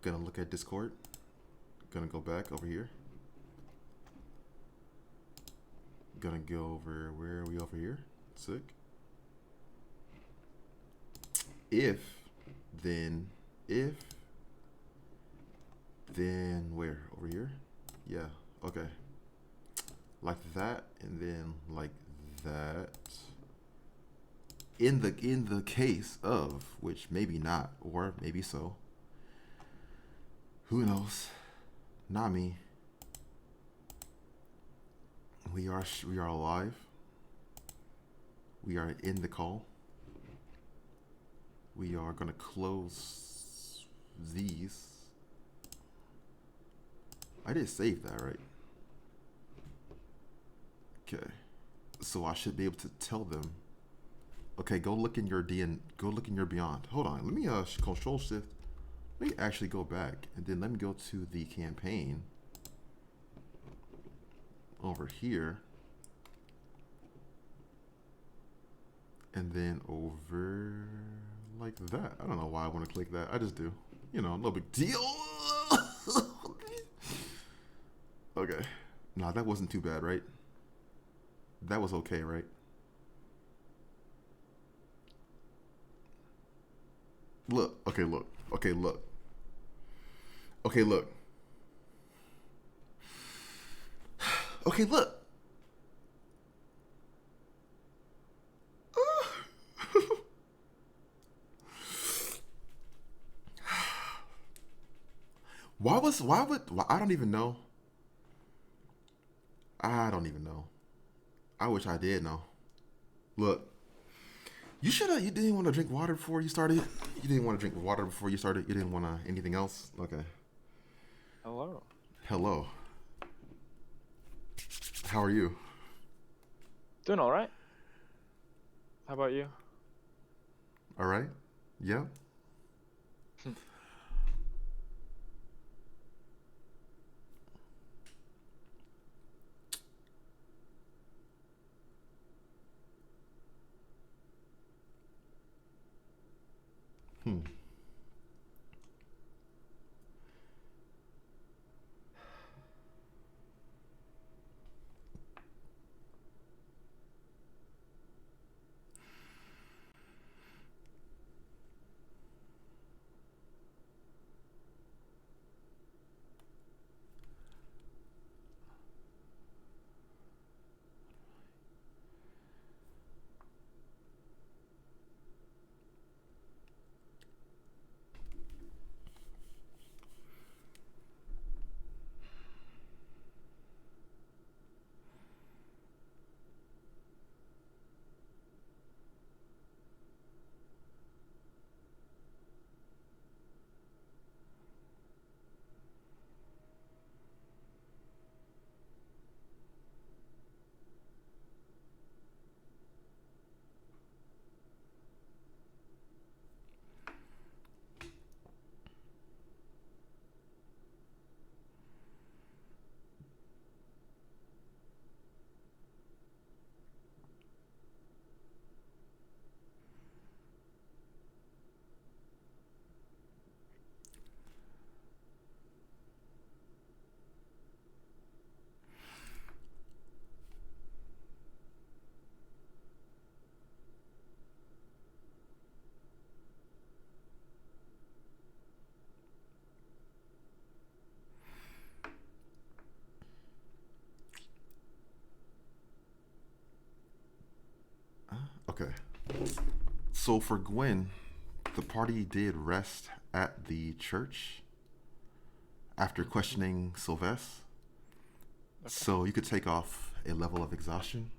Gonna look at Discord. Gonna go back over here. Gonna go over, where are we over here? Sick. If, then, if, then where? Over here? Yeah, okay. Like that, and then like that. In the case of, which maybe not, or maybe so. Who knows? Not me. We are alive. We are in the call. We are gonna close these. I did save that, right? Okay. So I should be able to tell them. Okay, go look in your DN. Go look in your Beyond. Hold on. Let me Control Shift. Let me actually go back, and then let me go to the campaign over here, and then over like that. I don't know why I want to click that. I just do. No big deal. Okay. Nah, that wasn't too bad, right? That was okay, right? Look. Okay, look. Okay, look. Okay, look. Okay, look. I don't even know. I don't even know. I wish I did know. Look, you didn't want to drink water before you started? You didn't want to drink water before you started? You didn't want to anything else? Okay. Hello. Hello. How are you? Doing all right. How about you? All right? Yeah? Hmm. Okay. So for Gwen, the party did rest at the church after Mm-hmm. questioning Sylvester. Okay. So you could take off a level of exhaustion,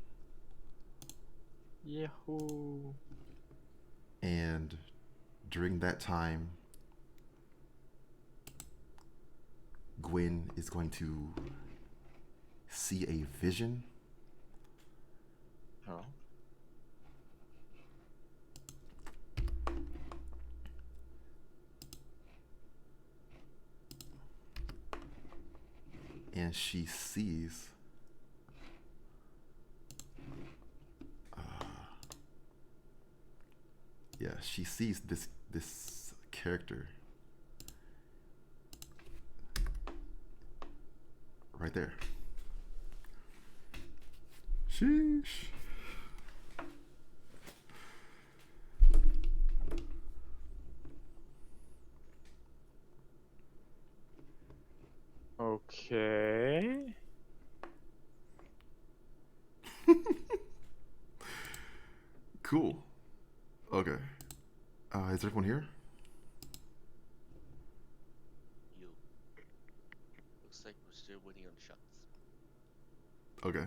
Yahoo. and during that time, Gwen is going to see a vision, Oh. and she sees yeah, she sees this character, right there. Sheesh. Okay. Cool. Okay. Is everyone here? You. Looks like we're still waiting on shots. Okay.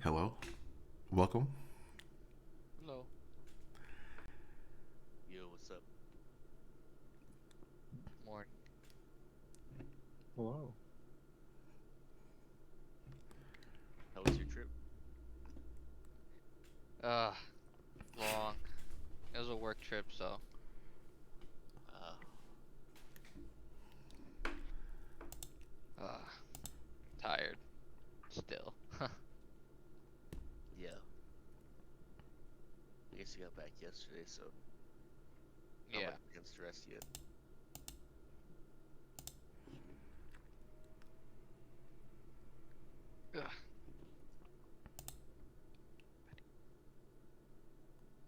Hello. Welcome. Hello. Yo, what's up? Morning. Whoa. How was your trip? Uh, Long. It was a work trip, so Uh, uh tired still. yeah. I guess you got back yesterday, so not Yeah. much chance to rest yet. Ugh.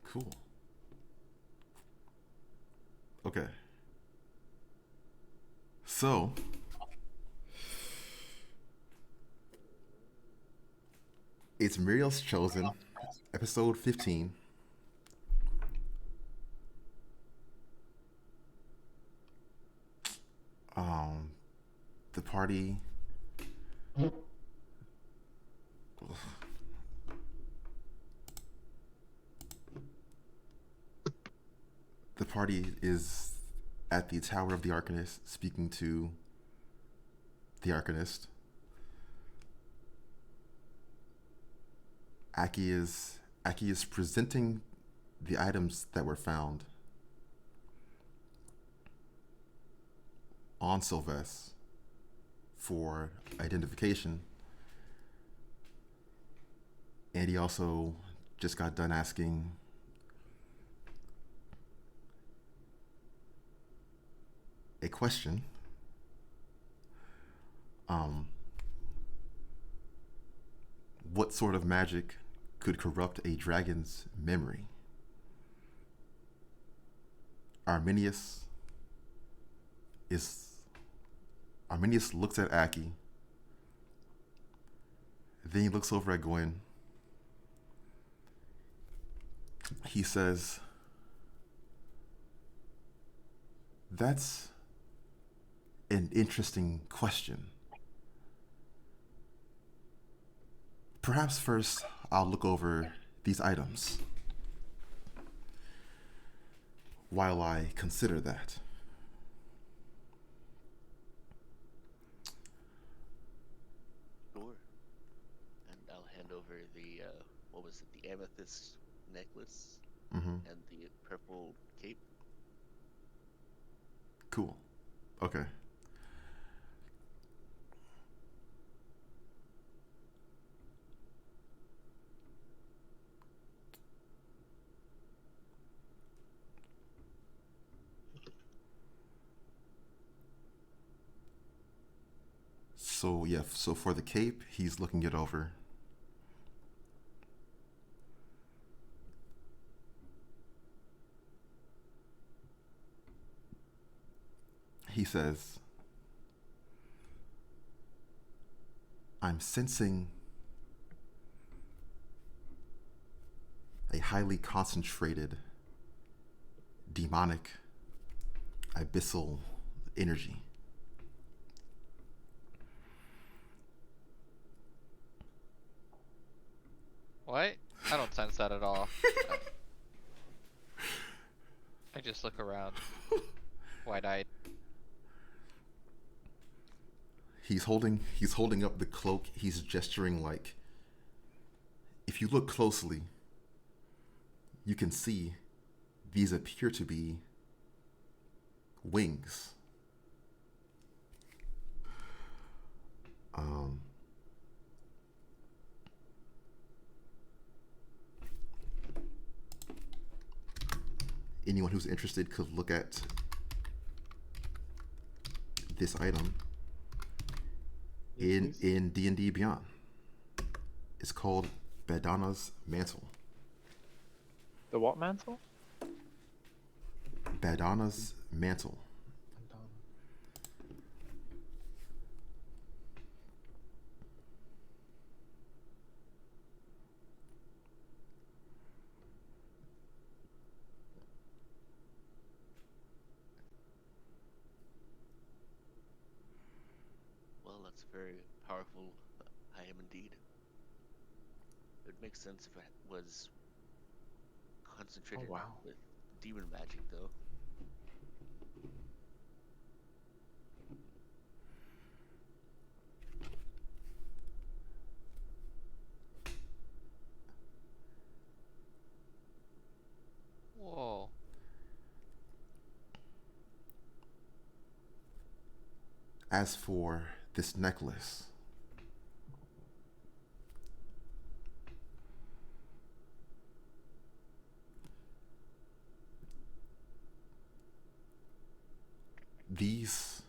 Cool. Okay. So, it's Myrael's Chosen, episode 15. Um, the party. The party is at the Tower of the Arcanist speaking to the Arcanist. Aki is presenting the items that were found on Sylvester for identification. And he also just got done asking a question. Um, what sort of magic could corrupt a dragon's memory? Arminius is Arminius looks at Aki, then he looks over at Gwen. He says, "That's an interesting question. Perhaps first I'll look over these items while I consider that." Sure. And I'll hand over the, what was it, the amethyst necklace Mm-hmm. and the purple cape. Cool. Okay. So yeah, so for the cape, he's looking it over. He says, I'm sensing a highly concentrated, demonic, abyssal energy. What? I don't sense that at all. I just look around, wide-eyed. He's holding up the cloak. He's gesturing like, if you look closely, you can see these appear to be wings. Anyone who's interested could look at this item in D&D Beyond. It's called Badana's Mantle. The what mantle? Badana's Mantle. Well, that's a very powerful item indeed. It would make sense if it was concentrated wow. with demon magic, though. Whoa. As for this necklace, these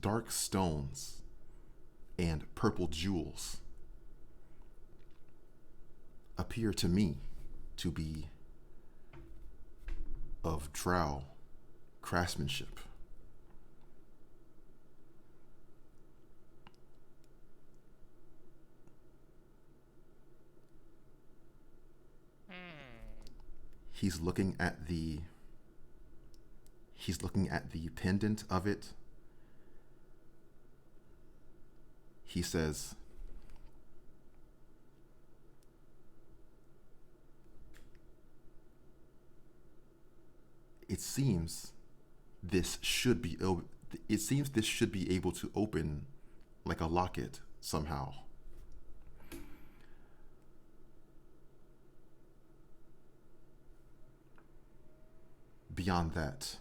dark stones and purple jewels appear to me to be of drow craftsmanship. He's looking at the pendant of it. He says, it seems this should be able to open like a locket somehow. Beyond that,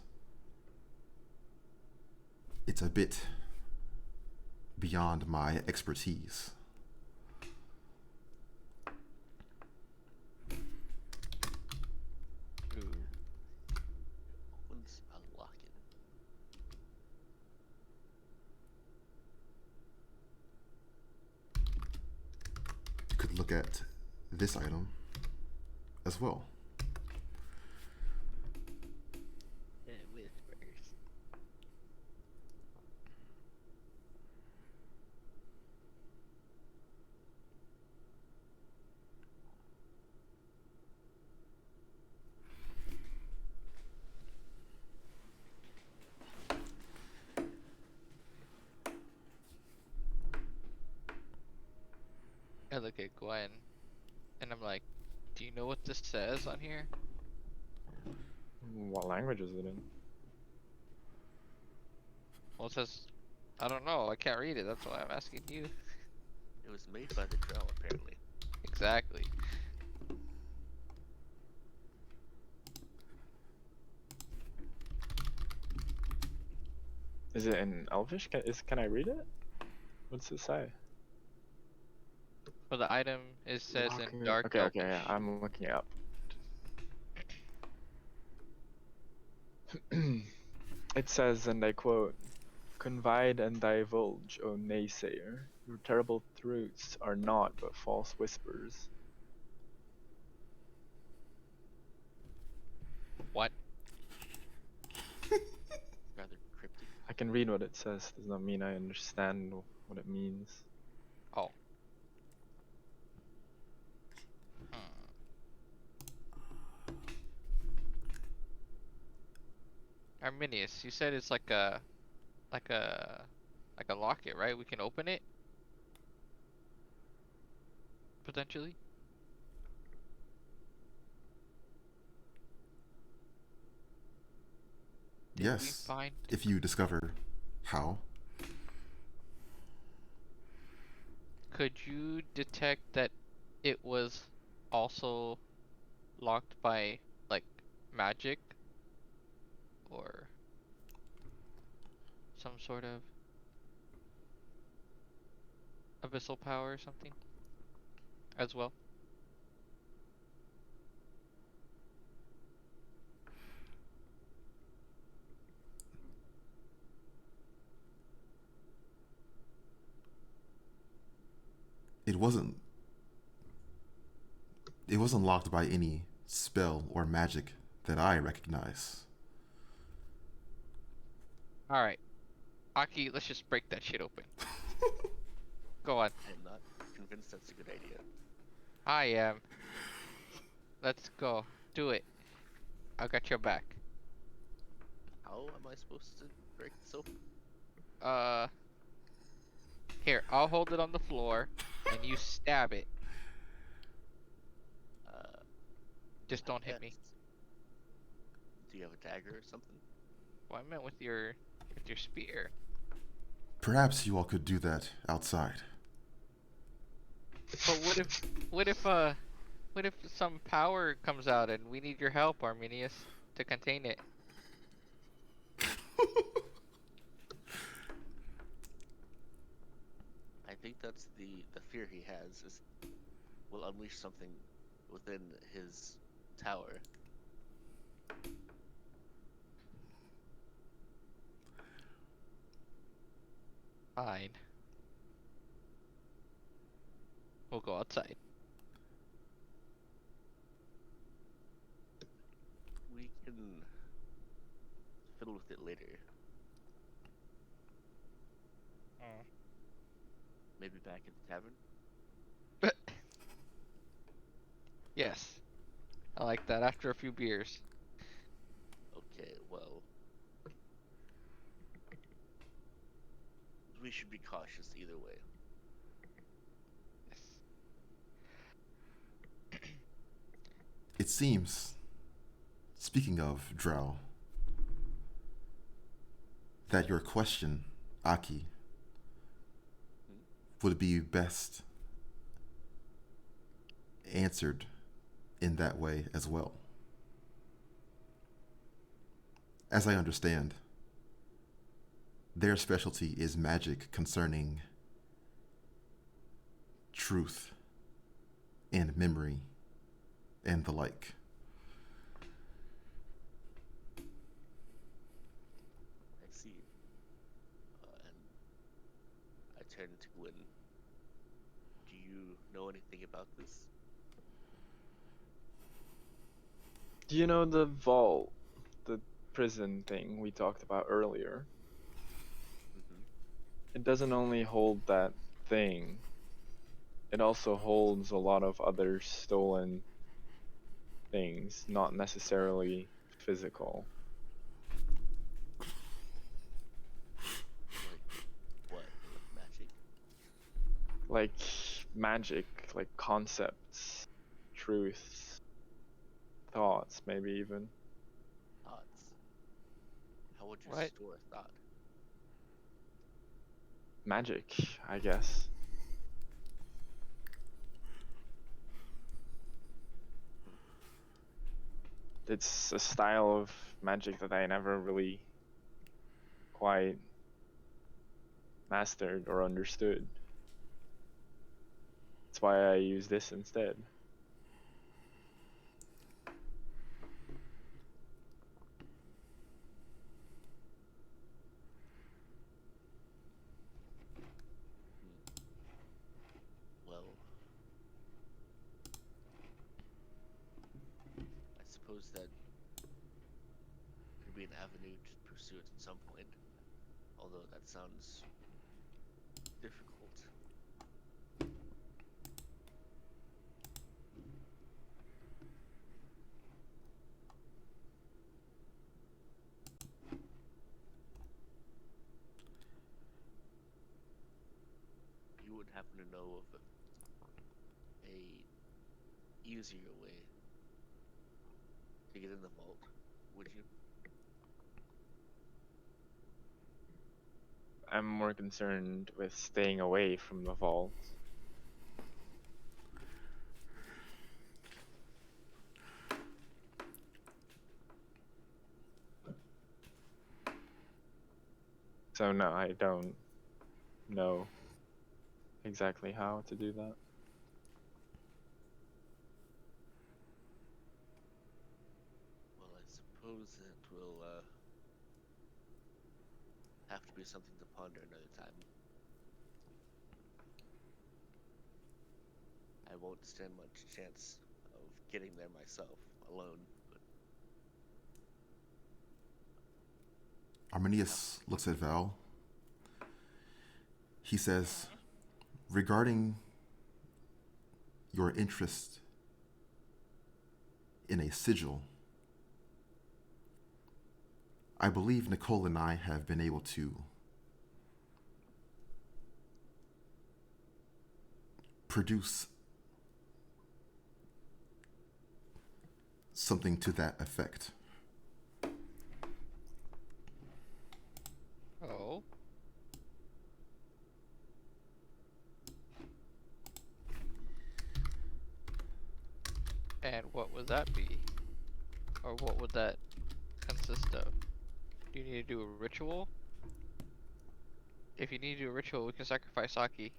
it's a bit beyond my expertise. Opens a locket. You could look at this item as well. Whispers. I look at Gwen, and I'm like, do you know what this says on here? What language is it in? Well, it says, I don't know, I can't read it, that's why I'm asking you. It was made by the drow, apparently. Exactly. Is it in Elvish? Can I read it? What's it say? For the item, it says in Locking- Dark Okay, Elvish. yeah, I'm looking it up. It says, and I quote, "Confide and divulge, O naysayer. Your terrible truths are naught but false whispers." What? can read what it says does not mean I understand what it means. Oh. Hmm. Arminius, you said it's like a like a locket, right? We can open it potentially. Did we Yes, find? if you discover how. Could you detect that it was also locked by like magic or some sort of abyssal power or something as well? It wasn't. It wasn't locked by any spell or magic that I recognize. All right, Aki, let's just break that shit open. Go on. I am not convinced that's a good idea. I am. Let's go. Do it. I got your back. How am I supposed to break this open? Uh, Here, I'll hold it on the floor, and you stab it. Uh, Just I don't hit guess. me. Do you have a dagger or something? Well, I meant with your spear. Perhaps you all could do that outside. But what if some power comes out and we need your help, Arminius, to contain it? I think that's the fear he has is will unleash something within his tower. Fine. We'll go outside. We can fiddle with it later. Maybe back at the tavern. Yes, I like that. After a few beers. Okay, well, we should be cautious either way. Yes. It seems, speaking of Drow, that your question, Aki, Hmm? would be best answered in that way as well. As I understand, their specialty is magic concerning truth and memory and the like. I see. And I turn to Gwyn. Do you know anything about this? Do you know the vault, the prison thing we talked about earlier? Mm-hmm. It doesn't only hold that thing, it also holds a lot of other stolen things, not necessarily physical. Like what? Like magic? Like magic, like concepts, truths, thoughts, maybe even. Thoughts? How would you What? store a thought? Magic, I guess. It's a style of magic that I never really quite mastered or understood. That's why I use this instead. Hmm. Well, I suppose that could be an avenue to pursue it at some point. Although that sounds difficult. You would happen to know of a easier way to get in the vault, would you? I'm more concerned with staying away from the vault. So no, I don't know exactly how to do that. Well, I suppose it will have to be something to ponder another time. I won't stand much chance of getting there myself alone, but Arminius looks at Val. He says, regarding your interest in a sigil, I believe Nicole and I have been able to produce something to that effect. Oh. And what would that be? Or what would that consist of? Do you need to do a ritual? If you need to do a ritual, we can sacrifice Aki.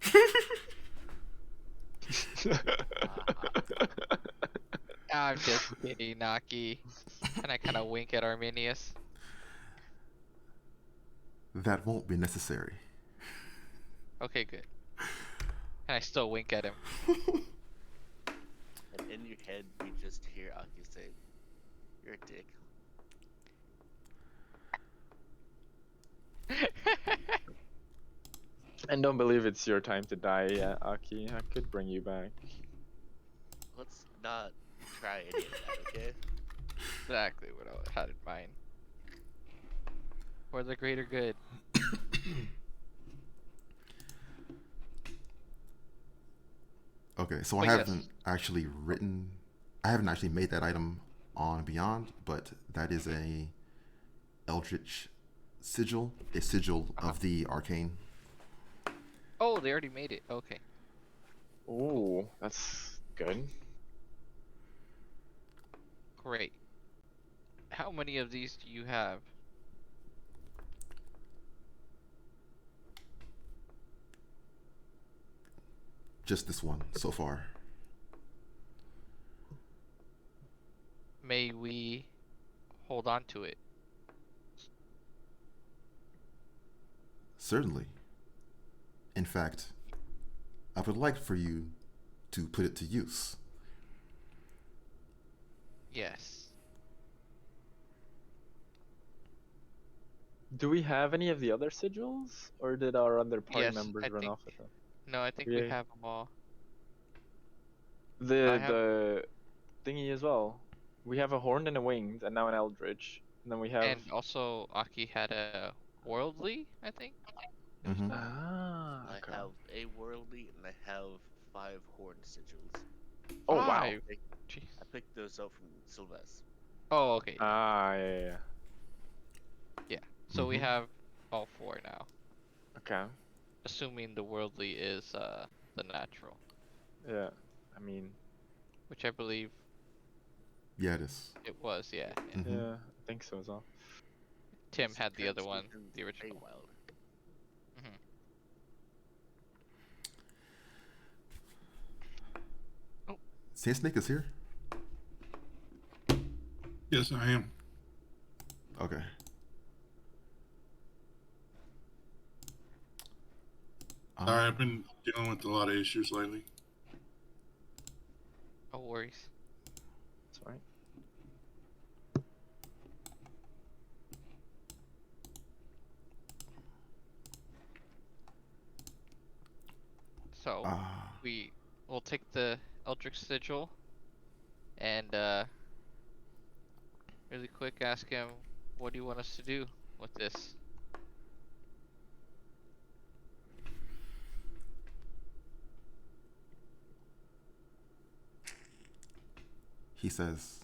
I'm just kidding, Aki. And I kind of wink at Arminius. That won't be necessary. Okay, good. And I still wink at him. and in your head you just hear Aki say, "You're a dick." And don't believe it's your time to die yet, Aki. I could bring you back. Let's not try any of that, okay? Exactly what I had in mind. For the greater good. Okay, so But I yes. haven't actually made that item on Beyond, but that is a Eldritch sigil, a sigil of the arcane. Oh, they already made it. Okay. Ooh, that's good. Great. How many of these do you have? Just this one so far. May we hold on to it? Certainly. In fact, I would like for you to put it to use. Yes. Do we have any of the other sigils, or did our other party Yes, members I run think. off with them? No, I think we We have them all. I the have. the thingy as well. We have a horn and a winged, and now an eldritch. And then we have And also, Aki had a worldly, I think. Mm-hmm. I okay. have a worldly and I have 5 horn sigils. Oh wow. Five. I Jeez. I picked those up from Sylvester. Oh, okay. Yeah. Yeah. So we Mhm. have all four now. Okay. Assuming the worldly is the natural, Yeah. I mean, which I believe Yeah, it is. it was. Yeah. Yeah. Mhm. yeah, I think so as well. Tim It's had the other one, translucent the original. Feywild. Hmm. Oh, Sand Snake is here? Yes, I am. Okay. Sorry, I've been dealing with a lot of issues lately. no worries. That's right. So Ah, we will take the Eldritch Sigil and really quick ask him, what do you want us to do with this? he says,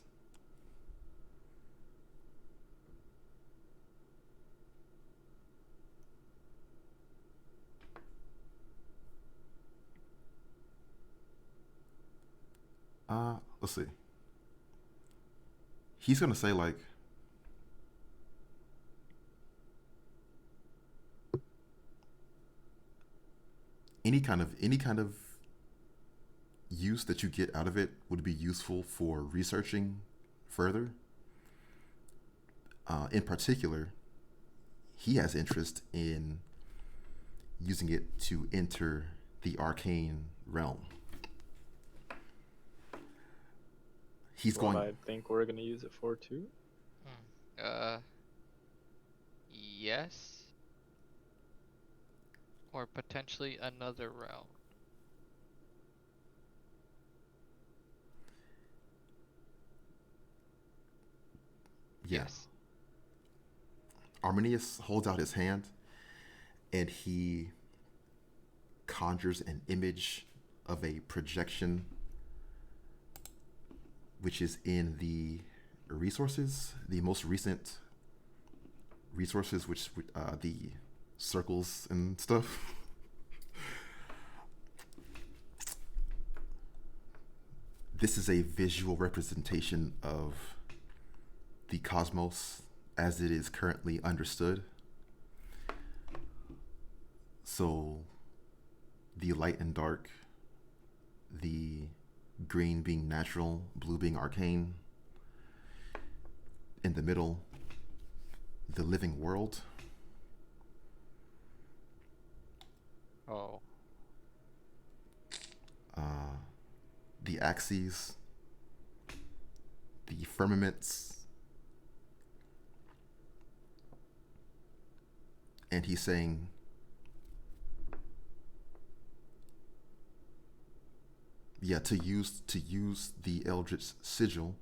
let's see. He's gonna say like, any kind of use that you get out of it would be useful for researching further. In particular, he has interest in using it to enter the arcane realm. He's What going. I think we're gonna use it for too. Yes. Or potentially another realm. Yeah. Yes. Arminius holds out his hand and he conjures an image of a projection which is in the resources, the most recent resources, which the circles and stuff. This is a visual representation of the cosmos as it is currently understood. So, the light and dark, the green being natural, blue being arcane, in the middle, the living world. Oh. The axes, the firmaments, and he's saying, yeah, to use the Eldritch Sigil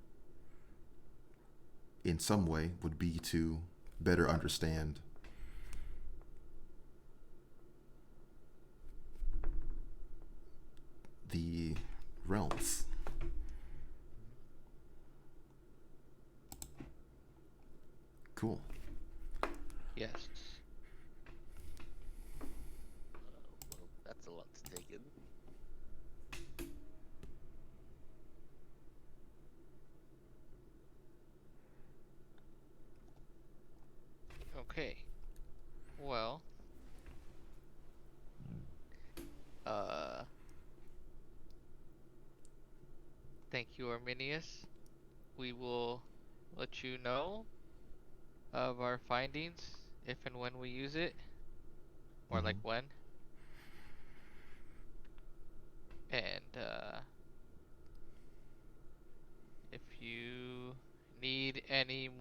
in some way would be to better understand the realms. Cool. Yes. Well, that's a lot to take in. Okay. Well. Uh. Thank you, Arminius. We will let you know of our findings if and when we use it. Or like Mhm. when. And if you need anything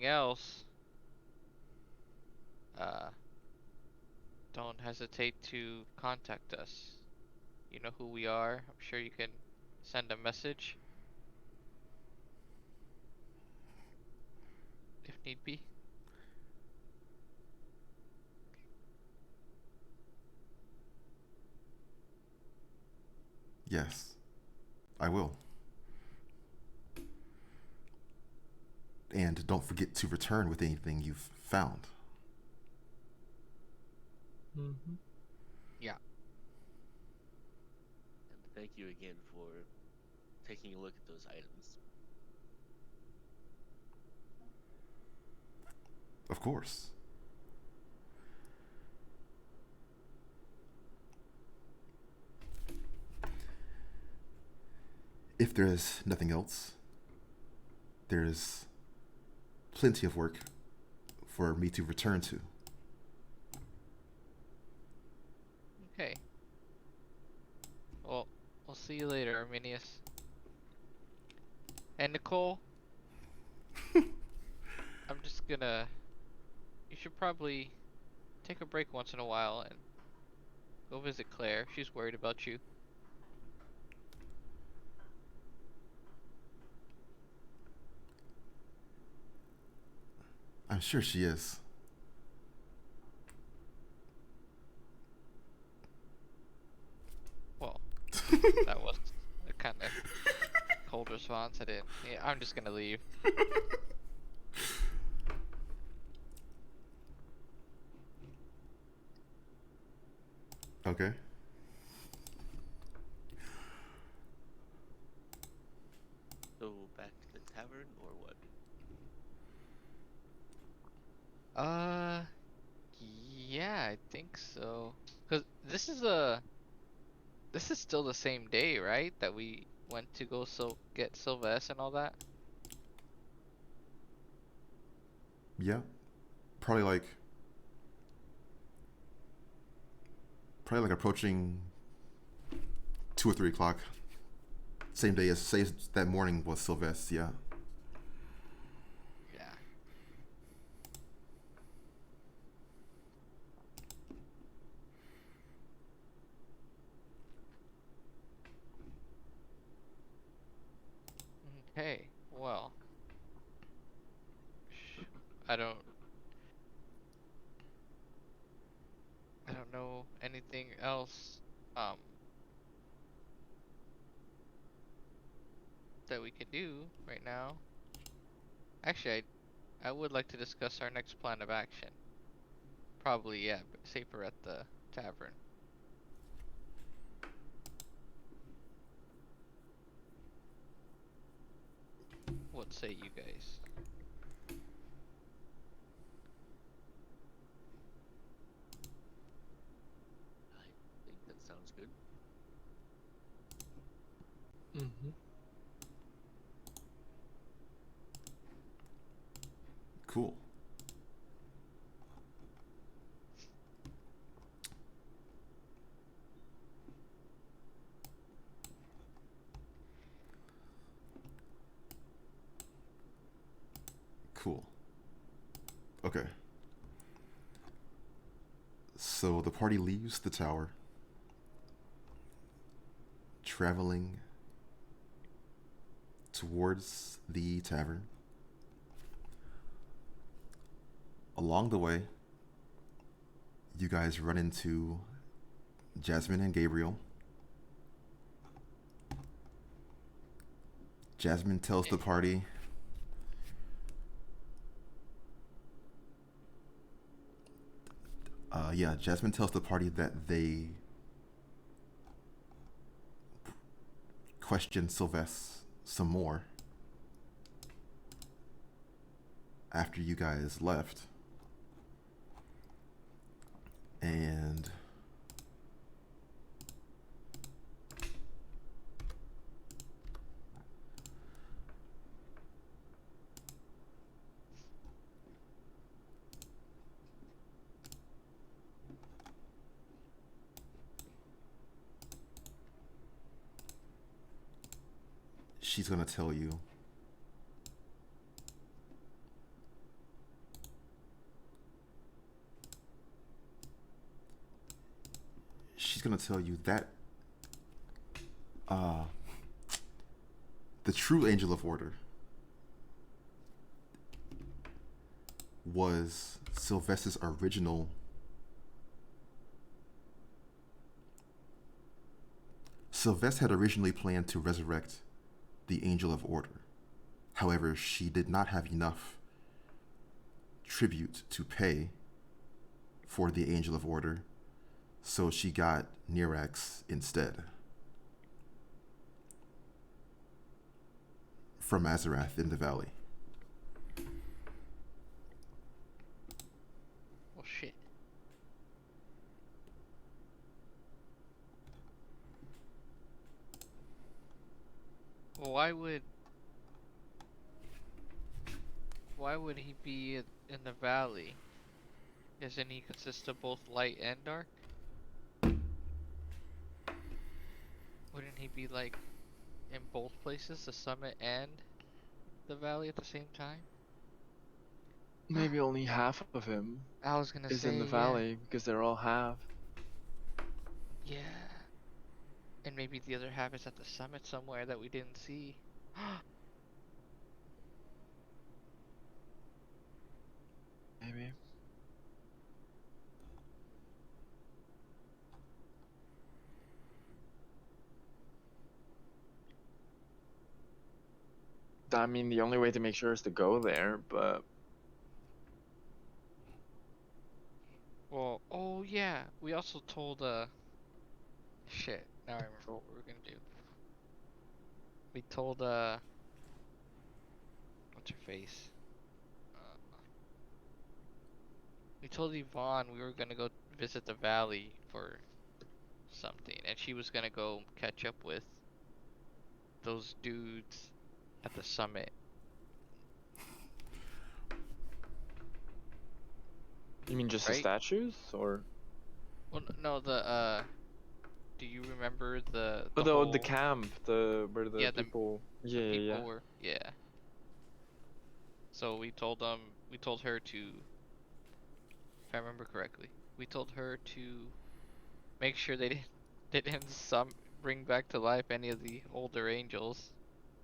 else, uh, don't hesitate to contact us. You know who we are. I'm sure you can send a message if need be. Yes, I will. And don't forget to return with anything you've found. Mm-hmm. Yeah. And thank you again for taking a look at those items. Of course. If there is nothing else, there is plenty of work for me to return to. Okay. Well, we'll see you later, Arminius. And Nicole, I'm just gonna. You should probably take a break once in a while and Go visit Claire. She's worried about you. I'm sure she is. Well, that was a kind of cold response. I didn't. Yeah, I'm just gonna leave. Okay. So back to the tavern or what? Yeah, I think so. Cause this is still the same day, right? That we went to go get Sylvester and all that. Yeah. Probably like approaching 2 or 3 o'clock. Same day as say that morning was Sylvester. Yeah. Yeah. Okay. Well, I don't. I don't know anything else. Um, that we can do right now. Actually, I would like to discuss our next plan of action. Probably, yeah, but safer at the tavern. What say you guys? I think that sounds good. Mm-hmm. Cool. Cool. Okay. So the party leaves the tower, traveling towards the tavern. Along the way, you guys run into Jasmine and Gabriel. Jasmine tells the party Jasmine tells the party that they questioned Sylvester some more after you guys left. And she's going to tell you that uh, the true Angel of Order was Sylvester's original. Sylvester had originally planned to resurrect the Angel of Order. However, she did not have enough tribute to pay for the Angel of Order, so she got Nirax instead from Azarath in the valley. Well, shit. Well, why would he be in the valley? Isn't he consist of both light and dark? Wouldn't he be like in both places, the summit and the valley at the same time? Maybe only half of him I was gonna is in say, the yeah. valley because they're all half. Yeah. And maybe the other half is at the summit somewhere that we didn't see. Maybe. I mean, the only way to make sure is to go there, but Well, oh yeah, we also told shit. Now I remember what we were gonna do. We told what's her face? We told Yvonne we were gonna go visit the valley for something, and she was gonna go catch up with those dudes at the summit. you mean just the Right? statues, or Well, no, do you remember the oh, the the whole? camp, the where the Yeah, people? the Yeah, yeah, people yeah. were, yeah. So we told we told her to, if I remember correctly, we told her to make sure they didn't they didn't bring back to life any of the older angels,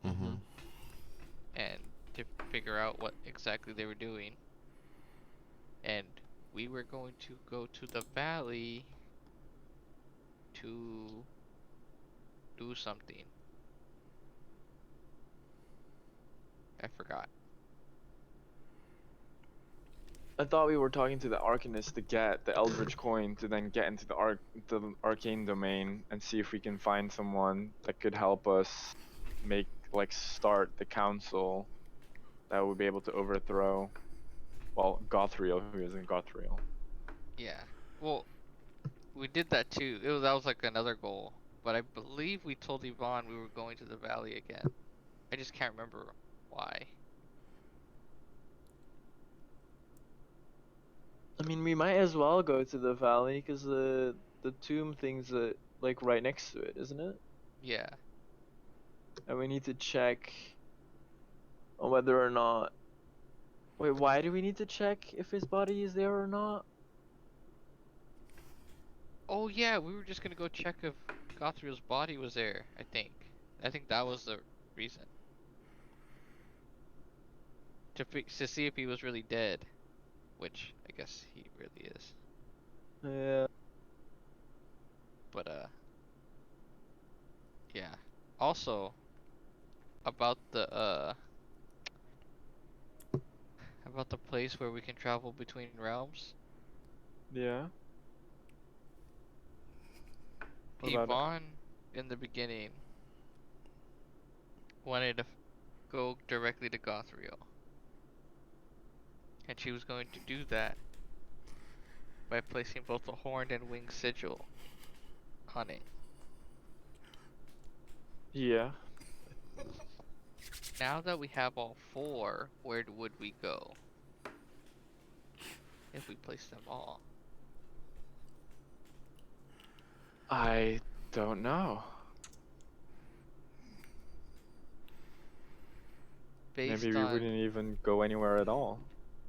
Mm-hmm. and to figure out what exactly they were doing. And we were going to go to the valley to do something. I forgot. I thought we were talking to the Arcanist to get the Eldritch coin to then get into the arcane domain and see if we can find someone that could help us start the council that would be able to overthrow, well, Gothriel, who isn't Gothriel. Yeah. Well, we did that too. That was like another goal. But I believe we told Yvonne we were going to the valley again. I just can't remember why. I mean, we might as well go to the valley because the tomb thing's like right next to it, isn't it? Yeah. And we need to check on whether or not. Wait, why do we need to check if his body is there or not? Oh yeah, we were just gonna go check if Gothriel's body was there, I think. I think that was the reason. To see if he was really dead, which I guess he really is. Yeah. But yeah. Also about the place where we can travel between realms. Yeah. What about it? Yvonne in the beginning wanted to go directly to Gothriel, and she was going to do that by placing both a horned and winged sigil on it. Yeah. Now that we have all four, where would we go if we place them all? I don't know. Maybe Based we on, wouldn't even go anywhere at all.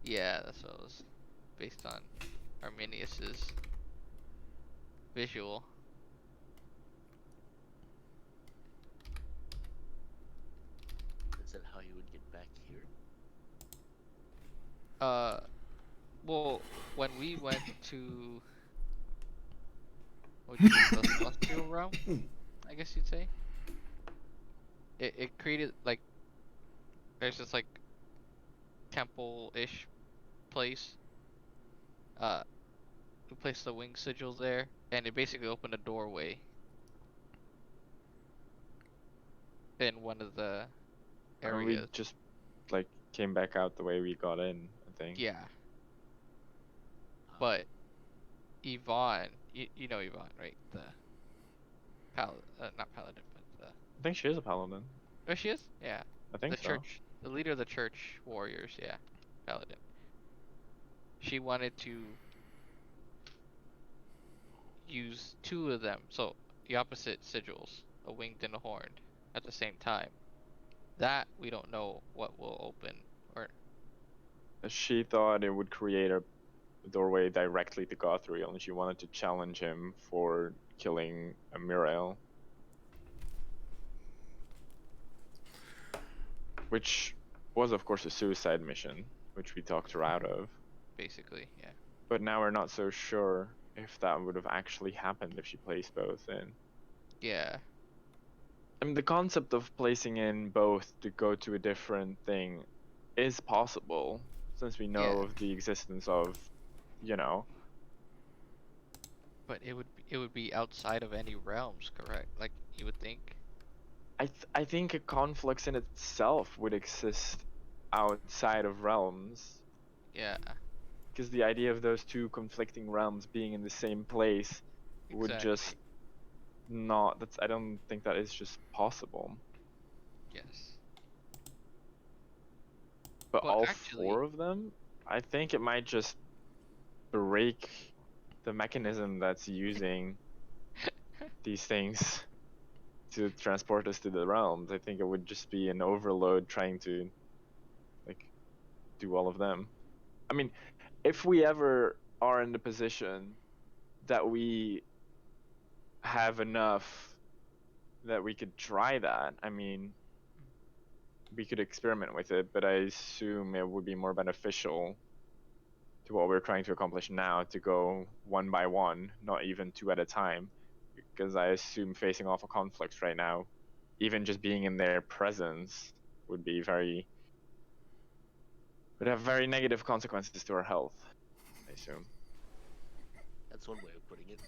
yeah, that's what it was. Based on Arminius's visual. Is that how you would get back here? Uh, well, when we went to, what would you say, the celestial realm, I guess you'd say. It created like there's this like temple-ish place. Uh, we placed the wing sigils there, and it basically opened a doorway in one of the And we areas. just came back out the way we got in, I think. Yeah, Ah, but Yvonne, you know Yvonne, right? The not paladin, but the I think she is a paladin. oh, she is? Yeah, I think the so. church, the leader of the church warriors. Yeah, paladin. She wanted to use two of them, so the opposite sigils, a winged and a horned, at the same time. That we don't know what will open, or She thought it would create a doorway directly to Gothriel, and she wanted to challenge him for killing a Myrael. Which was, of course, a suicide mission, which we talked her out of. Basically, yeah. But now we're not so sure if that would have actually happened if she placed both in. Yeah. I mean, the concept of placing in both to go to a different thing is possible, since we know Yeah. of the existence of, you know, But it would be outside of any realms, correct? Like you would think. I think a conflux in itself would exist outside of realms, Yeah. because the idea of those two conflicting realms being in the same place would just Exactly. not. That's I don't think that is just possible. Yes. But Well, all actually, four of them, I think it might just break the mechanism that's using these things to transport us to the realms. I think it would just be an overload trying to like do all of them. I mean, if we ever are in the position that we have enough that we could try that, I mean, we could experiment with it, but I assume it would be more beneficial to what we're trying to accomplish now to go one by one, not even two at a time, because I assume facing off a conflict right now, even just being in their presence would be would have very negative consequences to our health, I assume. That's one way of putting it.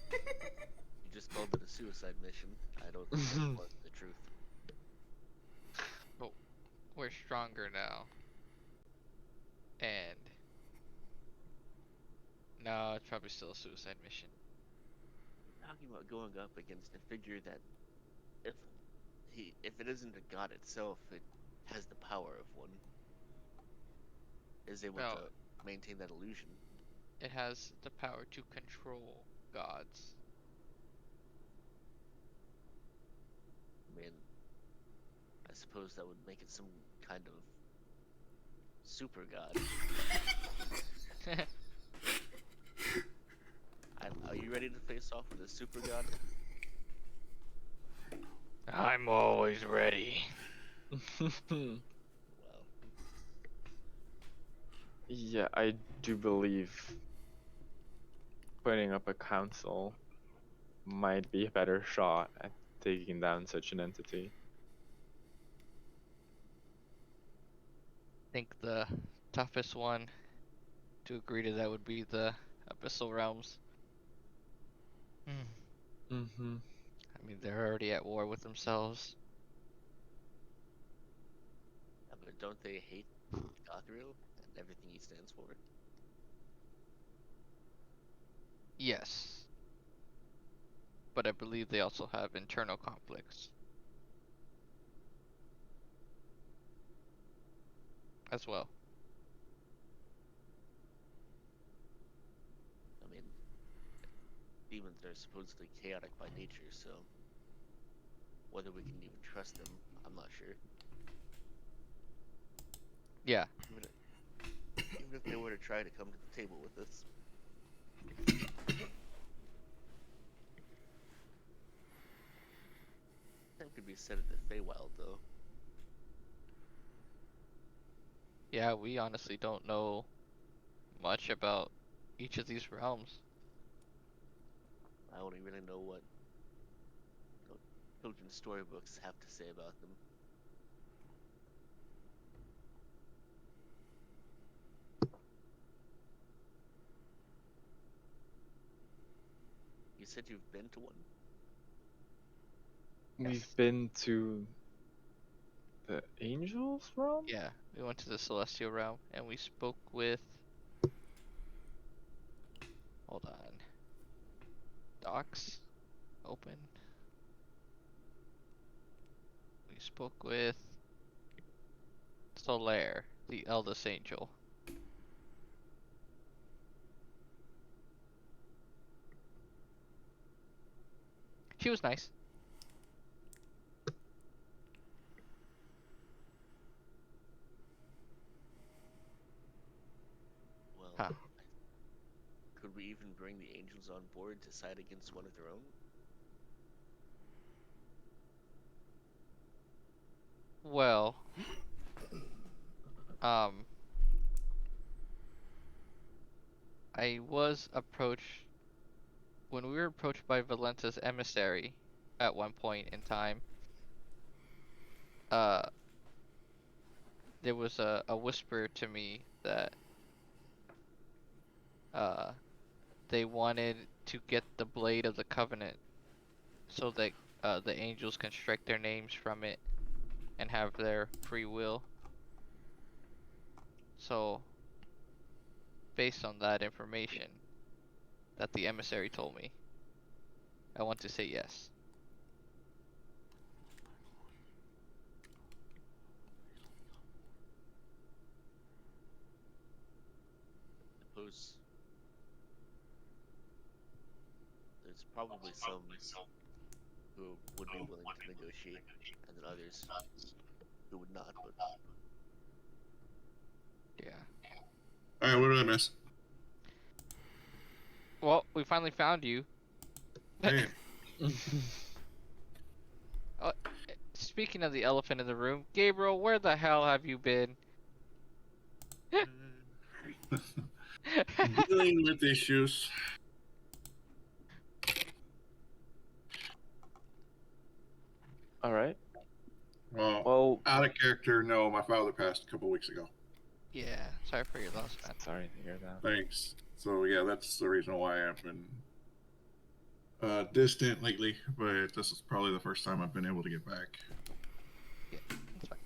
You just called it a suicide mission. I don't think that was the truth. but we're stronger now. And no, it's probably still a suicide mission. Talking about going up against a figure that, if if it isn't a god itself, it has the power of one, is able No, to maintain that illusion. it has the power to control gods. I mean, I suppose that would make it some kind of super god. Are you ready to face off with a super god? I'm always ready. Well, Yeah, I do believe putting up a council might be a better shot at taking down such an entity. I think the toughest one to agree to that would be the Abyssal Realms. Mm-hmm. I mean, they're already at war with themselves. but don't they hate Gothriel and everything he stands for? Yes. But I believe they also have internal conflicts as well. I mean, demons are supposedly chaotic by nature, so whether we can even trust them, I'm not sure. Yeah. Even if they were to try to come to the table with us. Same could be said of the Feywild, though. Yeah, we honestly don't know much about each of these realms. I only really know what children's storybooks have to say about them. You said you've been to one? Yes. We've been to the Angels realm? Yeah, we went to the Celestial Realm and we spoke with. Hold on. Docs? Open. We spoke with Solaire, the eldest angel. She was nice. Well, Huh. we even bring the angels on board to side against one of their own? Well, um, I was approached when we were approached by Valenta's emissary at one point in time. Uh, there was a whisper to me that uh they wanted to get the blade of the covenant so that the angels can strike their names from it and have their free will. So, based on that information that the emissary told me, I want to say yes. Suppose there's probably some who would be willing to negotiate, and then others who would not. But Yeah. All right, what did I miss? Well, we finally found you. Hey, Uh, Speaking of the elephant in the room, Gabriel, where the hell have you been? dealing with issues. All right. Well, Well, out of character. No, my father passed a couple weeks ago. Yeah, sorry for your loss, man. sorry to hear that. Thanks. So yeah, that's the reason why I've been distant lately. But this is probably the first time I've been able to get back. Yeah, that's fine.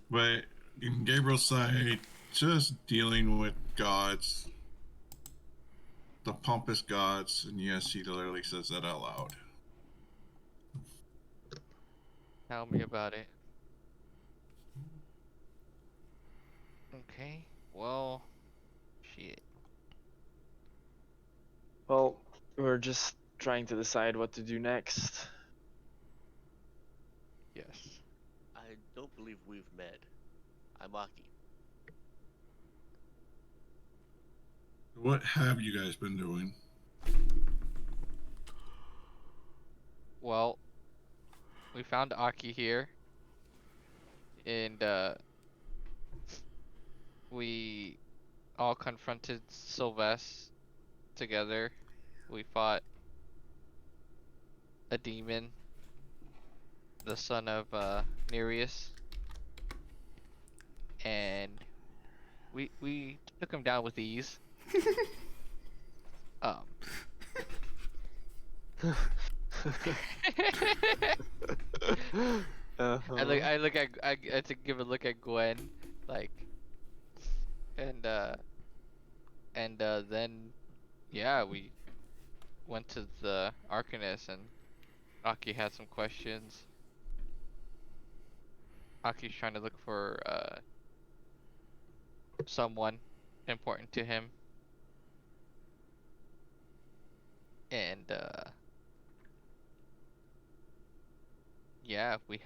But in Gabriel's side, just dealing with gods, the pompous gods, and yes, he literally says that out loud. Tell me about it. Okay, well, shit. Well, we're just trying to decide what to do next. Yes. I don't believe we've met. I'm Aki. What have you guys been doing? Well, we found Aki here, and we all confronted Sylvester together. We fought a demon, the son of Nereus, and we took him down with ease. Um. Uh-huh. I look at I had to give a look at Gwen, like, and then yeah, we went to the Arcanist and Aki had some questions. Aki's trying to look for someone important to him, and yeah, we're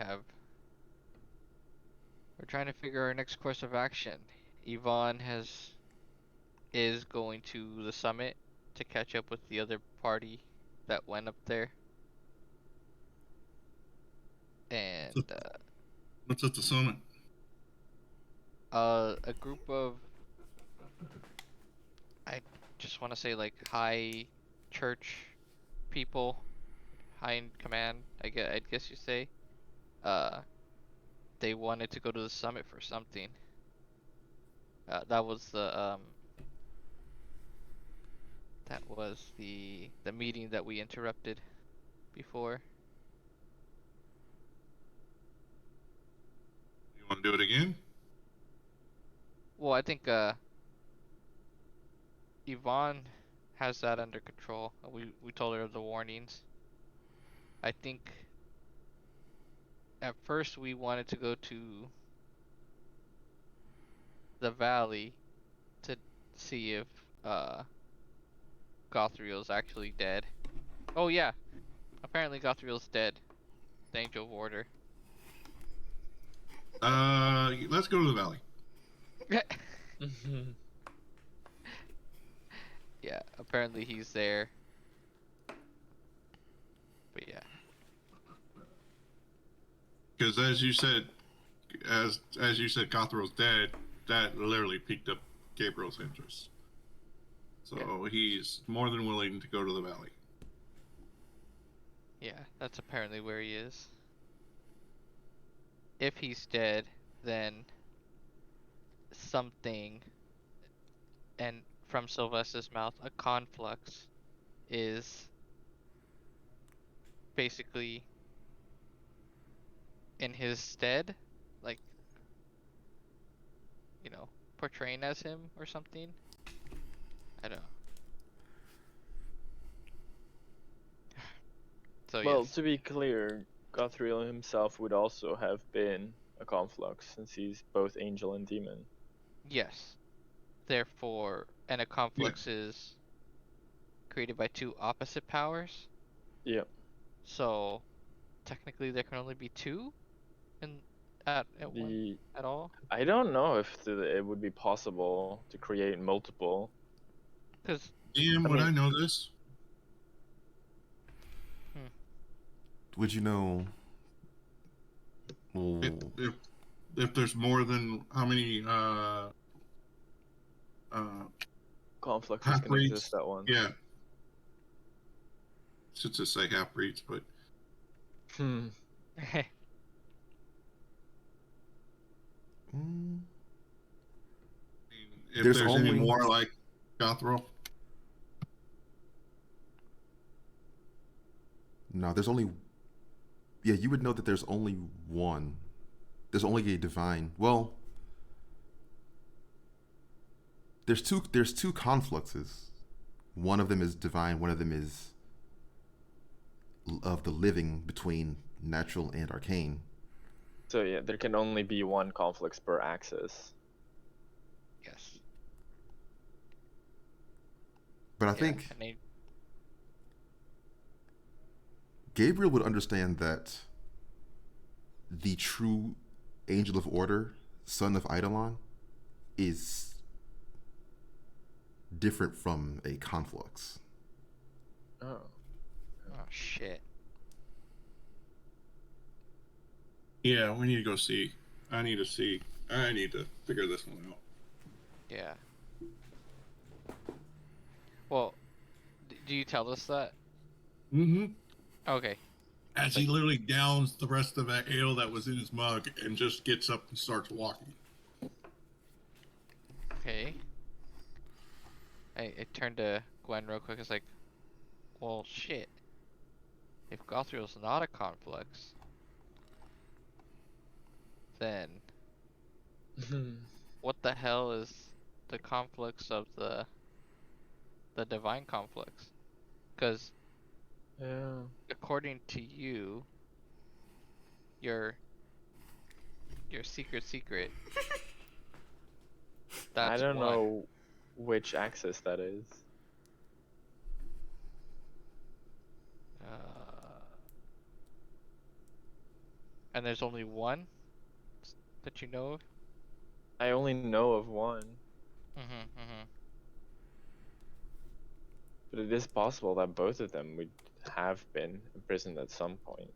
trying to figure our next course of action. Yvonne is going to the summit to catch up with the other party that went up there. And What's at the summit? a group of, I just want to say, like, high church people, high in command, I guess you say. Uh they wanted to go to the summit for something. That was the meeting that we interrupted before. You want to do it again? Well, I think Yvonne has that under control. We told her of the warnings. I think at first we wanted to go to the valley to see if Gothriel's actually dead. Oh yeah, apparently Gothriel's dead. The Angel of Order. Let's go to the valley. Yeah, apparently he's there. But yeah. Because as you said, Gothrel's dead. That literally piqued up Gabriel's interest. So he's more than willing to go to the valley. Yeah, that's apparently where he is. If he's dead, then something, and from Sylvester's mouth, a conflux is basically in his stead, like, portraying as him or something. I don't know. So Well, yes, to be clear, Gothriel himself would also have been a conflux, since he's both angel and demon. yes. Therefore, and a conflux is created by two opposite powers. Yep. So technically, there can only be two in at one The at all. I don't know if it would be possible to create multiple. Because Damn, I would mean- I know this? Would you know? Well, If there's more than how many Confluxes half can breeds? exist at once. Yeah. Should just say half breeds, but Hmm. mm, if There's there's any only- more like Gothrel, no, there's only. Yeah, you would know that there's only one. There's only a divine. Well, there's two. There's two confluxes. One of them is divine. One of them is of the living between natural and arcane. So yeah, there can only be one conflux per axis. yes. But I Yeah, think and they, Gabriel would understand that the true angel of order, son of Eidolon, is different from a conflux. Oh. oh shit. yeah, we need to go see. I need to see. I need to figure this one out. Yeah. Well, do you tell us that? Mm-hmm. Okay. As he literally downs the rest of that ale that was in his mug and just gets up and starts walking. Okay. I turned to Gwen real quick. It's like, well, shit. If Gothriel's not a conflux, then what the hell is the conflux of the divine conflux? Because Yeah. according to you, your secret. I That's don't one. know which axis that is. And there's only one that you know of. I only know of one, Mm-hmm. but it is possible that both of them would have been imprisoned at some point.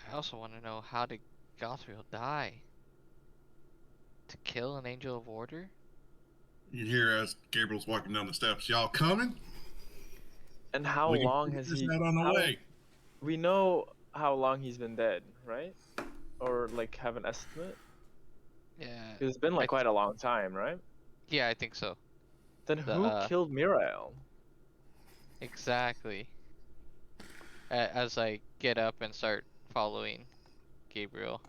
I also want to know, how did Gothriel die? To kill an angel of order? You hear as Gabriel's walking down the steps, y'all coming? And how We can long figure has this he? out on the how- way. We know how long he's been dead, right? Or like have an estimate? Yeah. It's been like I- quite a long time, right? Yeah, I think so. Then who killed Myrael? Exactly. As I get up and start following Gabriel.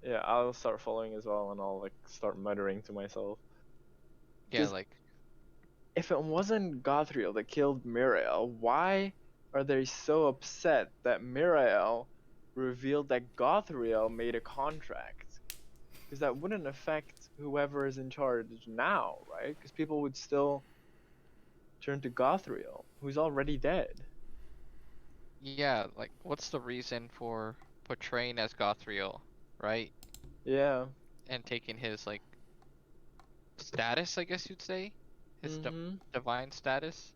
Yeah, I'll start following as well, and I'll like start muttering to myself. Yeah, 'Cause like, if it wasn't Gothriel that killed Myrael, why are they so upset that Myrael revealed that Gothriel made a contract? Because that wouldn't affect whoever is in charge now, right? Because people would still turn to Gothriel, who's already dead. yeah, like what's the reason for portraying as Gothriel, right? Yeah. And taking his like status, I guess you'd say, his Mm-hmm. divine status.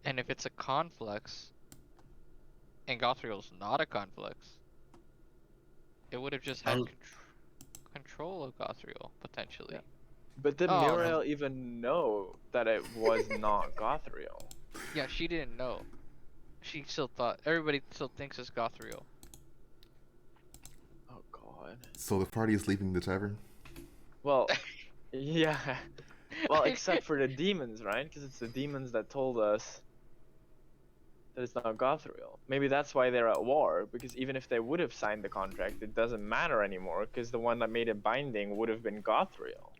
And if it's a conflux, and Gothriel's not a conflux, it would have just I had was, control of Gothriel Yeah. potentially. But did Oh no, Myrael even know that it was not Gothriel? yeah, she didn't know. She still thought everybody still thinks it's Gothriel. Oh god. So the party is leaving the tavern. Well, yeah. Well, except for the demons, right? Because it's the demons that told us that it's not Gothriel. Maybe that's why they're at war, because even if they would have signed the contract, it doesn't matter anymore, because the one that made it binding would have been Gothriel,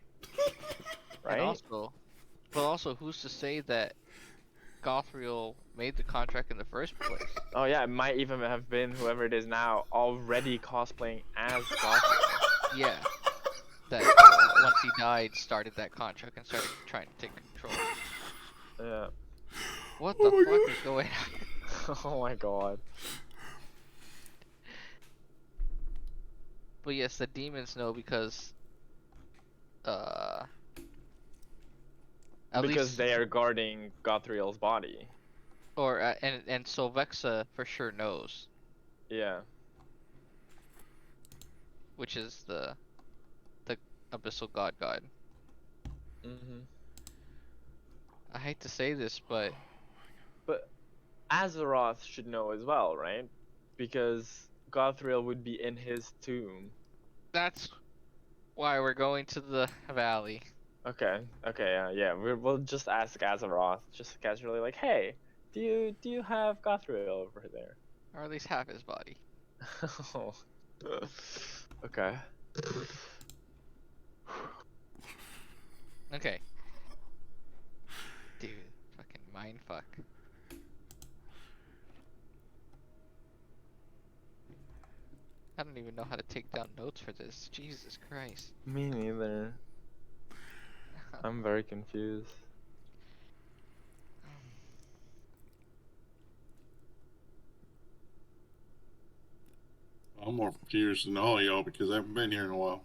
And right? also, but also, who's to say that Gothriel made the contract in the first place? Oh yeah, it might even have been whoever it is now already cosplaying as Gothriel. Yeah, that once he died, started that contract and started trying to take control. Yeah. What Oh the my fuck god. is going on? Oh my god. But yes, the demons know because, uh, at Because least, they are guarding Gothriel's body. or and Sylvexa for sure knows, Yeah. which is the abyssal god. Mhm. I hate to say this, but But Azeroth should know as well, right? Because Gothriel would be in his tomb. that's why we're going to the valley, Okay. Okay. Yeah. We'll just ask Azeroth, just casually, like, "Hey, do you have Gothriel over there?" or at least half his body. Oh. Okay. Okay, dude, fucking mind fuck. I don't even know how to take down notes for this. Jesus Christ. Me neither. I'm very confused. I'm more confused than all y'all because I haven't been here in a while.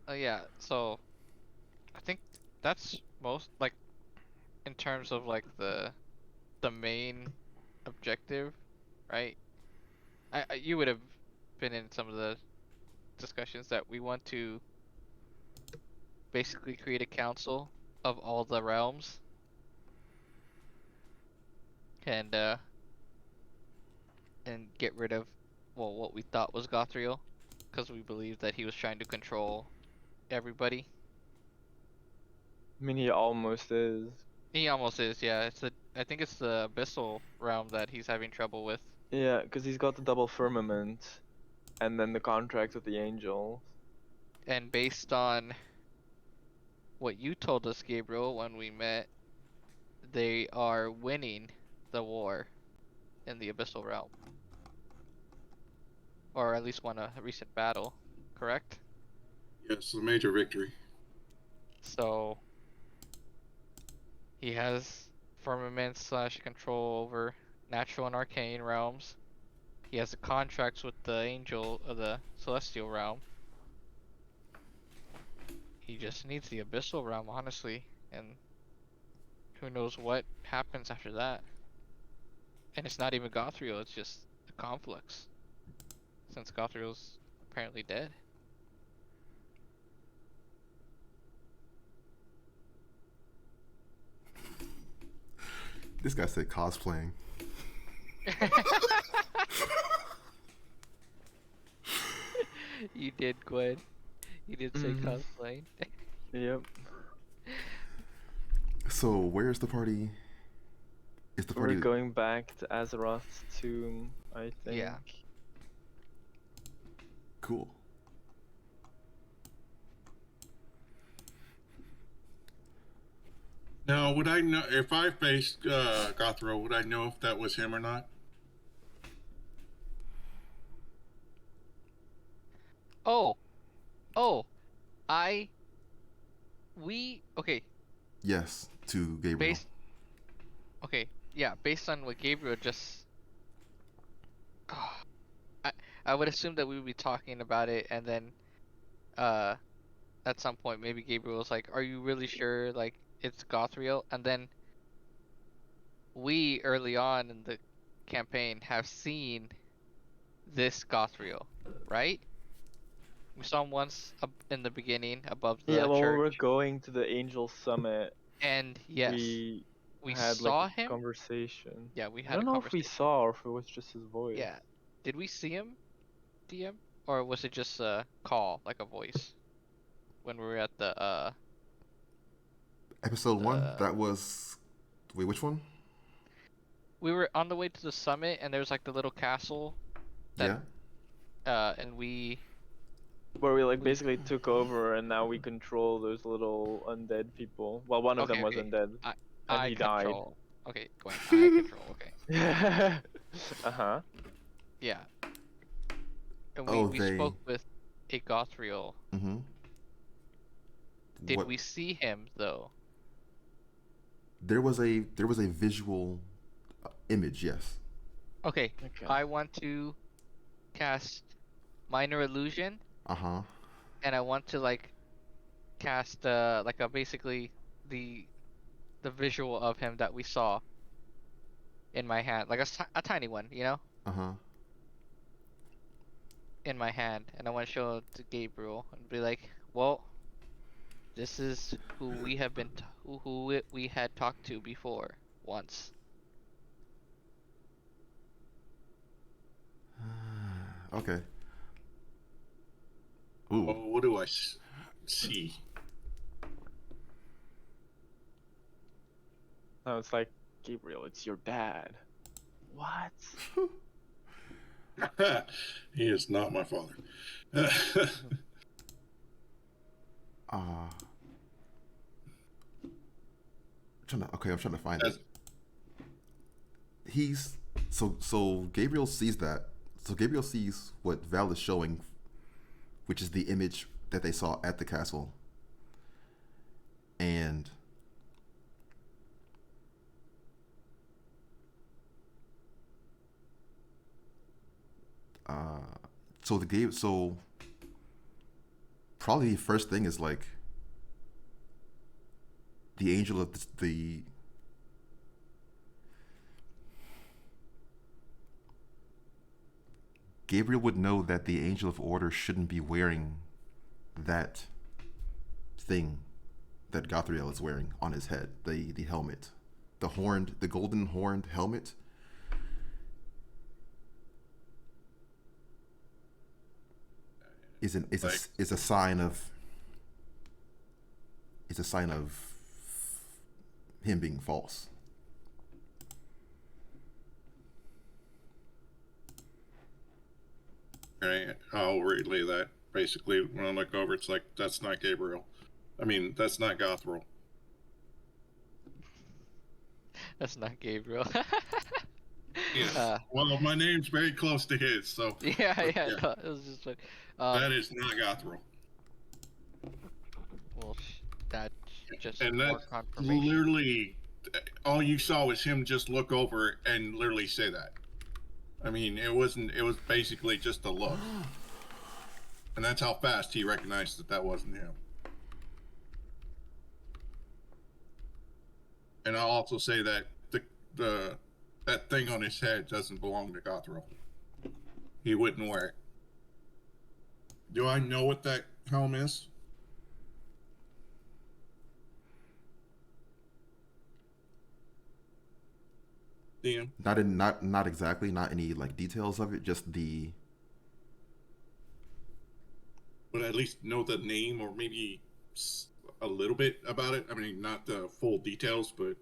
Oh yeah, so I think that's most like in terms of like the main objective, right? You would have been in some of the discussions that we want to basically create a council of all the realms and uh and get rid of well what we thought was Gothriel because we believed that he was trying to control everybody. I mean, he almost is. He almost is, yeah. I think it's the abyssal realm that he's having trouble with. Yeah, because he's got the double firmament, and then the contract with the angels. And based on what you told us, Gabriel, when we met, they are winning the war in the abyssal realm, or at least won a recent battle, correct? Yes, a major victory. So he has firmament slash control over natural and arcane realms. He has the contracts with the angel of the celestial realm. He just needs the abyssal realm, honestly, and who knows what happens after that. And it's not even Gothriel, it's just the conflux, since Gothriel's apparently dead. This guy said cosplaying. You did, Gwen. You did say Mhm. cosplaying. Yep. So where's the party? Is the We're party going back to Azeroth's tomb, I think. Yeah. cool? Now, would I know if I faced Gothro? Would I know if that was him or not? Oh, oh, I, okay, Yes, to Gabriel. based, Okay, yeah, based on what Gabriel just, I I would assume that we would be talking about it, and then uh at some point maybe Gabriel was like, "Are you really sure like it's Gothriel?" And then we early on in the campaign have seen this Gothriel, right? We saw him once up in the beginning above Yeah, the when we church, were going to the Angel Summit, and yes, we we had like saw a him. conversation. Yeah, we I had a don't know if we conversation. saw or if it was just his voice. Yeah, did we see him, DM, or was it just a call, like a voice, when we were at Episode 1, the that was. Wait, which one? we were on the way to the summit, and there was like the little castle that Yeah. and we Where we like we basically took over and now we control those little undead people. Well, one of them okay, was okay. undead I and I he died. control. Okay, Gwen, I control. Okay, Uh-huh. yeah, and Oh, we they. spoke with a Gothriel. Mm-hmm. Did What? we see him though? There was a visual image. Yes. Okay, Okay. I want to cast minor illusion, Uh huh. and I want to like cast like a basically the the visual of him that we saw in my hand, like a tiny one, you know, Uh huh. in my hand, and I want to show it to Gabriel and be like, well, this is who we have been, we had talked to before once. Okay. Ooh. Oh, what do I see? I was like, Gabriel, it's your dad. What? He is not my father. Uh. I'm trying to find it. That's- He's so Gabriel sees that. So Gabriel sees what Val is showing, which is the image that they saw at the castle. And so probably the first thing is like the angel of the Gabriel would know that the angel of order shouldn't be wearing that thing that Gothriel is wearing on his head, the helmet, the golden horned helmet. like, Is a sign of him being false. right, I'll relay that. Basically, when I look over, it's like, that's not Gabriel. I mean, that's not Gothril. That's not Gabriel. Yes. uh, Well, my name's very close to his, so. yeah, But yeah, yeah, no, it was just like, that is not Gothril. well, that's just And more that confirmation. literally, all you saw was him just look over and literally say that. I mean, it was basically just a look. And that's how fast he recognized that that wasn't him. And I'll also say that the that thing on his head doesn't belong to Gothril. He wouldn't wear it. Do I know what that helm is? DM? Not exactly, not any like details of it, just the Would I at least know the name or maybe a little bit about it? I mean, not the full details, but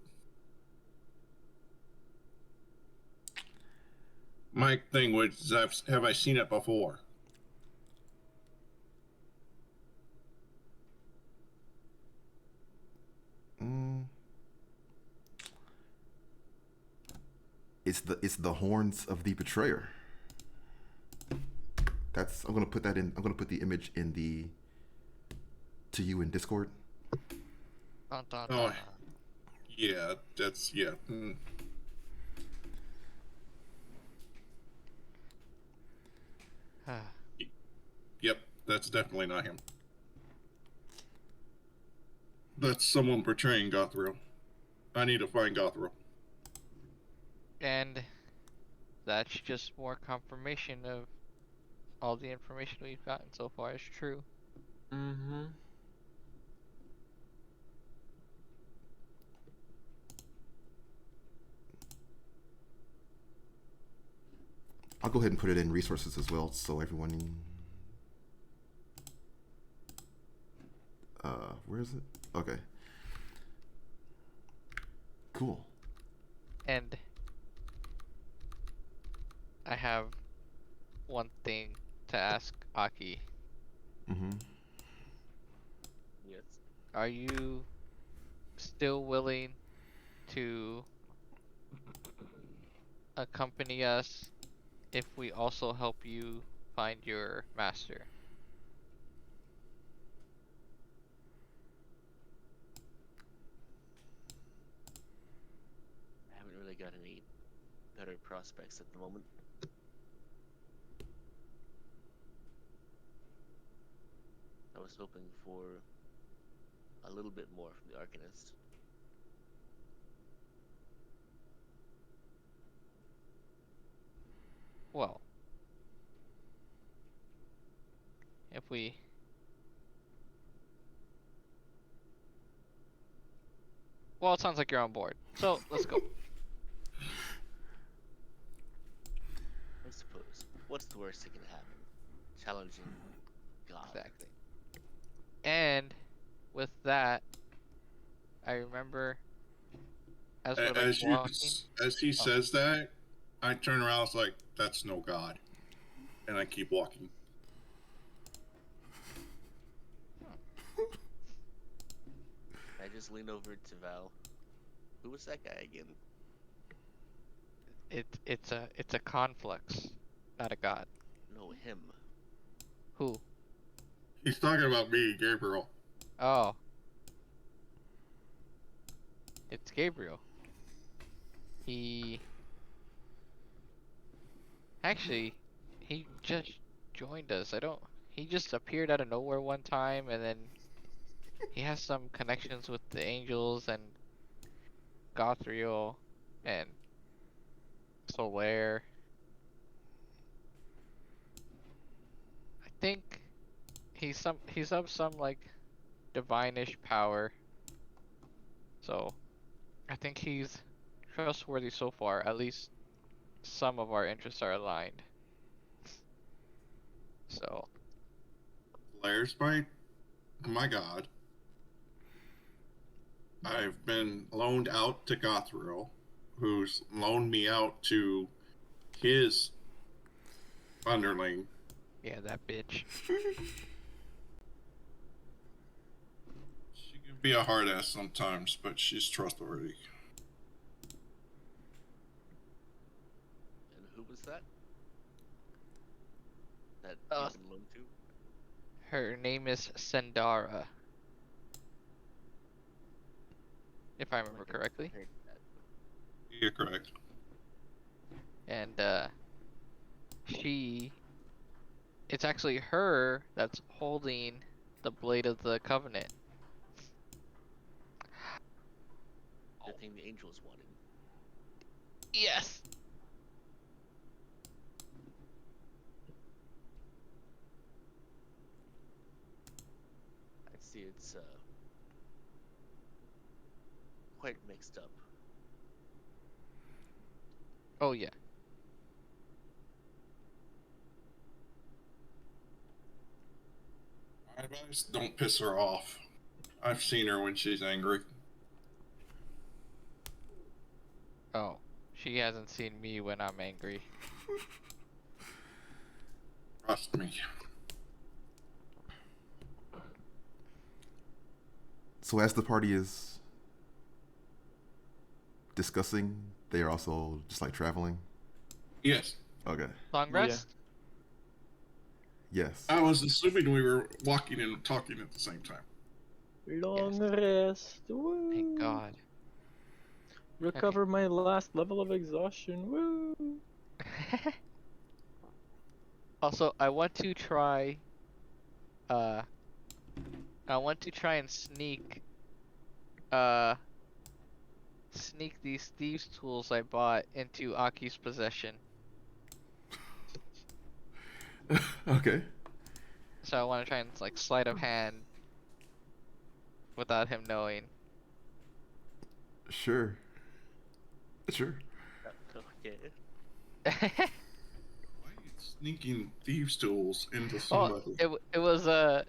my thing was, have I seen it before? mm, it's the horns of the betrayer. That's I'm gonna put that in. I'm gonna put the image in the to you in Discord. Dun, dun, Oh, dun. Yeah, that's yeah. Mm. Yep, that's definitely not him. That's someone portraying Gothriel. I need to find Gothriel. And that's just more confirmation of all the information we've gotten so far is true. Mm-hmm. I'll go ahead and put it in resources as well, so everyone. Where is it? Okay. Cool. And I have one thing to ask Aki. Mm-hmm. Yes. Are you still willing to accompany us if we also help you find your master? I haven't really got any better prospects at the moment. I was hoping for a little bit more from the Arcanist. Well, if we Well, it sounds like you're on board. So, let's go. I suppose. What's the worst that can happen? Challenging God. Exactly. And with that, I remember as we're like walking. As he Oh, says that, I turn around. It's like that's no God, and I keep walking. I just lean over to Val. Who was that guy again? it's a conflux, not a god. No, him. Who? He's talking about me, Gabriel. Oh, it's Gabriel. He actually he just joined us. I don't. He just appeared out of nowhere one time, and then he has some connections with the angels and Gothriel and Solaire. I think he's of some like divinish power. So I think he's trustworthy so far. At least some of our interests are aligned. So Lairs by my God. I've been loaned out to Gothriel, who's loaned me out to his underling. yeah, that bitch. She can be a hard ass sometimes, but she's trustworthy. And who was that? That Uh, you've been loaned to? Her name is Sendara, if I remember Like correctly. heard that. You're correct. And she it's actually her that's holding the blade of the covenant. The thing the angels wanted. Yes. I see it's quite mixed up. Oh yeah. My advice: don't piss her off. I've seen her when she's angry. Oh, she hasn't seen me when I'm angry. Trust me. So as the party is discussing, they are also just like traveling. Yes. Okay. Long Yeah. rest? Yes. I was assuming we were walking and talking at the same time. Long rest. Woo. Thank God. Recover my last level of exhaustion. Woo! Also, I want to try. I want to try and sneak. Sneak these thieves' tools I bought into Aki's possession. Okay. So I want to try and like sleight of hand without him knowing. Sure. Sure. Okay. Why are you sneaking thieves' tools into Oh, somebody? it was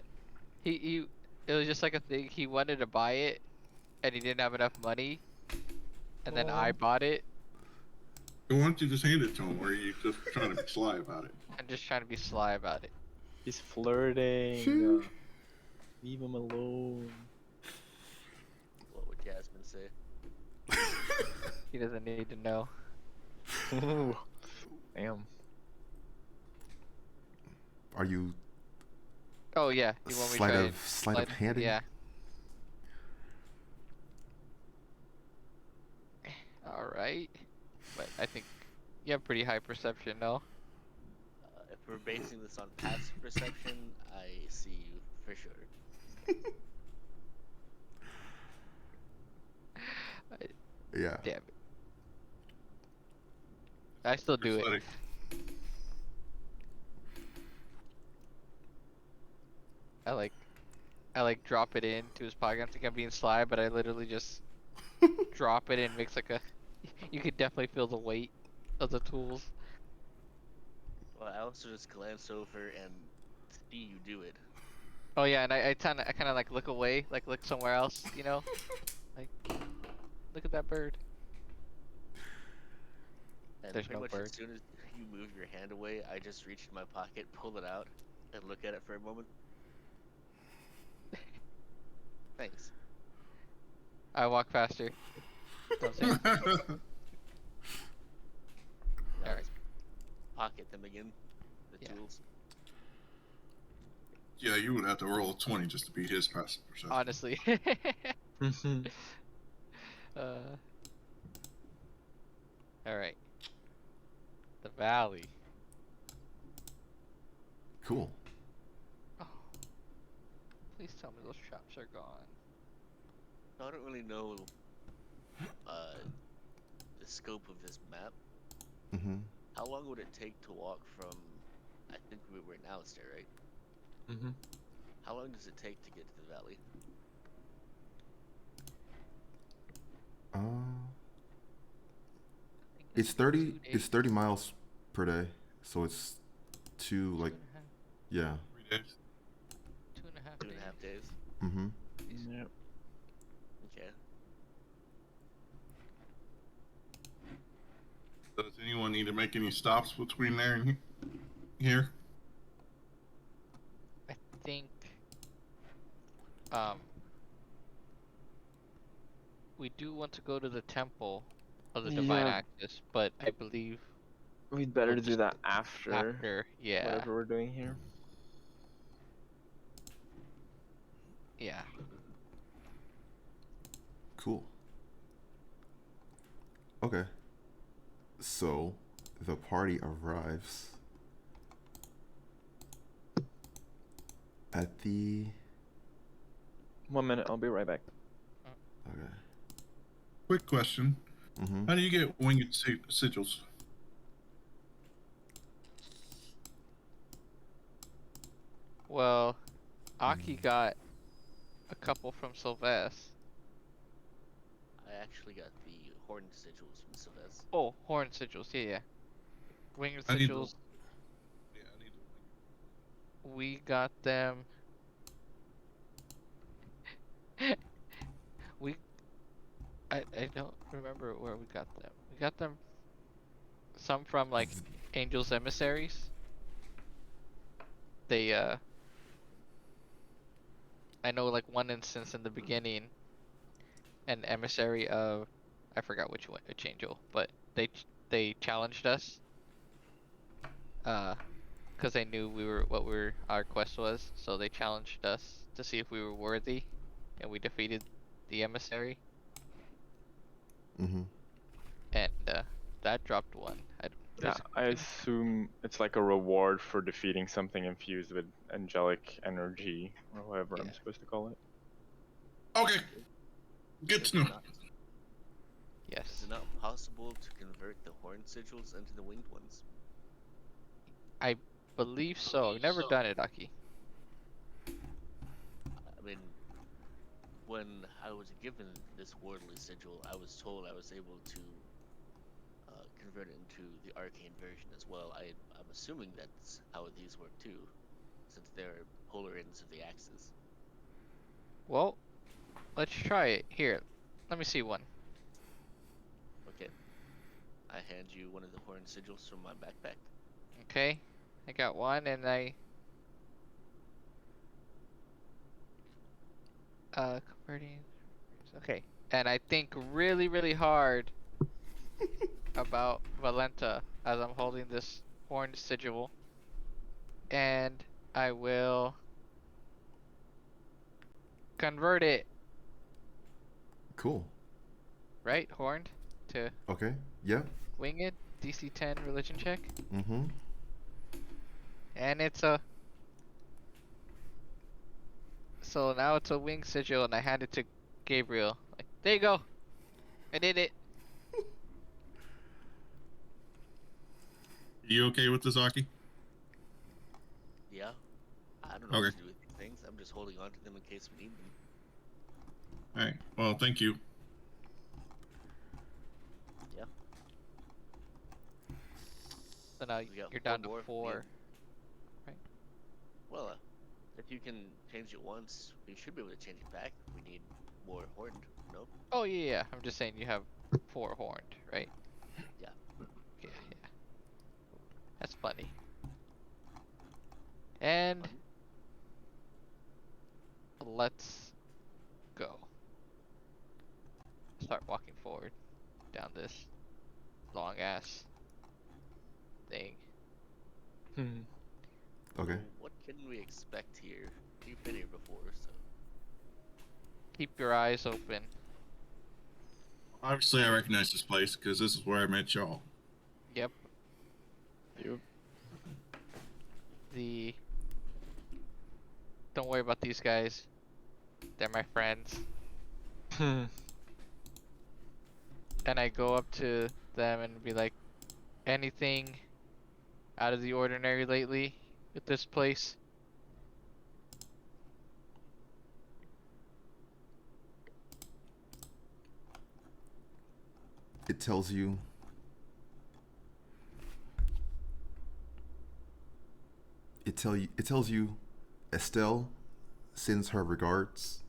he it was just like a thing. He wanted to buy it, and he didn't have enough money, and then I Aw. bought it. Why don't you just hand it to him, or are you just trying to be sly about it? I'm just trying to be sly about it. He's flirting. Sure. Leave him alone. What would Jasmine say? He doesn't need to know. Ooh. Damn. Are you Oh yeah, you want me to sleight try of and sleight of handing? Yeah. All right, but I think you have pretty high perception, no? If we're basing this on passive perception, I see you for sure. Yeah. Damn it. I still do it. Athletic. I like drop it into his pocket. I think I'm being sly, but I literally just drop it and makes like a. You could definitely feel the weight of the tools. Well, I also just glance over and see you do it. Oh yeah, and I kind of like look away, like look somewhere else, you know? Like, look at that bird. And There's pretty no much bird. as soon as you move your hand away, I just reach in my pocket, pull it out, and look at it for a moment. Thanks. I walk faster. Don't say. And I Alright. just pocket them again. The Yeah. tools. Yeah, you would have to roll a 20 just to beat his passive perception. Honestly. Alright. The valley. Cool. Oh. Please tell me those traps are gone. I don't really know the scope of this map. Mm-hmm. How long would it take to walk from? I think we're in Alistair, right? Mm-hmm. How long does it take to get to the valley? I think It's 30. 2 It's days. 30 miles per day, so it's two like 2.5 yeah. 3 days. 2.5 2.5 days. Mm-hmm. Yep. Okay. Does anyone need to make any stops between there and here? I think um we do want to go to the temple of the divine Yeah. axis, but I believe We'd better We'll do just- that after yeah. whatever we're doing here. Yeah. Cool. Okay. So the party arrives at the 1 minute, I'll be right back. okay. Quick question. Mm-hmm. How do you get winged sigils? Well, Aki got a couple from Sylvester. I actually got the horn sigils from Sylvester. Oh, horn sigils, yeah. Winged I need the- sigils, Yeah, I need the we got them. I don't remember where we got them. We got them some from like Angel's emissaries. They I know like one instance in the beginning, an emissary of I forgot which angel, but they challenged us. Because they knew our quest was, so they challenged us to see if we were worthy, and we defeated the emissary. Mm-hmm. and that dropped one. Yeah, I assume it's like a reward for defeating something infused with angelic energy, or whatever I'm Yeah. supposed to call it. Okay, good Is to it know. not? Yes. Is it not possible to convert the horn sigils into the winged ones? I believe so. I've never done it, Aki. I mean, when I was given this worldly sigil, I was told I was able to convert it into the arcane version as well. I'm assuming that's how these work too, since they're polar ends of the axis. Well, let's try it. Here, let me see one. Okay, I hand you one of the horn sigils from my backpack. Okay, I got one, and I converting. Okay, and I think really, really hard about Valenta as I'm holding this horned sigil, and I will convert it. Cool. Right, horned to Okay. Yeah. winged. DC 10 religion check, Mm-hmm. and it's a. So now it's a wing sigil, and I hand it to Gabriel. Like, there you go. I did it. You okay with this, Aki? Yeah, I don't know Okay. what to do with these things. I'm just holding on to them in case we need them. All right. Well, thank you. Yeah. So now We got you're four down to more. 4. Well, if you can change it once, we should be able to change it back. We need more horned. No? Oh yeah. I'm just saying you have 4 horned, right? Yeah. Yeah, yeah. That's funny. And let's go. Start walking forward down this long ass thing. Okay. So what can we expect here? We've been here before, so Keep your eyes open. Obviously, I recognize this place because this is where I met y'all. Yep. You. The. Don't worry about these guys. They're my friends. And I go up to them and be like, anything out of the ordinary lately with this place? It tells you. It tells you Estelle sends her regards.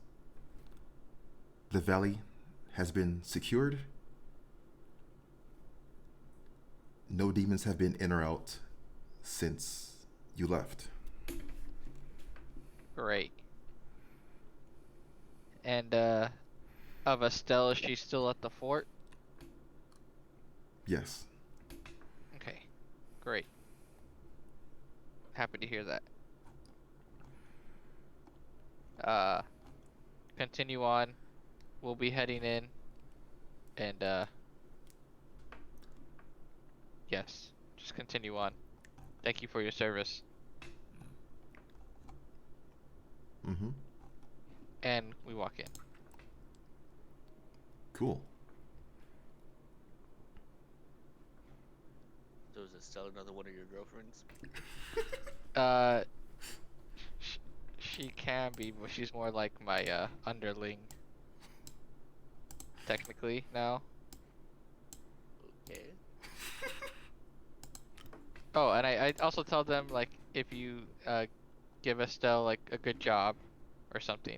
The valley has been secured. No demons have been in or out since you left. Great. And of Estelle, is she still at the fort? Yes. Okay. Great. Happy to hear that. Continue on. We'll be heading in. And yes, just continue on. Thank you for your service. Mm-hmm. And we walk in. Cool. so is Estelle another one of your girlfriends? Uh, she can be, but she's more like my underling. Technically now. Okay. Oh, and I also tell them like if you give Estelle like a good job or something.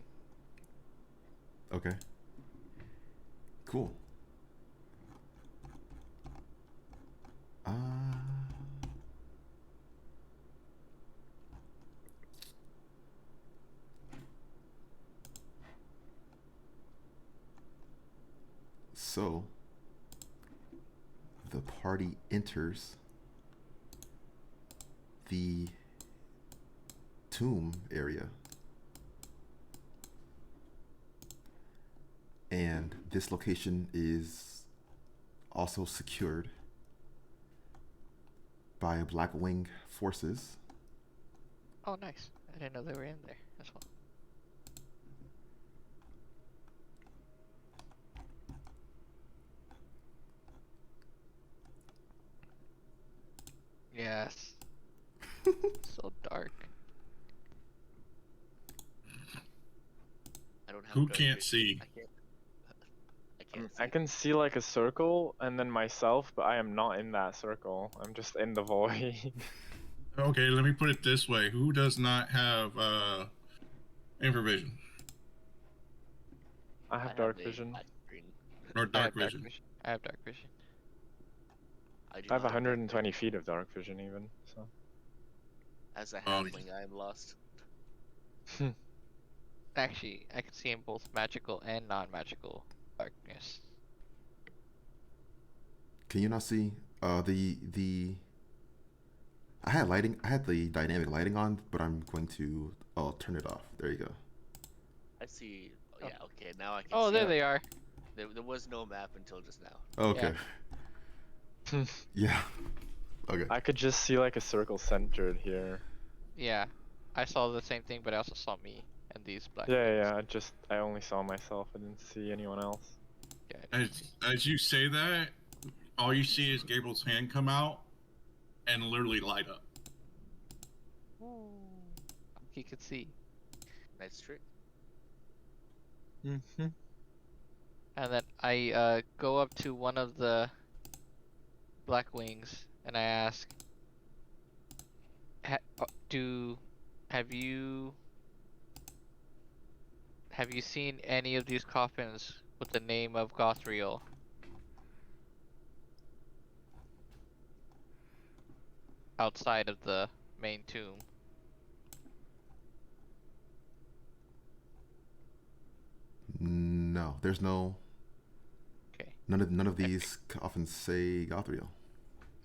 Okay. Cool. Uh, so the party enters the tomb area. And this location is also secured by Blackwing forces. Oh, nice. I didn't know they were in there as well. Yes. So dark. I don't have Who dark can't vision. see? I can't. I can't I see. can see like a circle and then myself, but I am not in that circle. I'm just in the void. Okay, let me put it this way: who does not have infravision I I have have dark a vision. black screen. or I dark have dark vision? vision. I have dark vision. I do I have not have dark 120 vision. feet of dark vision even. So As a Oh, halfling, I am lost. Actually, I can see in both magical and non-magical darkness. Can you not see the I had lighting. I had the dynamic lighting on, but I'm going to turn it off. There you go. I see. Oh, Oh. yeah, okay, now I can Oh, see. there Yeah. they are. There was no map until just now. Okay. Yeah. Yeah. Okay. I could just see like a circle centered here. Yeah. I saw the same thing, but I also saw me and these black Yeah, wings. yeah. I only saw myself. I didn't see anyone else. Yeah, I didn't see. As you say that, all you see is Gabriel's hand come out and literally light up. Ooh. He could see. Nice trick. Mm-hmm. And then I go up to one of the black wings and I ask, "Do have you have you seen any of these coffins with the name of Gothriel outside of the main tomb?" No, there's no. Okay. None of these coffins say Gothriel.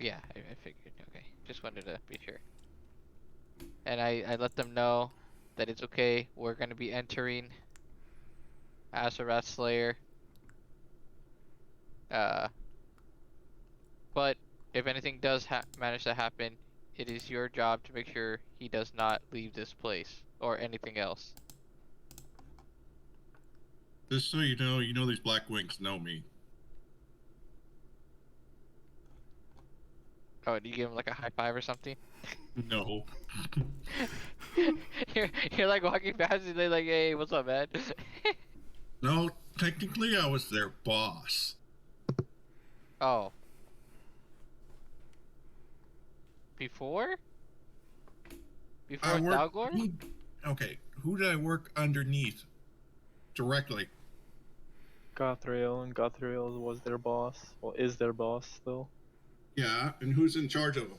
Yeah, I figured. Okay, just wanted to be sure. And I let them know that it's okay. We're gonna be entering Azeroth Slayer. Uh, but if anything does manage to happen, it is your job to make sure he does not leave this place or anything else. Just so you know these black wings know me. Oh, do you give him like a high five or something? No, you're like walking past and they're like, "Hey, what's up, man?" no. Technically, I was their boss. Oh, before? I Before worked. Dalgor? Okay, who did I work underneath directly? Gothriel, and Gothriel was their boss. Well, is their boss still. Yeah, and who's in charge of them?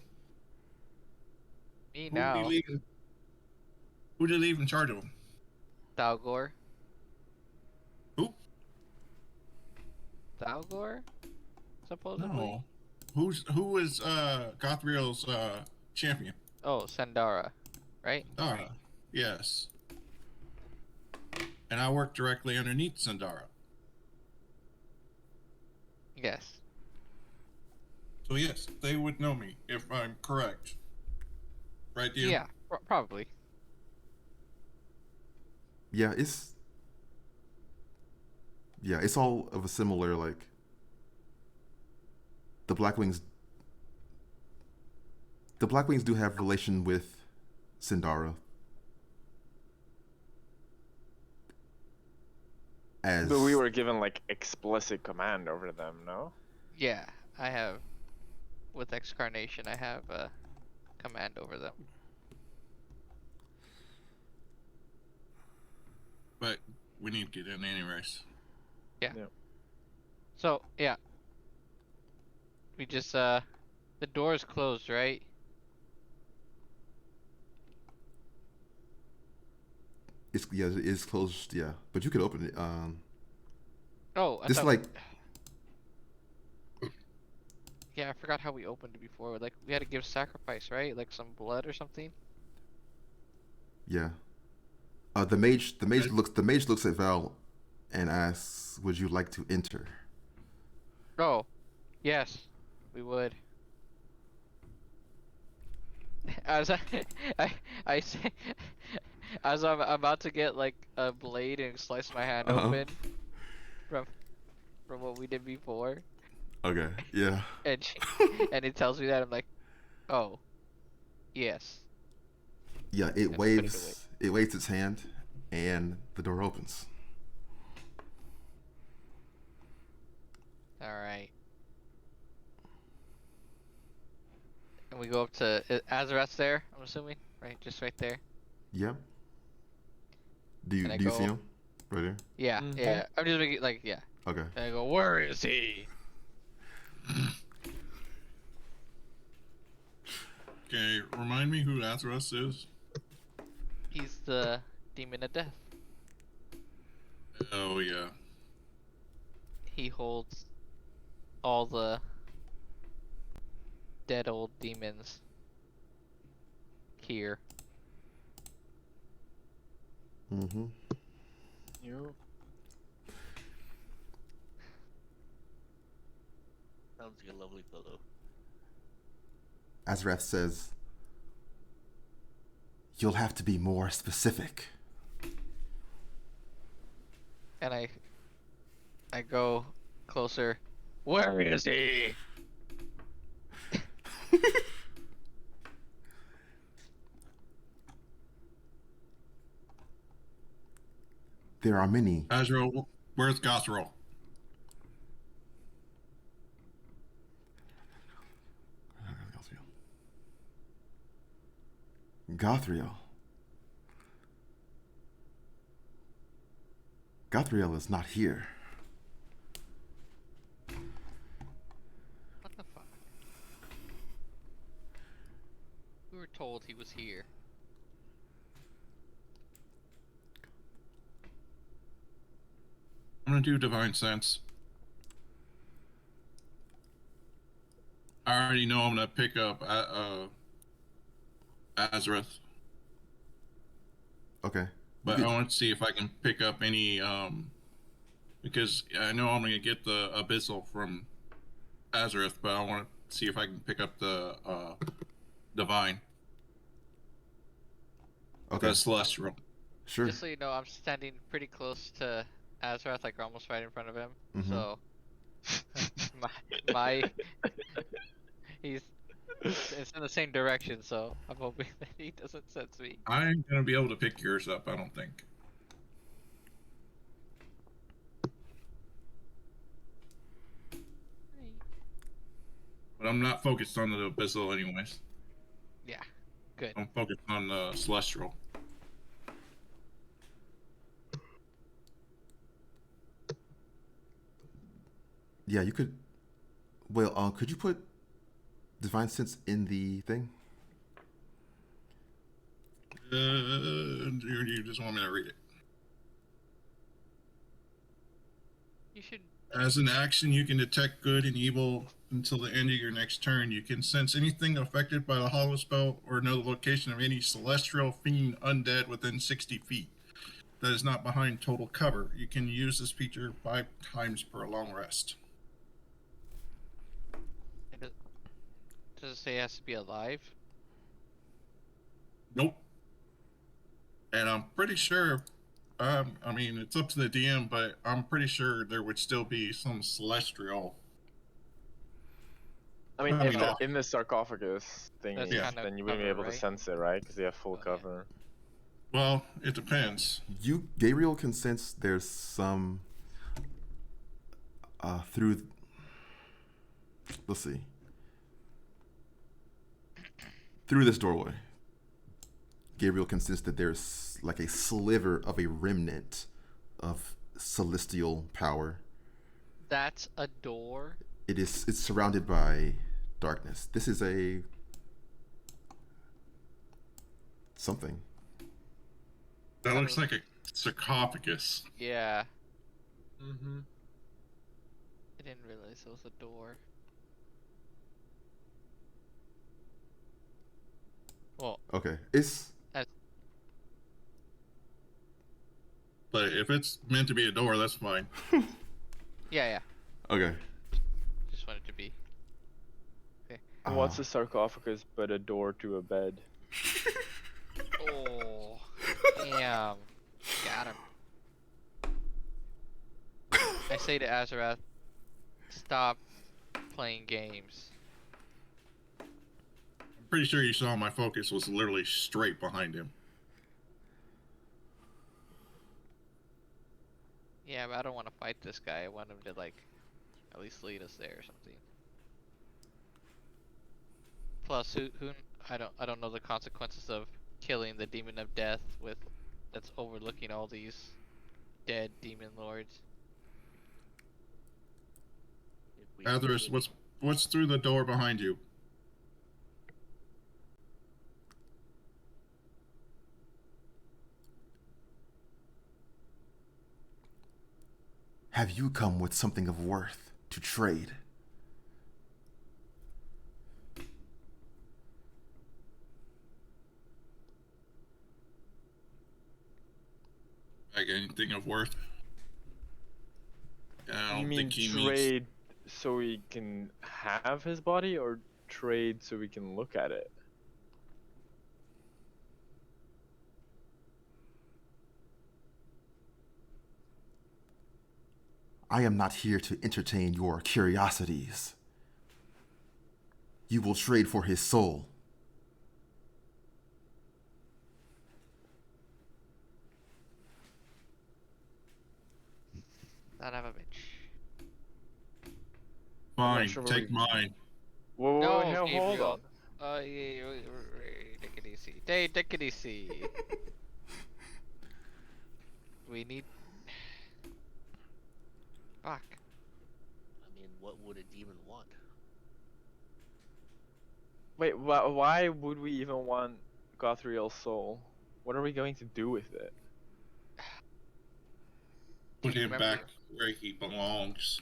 Me Who did he now. leave? Who did he leave in charge of them? Dalgor? Who? Dalgor? Supposedly? No. Who was Gothriel's champion? Oh, Sandara, right? Sandara. Yes. And I worked directly underneath Sandara. Yes. So yes, they would know me if I'm correct. Right, Dean? Yeah, probably. Yeah, it's all of a similar like. The Blackwings. The Blackwings do have relation with Sindara. As But we were given like explicit command over them, no? Yeah, I have. With Excarnation, I have command over them. But we need to get in anyways. So, yeah. We just, the door's closed, right? it is closed. Yeah, but you could open it. Oh, I Just thought. like Yeah, I forgot how we opened it before. Like, we had to give sacrifice, right? Like some blood or something? yeah. The mage looks at Val and asks, "Would you like to enter?" Oh. Yes, we would. As I, I say, as I'm about to get like a blade and slice my hand Uh-huh. open from from what we did before, Okay. Yeah. and and it tells me that I'm like, oh, yes, Yeah. It and I put it away. waves. It waves its hand, and the door opens. All right, and we go up to Azarath's there. I'm assuming, right, just right there. Yeah. Do you And I do you see go, him? Right there. yeah, Mhm. yeah. I'm just making like, yeah. Okay. And I go, where is he? Okay, remind me who Atheros is. He's the demon of death. Oh yeah. He holds all the dead old demons here. Mm-hmm. You. Sounds like a lovely fellow. Azrath says, "You'll have to be more specific." And I go closer. Where is he? There are many. Azrael, where's Gothro? Gothriel. Gothriel is not here. What the fuck? We were told he was here. I'm gonna do Divine Sense. I already know I'm gonna pick up Azareth, Okay. but You I could- want to see if I can pick up any because I know I'm gonna get the Abyssal from Azareth, but I want to see if I can pick up the Divine, okay. the Celestial. Sure. Just so you know, I'm standing pretty close to Azarath, like almost right in front of him. Mhm. So my he's it's in the same direction, so I'm hoping that he doesn't sense me. I ain't gonna be able to pick yours up, I don't think. But I'm not focused on the Abyssal anyways. Yeah, good. I'm focused on the Celestial. Yeah, you could. Well, could you put Divine Sense in the thing? You just want me to read it. You should. As an action, you can detect good and evil until the end of your next turn. You can sense anything affected by the hollow spell or know the location of any celestial fiend undead within 60 feet that is not behind total cover. You can use this feature 5 times per long rest. Does it say it has to be alive? Nope. And I'm pretty sure, I mean, it's up to the DM, but I'm pretty sure there would still be some celestial. I mean, I if mean, they're in the sarcophagus That's thingy, kind of then you wouldn't be cover, able to right? sense it, right? Because they have full Okay. cover. Well, it depends. Gabriel can sense there's some through. Let's see. Through this doorway, Gabriel can sense that there's like a sliver of a remnant of celestial power. That's a door. It's surrounded by darkness. This is a something. That looks like a sarcophagus. Yeah, Mm-hmm. I didn't realize it was a door. Well, Okay, it's But if it's meant to be a door, that's fine. yeah. okay. Just wanted to be What's a sarcophagus but a door to a bed? Oh, damn. Got him. I say to Azarath, stop playing games. I'm pretty sure you saw my focus was literally straight behind him. Yeah, but I don't want to fight this guy. I want him to, like, at least lead us there or something. Plus, who I don't know the consequences of killing the demon of death that's overlooking all these dead demon lords. If we Atheris, would- what's through the door behind you? Have you come with something of worth to trade? Like anything of worth? I You don't mean think he trade so we can have his body, or trade so we can look at it? I am not here to entertain your curiosities. You will trade for his soul. Son of a bitch. I'm not Fine, sure where take we- mine. Whoa, No, hold Gabriel. on. Yeah, take it easy. Take it easy. We need. Fuck. I mean, what would a demon want? Wait, why would we even want Gothriel's soul? What are we going to do with it? Put Do you him remember- back where he belongs.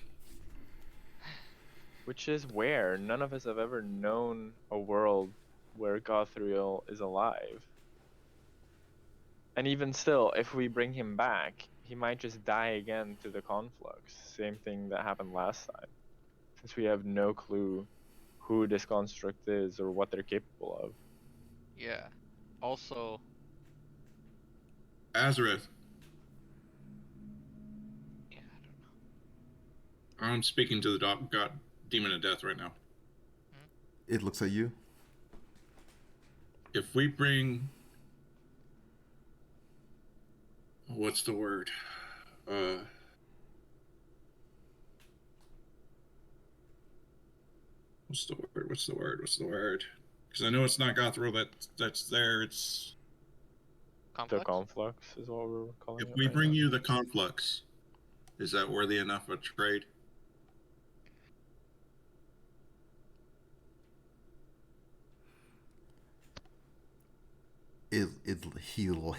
Which is where none of us have ever known a world where Gothriel is alive. And even still, if we bring him back, he might just die again to the conflux. Same thing that happened last time. Since we have no clue who this construct is or what they're capable of. Yeah. Also, Azareth, yeah, I don't know. I'm speaking to the god demon of death right now. It looks at you. If we bring, what's the word? What's the word? What's the word? What's the word? Because I know it's not Gothro that's there. It's The Complex? conflux is what we're calling if it. we right bring now. you the conflux, is that worthy enough of trade?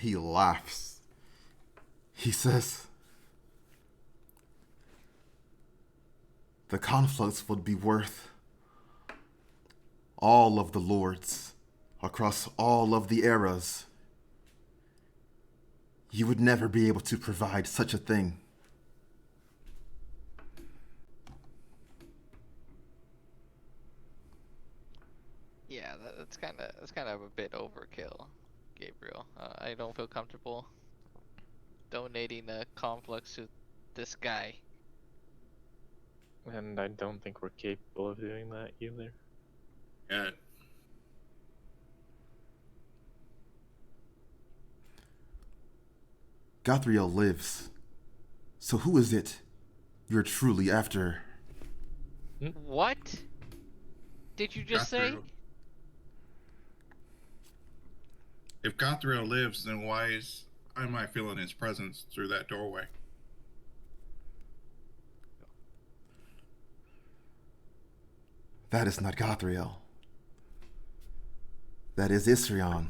He laughs. He says, the conflux would be worth all of the lords across all of the eras. You would never be able to provide such a thing. Yeah, that's kind of a bit overkill, Gabriel. I don't feel comfortable donating a complex to this guy. And I don't think we're capable of doing that either. Yeah. Gothriel lives. So who is it you're truly after? What did you just say? Gothriel. If Gothriel lives, then why am I feeling his presence through that doorway? That is not Gothriel. That is Isrion,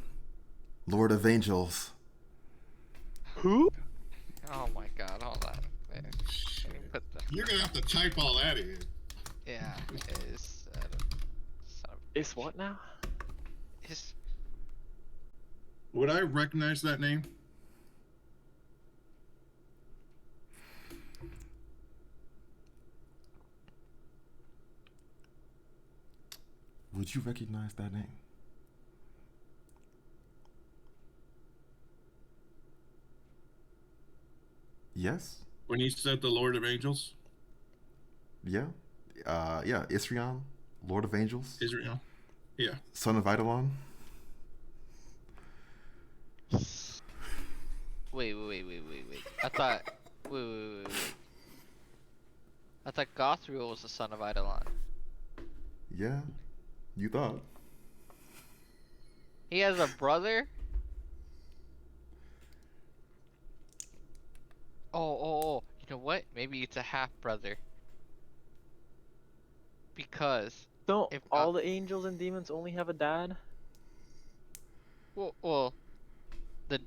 Lord of Angels. Who? Oh my god, hold on. There. Let me put the. You're gonna have to type all that in. Yeah, is. Son of Is what now? is. Would I recognize that name? Would you recognize that name? Yes. When he said the Lord of Angels, Yeah. Yeah. Isrion, Lord of Angels, Israel. Yeah. son of Eidolon. Wait. I thought. Wait. I thought Gothriel was the son of Eidolon. Yeah. You thought. He has a brother? Oh. You know what? Maybe it's a half brother. Because Don't if all the angels and demons only have a dad? well, the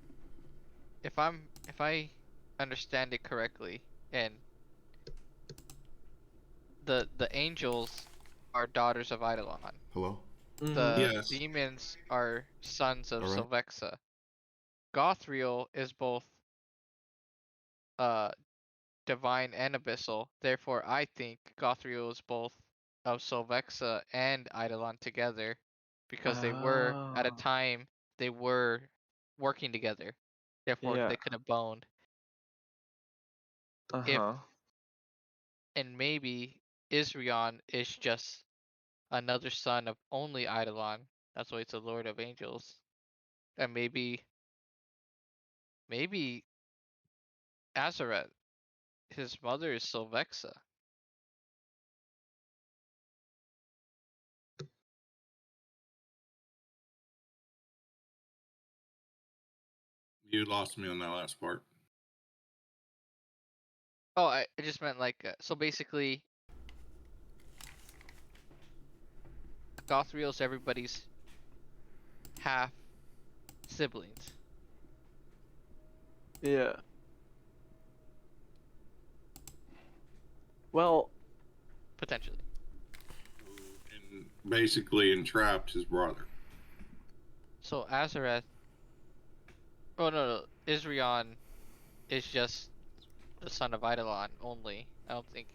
if I understand it correctly, and the angels are daughters of Eidolon. Hello. Mm-hmm. The Yes. demons are sons of All right. Sylvexa. Gothriel is both uh divine and abyssal. Therefore, I think Gothriel is both of Sylvexa and Eidolon together, because they were at a Oh. time they were working together. Therefore, Yeah. they could have boned. If Uh-huh. and maybe Isrion is just another son of only Eidolon. That's why it's a Lord of Angels. And maybe Azaret, his mother is Sylvexa. You lost me on that last part. Oh, I just meant like so basically Gothriel's everybody's half siblings, Yeah. Well, potentially. And basically entrapped his brother. So Azareth, oh no, Isrion is just the son of Eidolon only. I don't think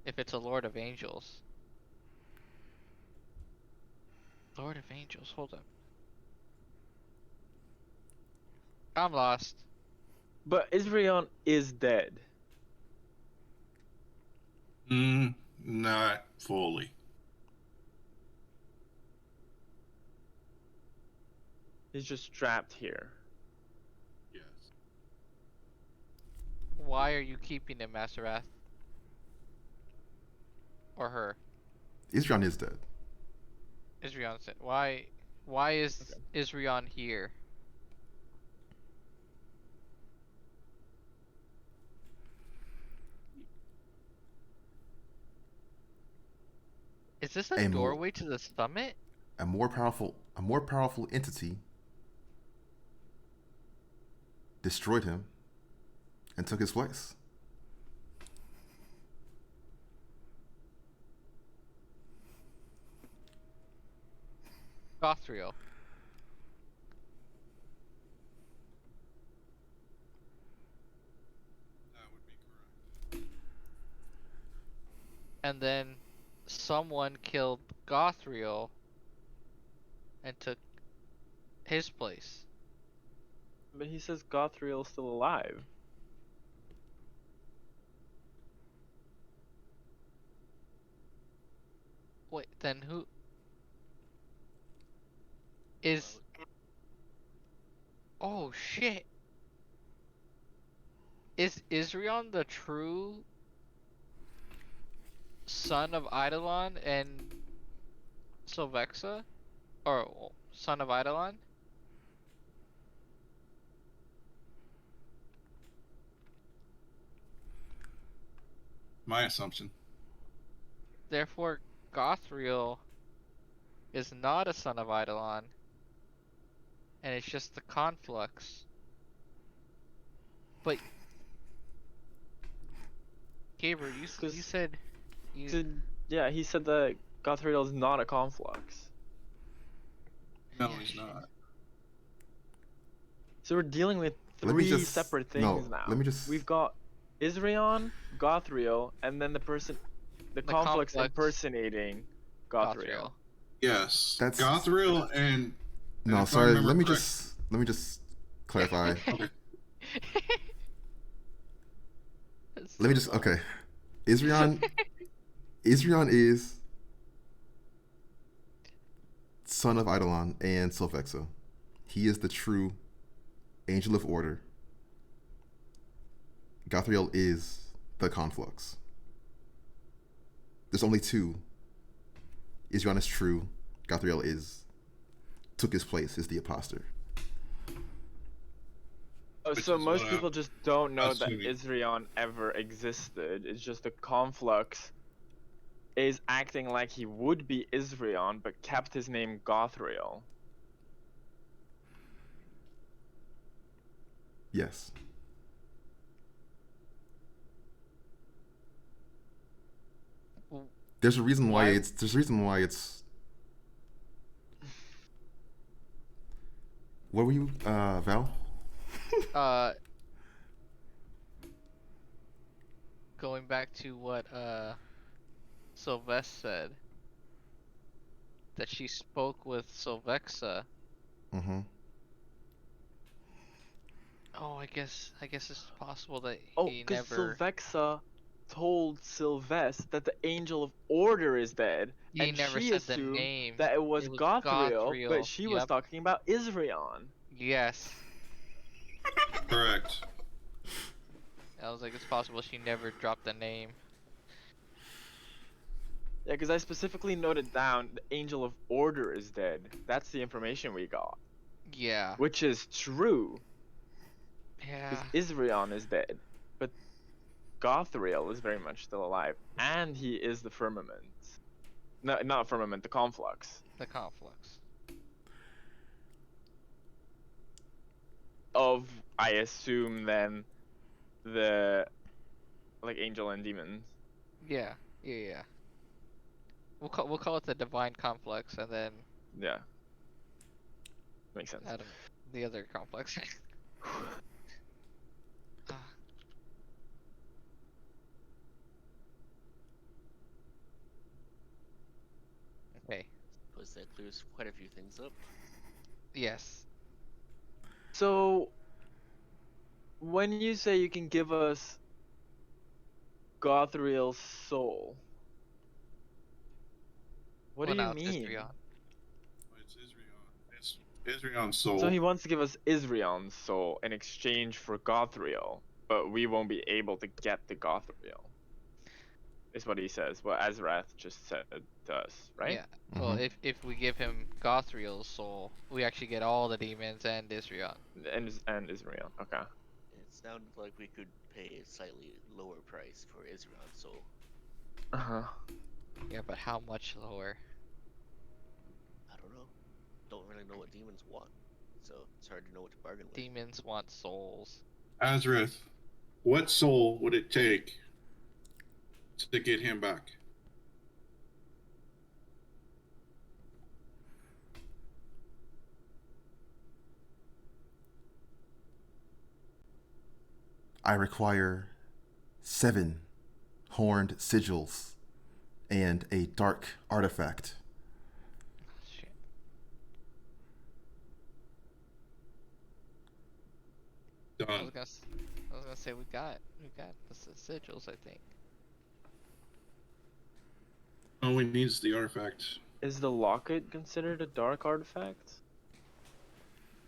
if it's a Lord of Angels. Lord of Angels, hold up. I'm lost. but Israel is dead. Not fully. He's just trapped here. Yes. Why are you keeping him, Azarath? Or her? Isrion is dead. Isrion said. Why is Okay. Isrion here? Is this a A more, doorway to the summit? a more powerful entity destroyed him and took his place. Gothriel. That would be correct. And then someone killed Gothriel and took his place. But he says Gothriel's still alive. Wait, then who is... Oh shit! Is Isrion the true son of Eidolon and Sylvexa? Or son of Eidolon? My assumption. Therefore, Gothriel is not a son of Eidolon, and it's just the conflux. But Gabriel, you said you Yeah, he said that Gothriel is not a conflux. No, Yeah, he's shit. not. So we're dealing with Let me three just- separate no, things now. let me just- We've got Isrion, Gothriel, and then the conflux conflux. impersonating Gothriel. Yes. That's- Gothriel and No, if I sorry. remember Let me correct- just clarify. Okay. That's Let me so just dumb. okay. Isrion is son of Eidolon and Sylvexa. He is the true Angel of Order. Gothriel is the Conflux. There's only two. Isrion is true. Gothriel took his place, is the imposter. Oh, Which so is most what people just don't know that assuming. Isrion ever existed. It's just the Conflux is acting like he would be Isrion, but kept his name Gothriel. Yes. W- There's a reason why Why- it's What were you, Val? Uh, going back to what Sylvester said, that she spoke with Sylvexa. Mm-hmm. Oh, I guess it's possible that Oh, he because never Sylvexa told Sylvester that the Angel of Order is dead, he and never she said the assumed name. that it was Gothriel, Gothriel. but she was Yep. talking about Isrion. Yes. Correct. I was like, it's possible she never dropped the name. Yeah, because I specifically noted down the Angel of Order is dead. That's the information we got, Yeah. which is true, Yeah. because Isrion is dead, but Gothriel is very much still alive, and he is the Firmament. No, not Firmament, the Conflux The Conflux. of, I assume then, the like angel and demons. Yeah. Yeah. We'll call it the Divine Complex, and then Yeah, makes sense. I don't know, the other complex. Ah, okay. Because that clears quite a few things up. Yes. So, when you say you can give us Gothriel's soul, what Well, do you now it's mean? Isrion. It's Isrion. It's Isrion's soul. So he wants to give us Isrion's soul in exchange for Gothriel, but we won't be able to get the Gothriel. Is what he says. What Azrath just said to us, right? Yeah. Well, Mhm. if we give him Gothriel's soul, we actually get all the demons and Isrion. And Isrion. Okay. It sounded like we could pay a slightly lower price for Isrion's soul. Uh huh. Yeah, but how much lower? I don't know. Don't really know what demons want, so it's hard to know what to bargain with. Demons want souls. Azrith, what soul would it take to get him back? I require 7 horned sigils and a dark artifact. Shit. I Done. was gonna say we got the sigils, I think. All we need is the artifact. Is the locket considered a dark artifact?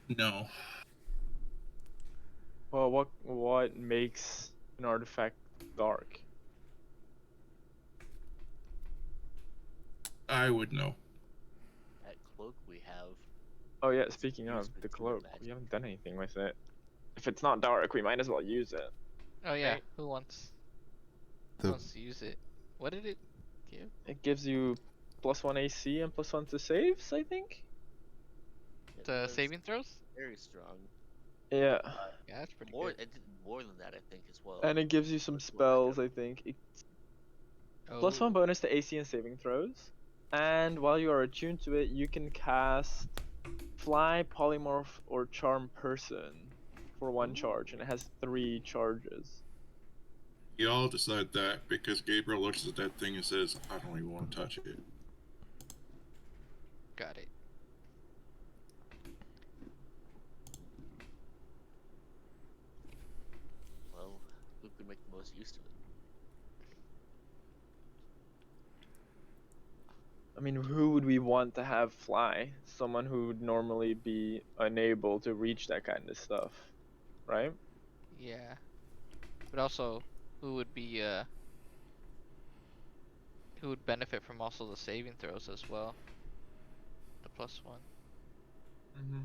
No. Well, what makes an artifact dark? I would know. That cloak we have. Oh yeah, speaking of used the with cloak, magic. we haven't done anything with it. If it's not dark, we might as well use it. Oh yeah, Right. who wants The to use it? What did it give? It gives you +1 AC and +1 to saves, I think. It The was saving throws? very strong. Yeah. Yeah, that's pretty More, good. it did more than that, I think, as well. And it gives you some With what spells, I think. Oh, +1 bonus to AC and saving throws. And while you are attuned to it, you can cast Fly, Polymorph, or Charm Person for 1 charge, and it has 3 charges. Y'all decide that because Gabriel looks at that thing and says, I don't even want to touch it. Got it. Well, who could make the most use of it? I mean, who would we want to have fly? Someone who would normally be unable to reach that kind of stuff, right? Yeah. But also, who would be who would benefit from also the saving throws as well? The +1. Mm-hmm.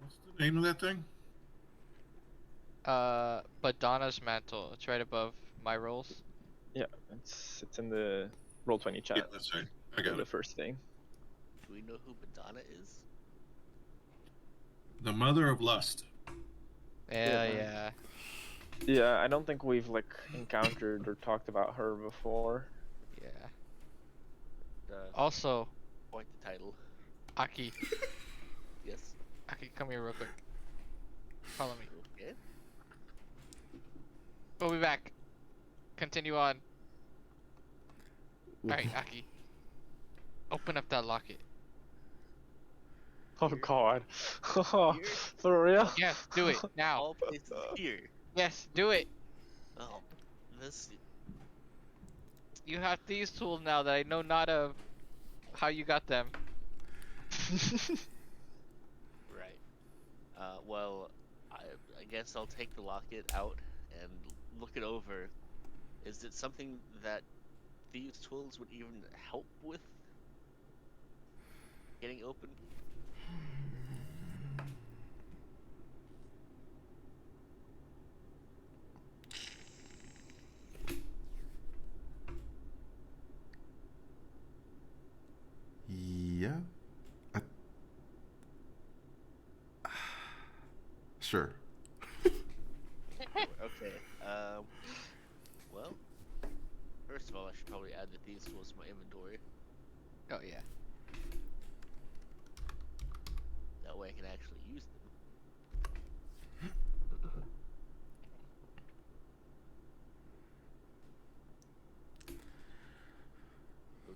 What's the name of that thing? But Donna's mantle. It's right above my rolls. Yeah, it's in the roll 20 Yeah, chat. that's right. I for got the it. first thing. Do we know who Madonna is? The mother of lust. Yeah, Yeah. yeah. Yeah, I don't think we've like encountered or talked about her before. Yeah. Uh, Also, point the title. Aki. Yes. Aki, come here real quick. Follow me. Okay. We'll be back. Continue on. Alright, Aki. Open up that locket. Oh Here. god. Here? For real? Yes, do it now. All places here. Yes, do it. Oh, this. You have these tools now that I know not of how you got them. Right. Well, I guess I'll take the locket out and look it over. Is it something that these tools would even help with getting open? Yeah. I... Sure. Okay. Well, first of all, I should probably add that these tools to my inventory. Oh yeah. That way I can actually use them.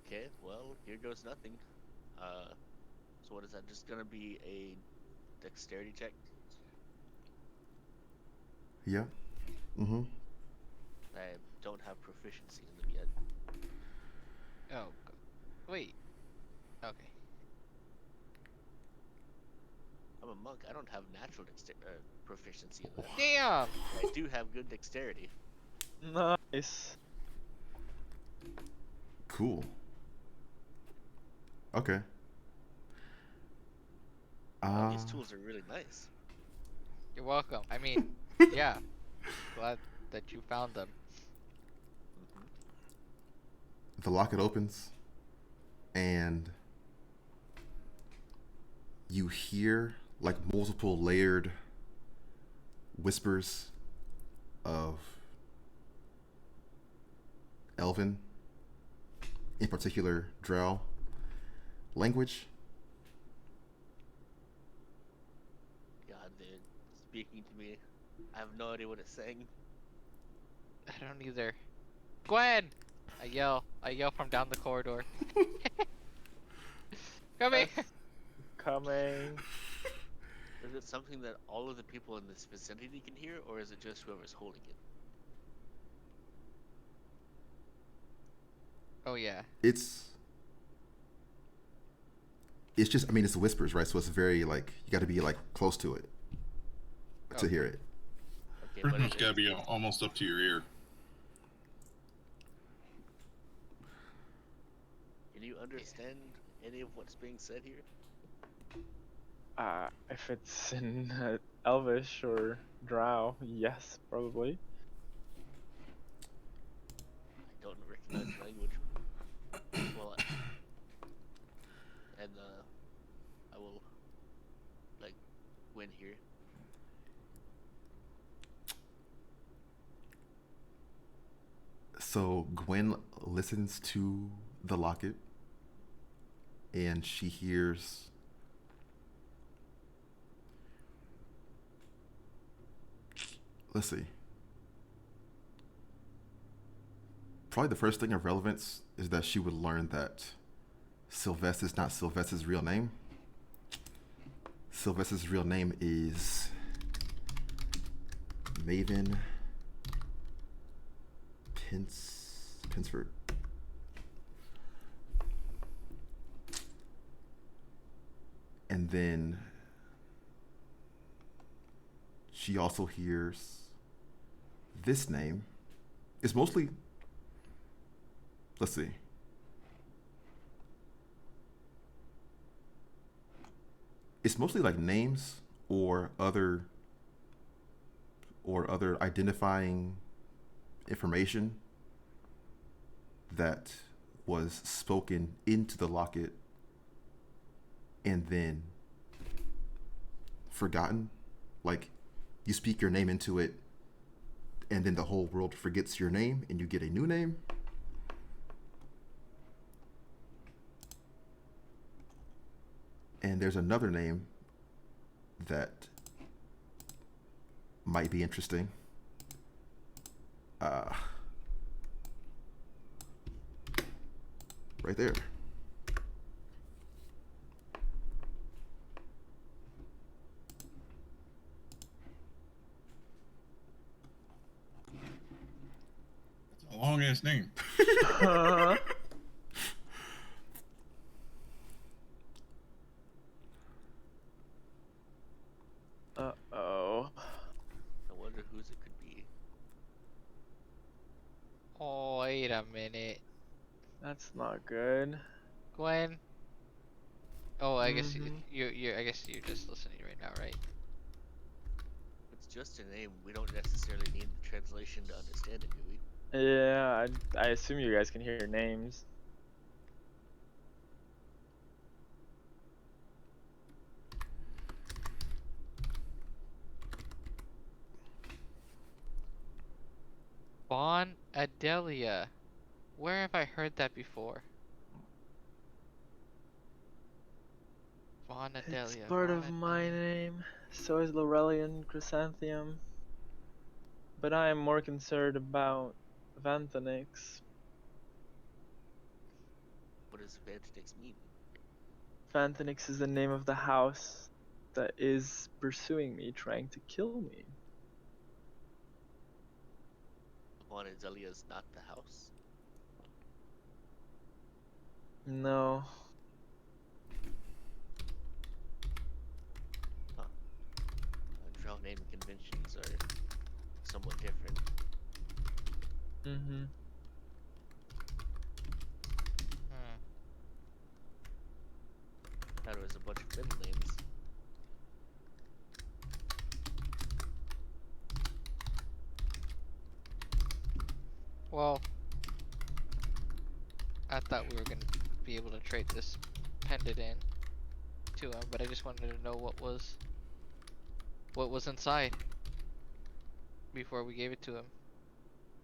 Okay, well, here goes nothing. So what is that? Just gonna be a dexterity check? Yeah. Mm-hmm. I don't have proficiency in them yet. Oh, wait. Okay. I'm a monk. I don't have natural proficiency in that. Damn. I do have good dexterity. Nice. Cool. Okay. Wow, these tools are really nice. You're welcome. I mean, yeah. Glad that you found them. Hmm. The locket opens, and you hear like multiple layered whispers of Elven, in particular Drow language. God, they're speaking to me. I have no idea what it's saying. I don't either. Gwen! I yell from down the corridor. Come here! Coming. Is it something that all of the people in this vicinity can hear, or is it just whoever's holding it? Oh yeah. It's just, I mean, it's whispers, right? So it's very like, you got to be like close to it to hear it. Okay, Pretty but much gotta be almost up to your ear. can you understand any of what's being said here? If it's in Elvish or Drow, yes, probably. I don't recognize the language. Well, and I will like win here. So Gwen listens to the locket, and she hears let's see. Probably the first thing of relevance is that she would learn that Sylvester's not Sylvester's real name. Sylvester's real name is Maven Pinsford. And then she also hears this name. It's mostly, let's see. It's mostly like names or other identifying information that was spoken into the locket and then forgotten. Like you speak your name into it and then the whole world forgets your name and you get a new name. And there's another name that might be interesting. Right there. It's a long ass name. Uh-oh. I wonder whose it could be. Oh, wait a minute. That's not good. Gwen? Oh, I guess Mhm. I guess you're just listening right now, right? It's just a name. We don't necessarily need the translation to understand it, do we? Yeah, I assume you guys can hear names. Bon Adelia. Where have I heard that before? Bon It's Adelia. part Bon of my Adelia. name. So is Laurelian Chrysanthemum. But I am more concerned about Vanthanix. What does Vantanix mean? Vanthanix is the name of the house that is pursuing me, trying to kill me. Von Azelia is not the house. No. Draw name conventions are somewhat different. Mm-hmm. Hmm. Thought it was a bunch of middle names. Well, I thought we were gonna be able to trade this pendant in to him, but I just wanted to know what was inside before we gave it to him.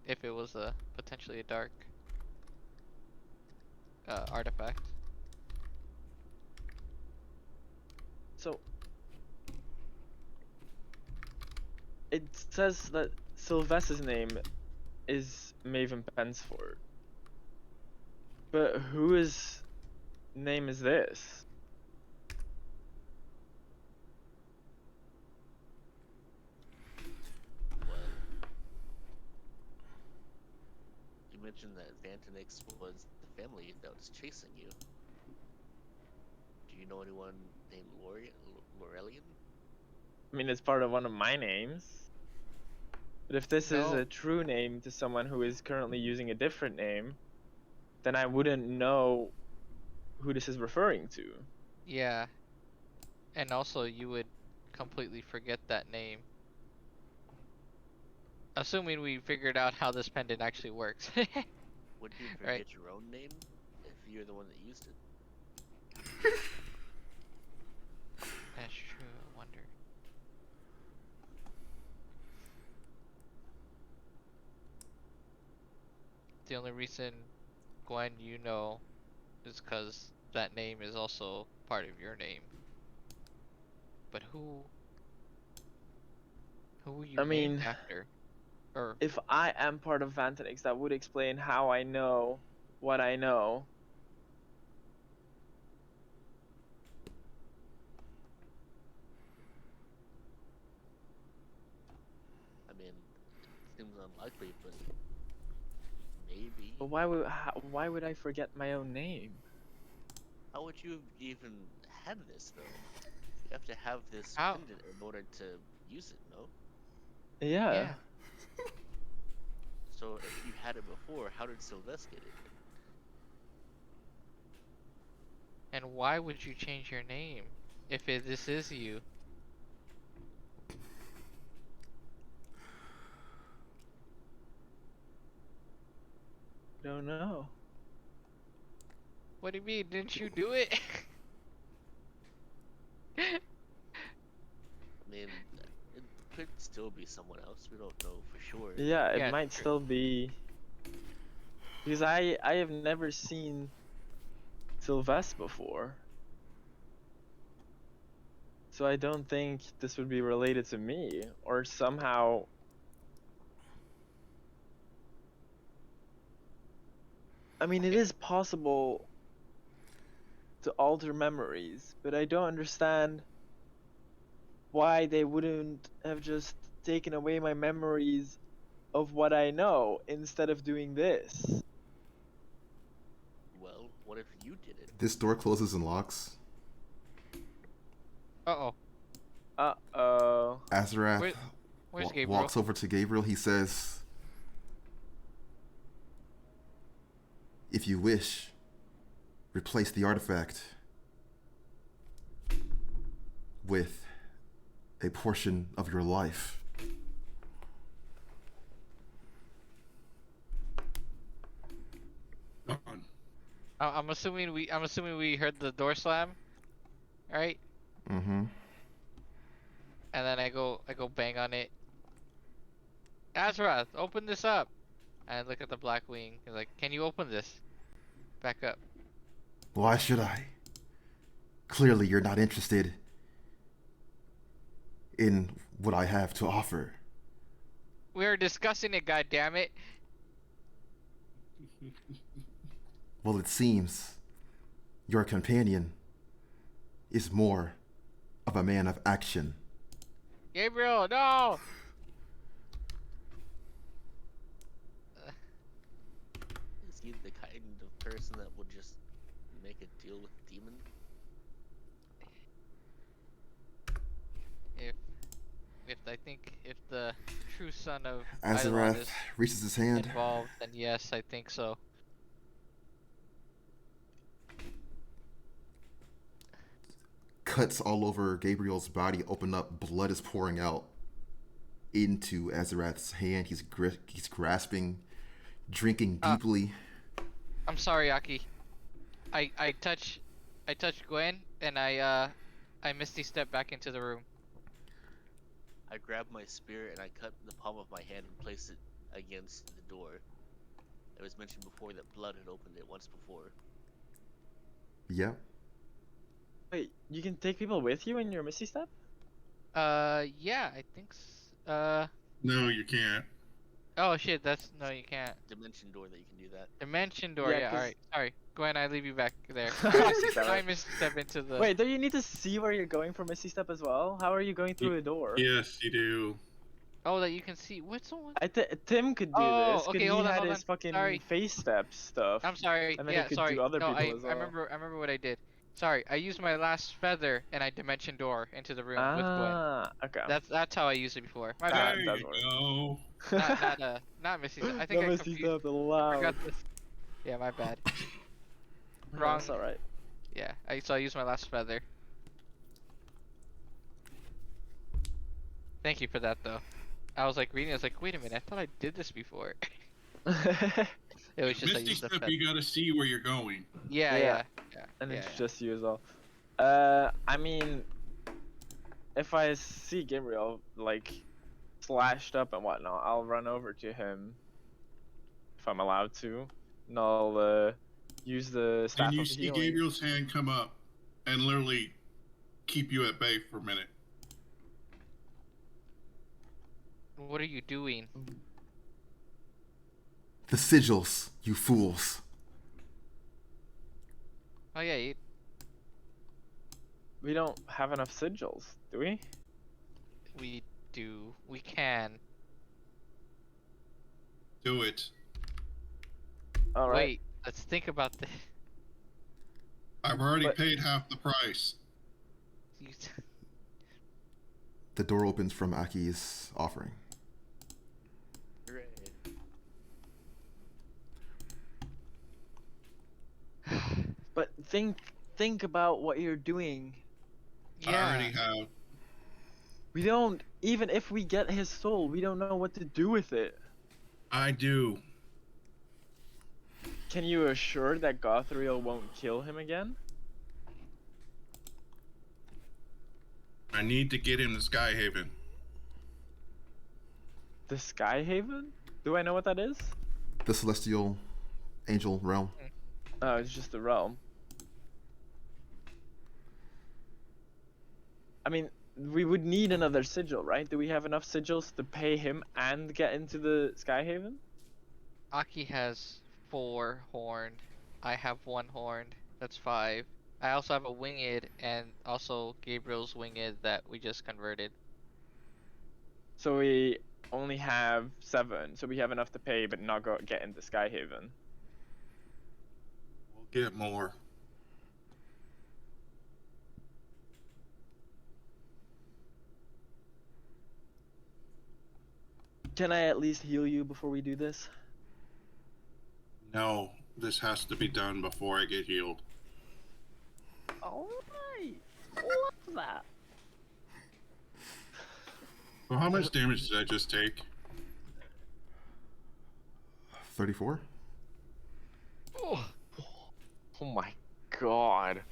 If it was potentially a dark artifact. So it says that Sylvester's name is Maven Pensford. But whose name is this? Well, you mentioned that Vantanix was the family that was chasing you. Do you know anyone named Laurelian? I mean, it's part of one of my names. But if this is No. a true name to someone who is currently using a different name, then I wouldn't know who this is referring to. Yeah. And also you would completely forget that name. Assuming we figured out how this pendant actually works. Would you forget Right. your own name if you're the one that used it? That's true, I wonder. The only reason, Gwen, you know, is because that name is also part of your name. But who were you I named mean, after? Or if I am part of Vantanix, that would explain how I know what I know. unlikely, but maybe. But why would I forget my own name? How would you have even had this though? You have to have this How? pendant in order to use it, no? Yeah. Yeah. So if you had it before, how did Sylvester get it? And why would you change your name if this is you? Don't know. What do you mean? Didn't you do it? I mean, it could still be someone else. We don't know for sure. Yeah, it Yeah, might true. still be. Because I have never seen Sylvester before. So I don't think this would be related to me, or somehow. I mean, it is possible to alter memories, but I don't understand why they wouldn't have just taken away my memories of what I know instead of doing this. Well, what if you did it? This door closes and locks. Uh-oh. Uh-oh. Azarath Where's Gabriel? walks over to Gabriel. He says, "If you wish, replace the artifact with a portion of your life." Gone. I'm assuming we heard the door slam, right? Mm-hmm. And then I go bang on it. Azrath, open this up. And I look at the black wing. He's like, can you open this? Back up. Why should I? Clearly, you're not interested in what I have to offer. We were discussing it, goddammit. Well, it seems your companion is more of a man of action. Gabriel, no! Is he the kind of person that will just make a deal with the demon? If the true son of Eidolon Azarath is reaches his hand. involved, then yes, I think so. Cuts all over Gabriel's body open up. Blood is pouring out into Azarath's hand. He's grasping, drinking deeply. I'm sorry, Aki. I touch Gwen and I misty step back into the room. I grab my spear and I cut the palm of my hand and place it against the door. It was mentioned before that blood had opened it once before. Yeah. Wait, you can take people with you in your Misty Step? Yeah, I think No, you can't. oh shit, no, you can't. Dimension door that you can do that. Dimension door, Yeah, yeah, 'cause- alright. Sorry. Gwen, I leave you back there. Sorry. I misty step into the... Wait, don't you need to see where you're going for Misty Step as well? How are you going through a door? Yes, you do. Oh, that you can see. What's on? Tim could do Oh, this, 'cause okay, he hold on, had hold his on. fucking Sorry. face step stuff. I'm sorry. And then Yeah, he could sorry. do other No, people as well. I remember what I did. Sorry, I used my last feather and I dimension door into the room with Gwen. Ah, okay. That's how I used it before. My Ah, bad. There that's you worse. go. Not Misty Step. I think No I Misty confused. Step I allowed. forgot this. Yeah, my bad. No, Wrong. That's alright. Yeah, I used my last feather. Thank you for that though. I was like reading. I was like, wait a minute. I thought I did this before. It was just I Misty used the Step, feather. you gotta see where you're going. Yeah, Yeah. yeah. And yeah, it's yeah. just you as well. I mean, if I see Gabriel, like, slashed up and whatnot, I'll run over to him. If I'm allowed to. And I'll, use the staff And you of see healing. Gabriel's hand come up and literally keep you at bay for a minute. What are you doing? The sigils, you fools. Oh yeah, We don't have enough sigils, do we? we do. We can. Do it. All right. Wait, let's think about this. I've already But- paid half the price. You- The door opens from Aki's offering. Hooray. But think about what you're doing. I already yeah. have. We don't, even if we get his soul, we don't know what to do with it. I do. Can you assure that Gothriel won't kill him again? I need to get him to Skyhaven. The Skyhaven? Do I know what that is? The celestial angel realm. Oh, it's just the realm. I mean, we would need another sigil, right? Do we have enough sigils to pay him and get into the Skyhaven? Aki has 4 horned. I have 1 horned. That's 5. I also have a winged and also Gabriel's winged that we just converted. So we only have 7, so we have enough to pay, but not get into Skyhaven. We'll get more. Can I at least heal you before we do this? No, this has to be done before I get healed. Alright. Love that. Well, how much damage did I just take? 34? Oh, oh my god.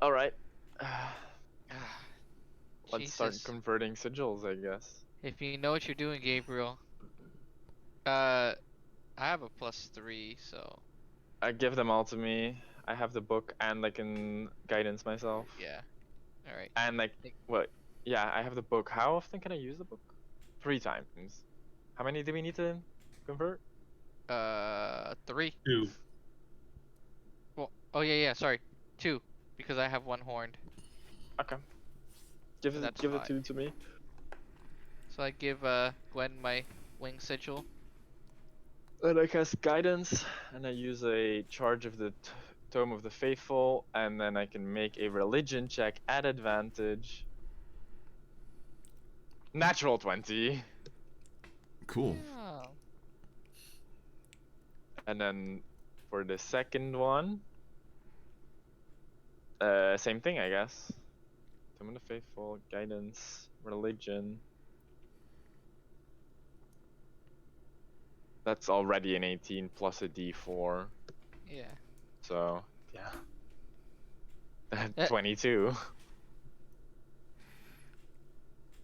Alright. Let's start Jesus. converting sigils, I guess. If you know what you're doing, Gabriel. I have a +3, so I give them all to me. I have the book and I can guidance myself. yeah. Alright. And like, what? Yeah, I have the book. How often can I use the book? 3 times. How many do we need to convert? 3. 2. Well, oh yeah, sorry. 2, because I have 1 horned. Okay. Give That's the fine. 2 to me. So I give Gwen my wing sigil. And I cast guidance, and I use a charge of the Tome of the Faithful, and then I can make a religion check at advantage. Natural 20. Cool. Oh. And then for the second one, same thing, I guess. Tome of the Faithful, guidance, religion. That's already an 18 plus a d4. Yeah. So, yeah. Eh. 22.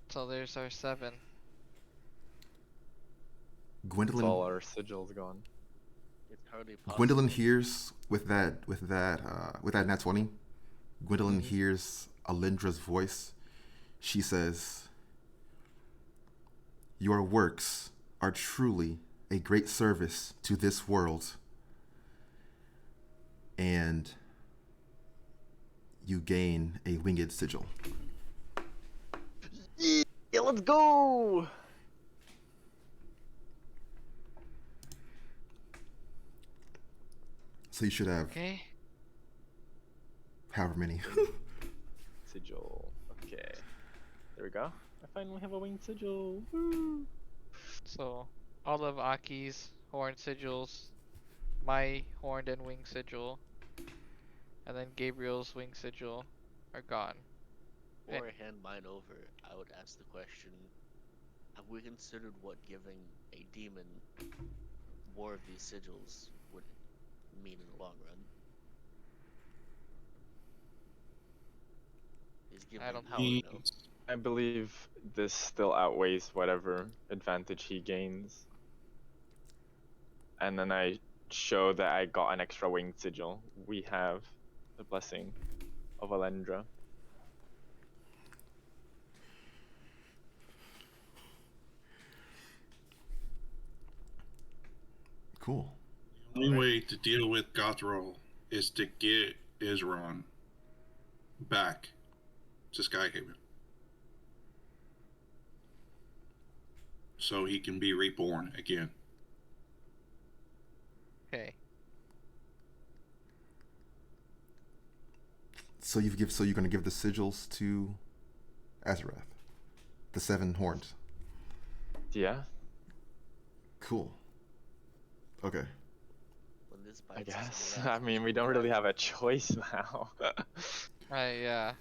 So there's our 7. That's Gwendolyn all our sigils gone. It's hardly possible. Gwendolyn hears with that nat 20. Gwendolyn Mhm. hears Alindra's voice. She says, "Your works are truly a great service to this world, and you gain a winged sigil." Yeah, let's go! So you should have Okay. however many. Sigil. Okay. There we go. I finally have a winged sigil. Woo! So all of Aki's horned sigils, my horned and wing sigil, and then Gabriel's wing sigil are gone. Before I hand mine over, I would ask the question: have we considered what giving a demon more of these sigils would mean in the long run? Is giving I don't power enough? I believe this still outweighs whatever advantage he gains. And then I show that I got an extra winged sigil. We have the blessing of Alendra. Cool. The only way to deal with Gothrol is to get Isron back to Skyhaven. so he can be reborn again. Okay. So you're gonna give the sigils to Azarath, the 7 horns. Yeah, Cool. Okay. When this I bites us in the guess. ass, I mean, we don't really have a choice now. Yeah.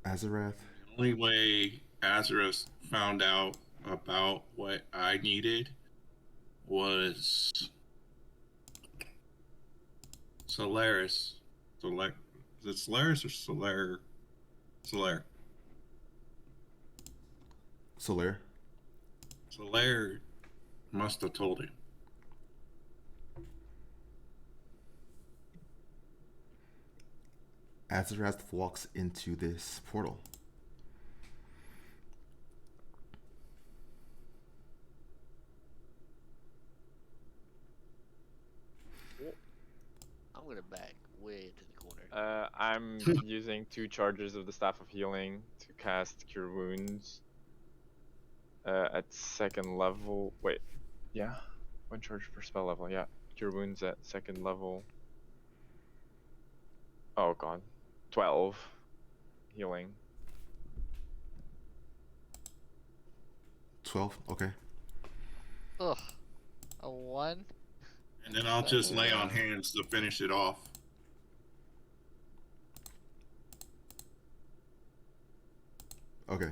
Azarath. The only way Azarus found out about what I needed was Solaris. Is it Solaris or Solar? Solar. Solaire. Solar must have told him. Azarath walks into this portal. I'm gonna back way into the corner. I'm using 2 charges of the Staff of Healing to cast Cure Wounds. At 2nd level. Wait, yeah, 1 charge per spell level. Yeah, Cure Wounds at 2nd level. Oh god, 12 healing. 12. Okay. Ugh. A 1? And then I'll That just will, lay on hands to finish it off. Okay.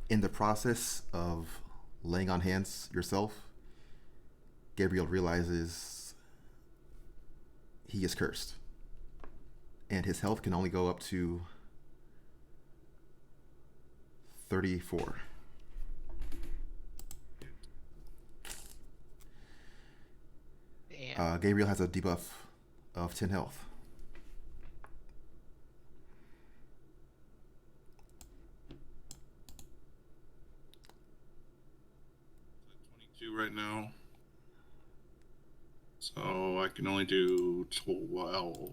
In the process of laying on hands yourself, Gabriel realizes he is cursed. And his health can only go up to 34. Damn. Gabriel has a debuff of 10 health. Right now, so I can only do 12.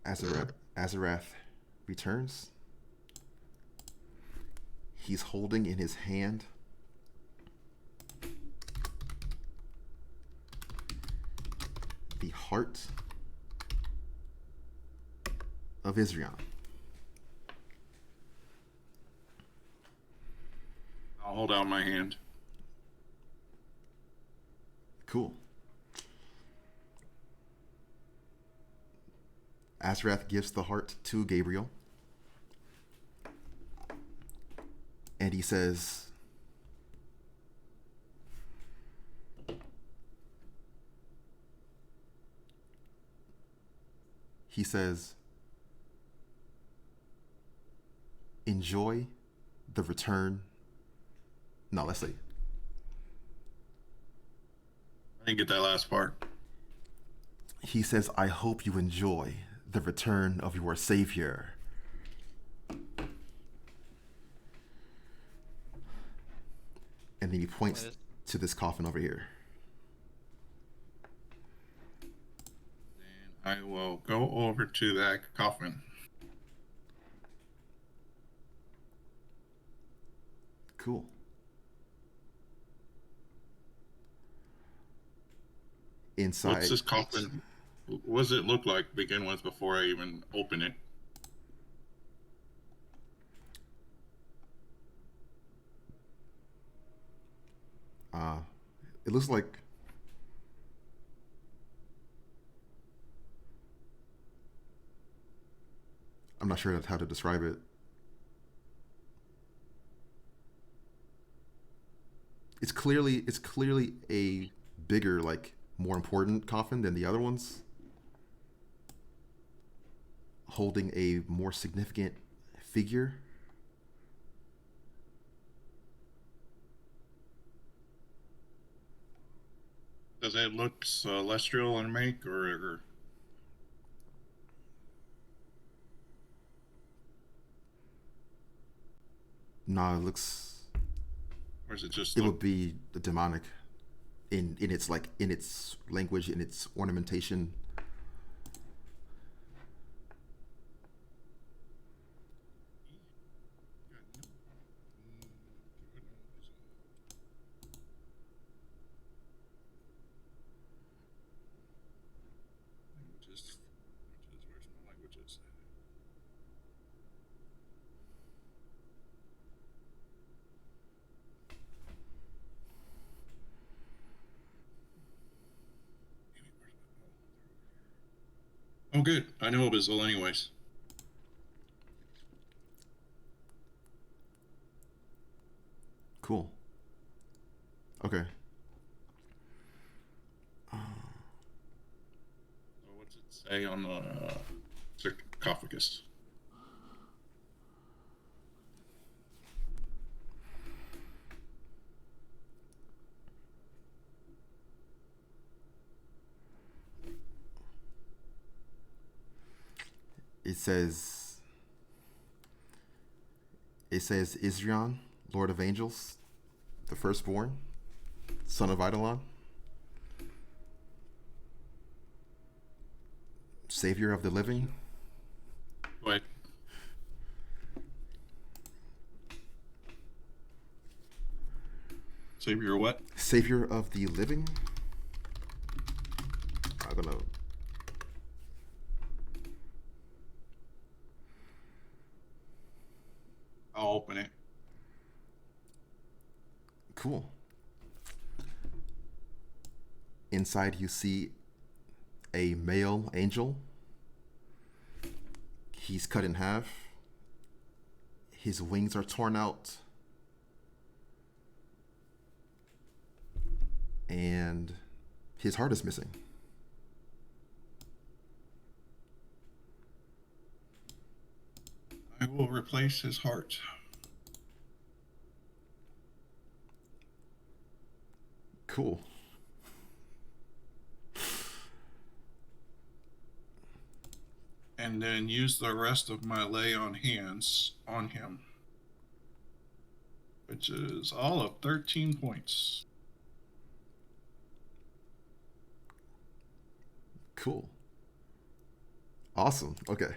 Azarath returns. He's holding in his hand the heart of Israel. I'll hold out my hand. Cool. Azarath gives the heart to Gabriel. And he says, enjoy the return. No, let's see. I didn't get that last part. He says, I hope you enjoy the return of your Savior. And then he points to this coffin over here. And I will go over to that coffin. Cool. Inside. What's this coffin? What does it look like to begin with before I even open it? It looks like I'm not sure how to describe it. It's clearly a bigger, like more important coffin than the other ones, holding a more significant figure. Does it look celestial in make, or No, it looks. is it just? It would be the demonic. in its like in its language, in its ornamentation. Languages. Where's my languages? Oh, good. I know Abyssal anyways. Cool. Okay. So what's it say on the sarcophagus? It says Isrion, Lord of Angels, the firstborn, son of Eidolon, savior of the living. Go ahead. Savior what? Savior of the living. I don't know. I'll open it. Cool. Inside you see a male angel. He's cut in half. His wings are torn out. And his heart is missing. I will replace his heart. Cool. And then use the rest of my lay on hands on him, which is all of 13 points. Cool. Awesome. Okay.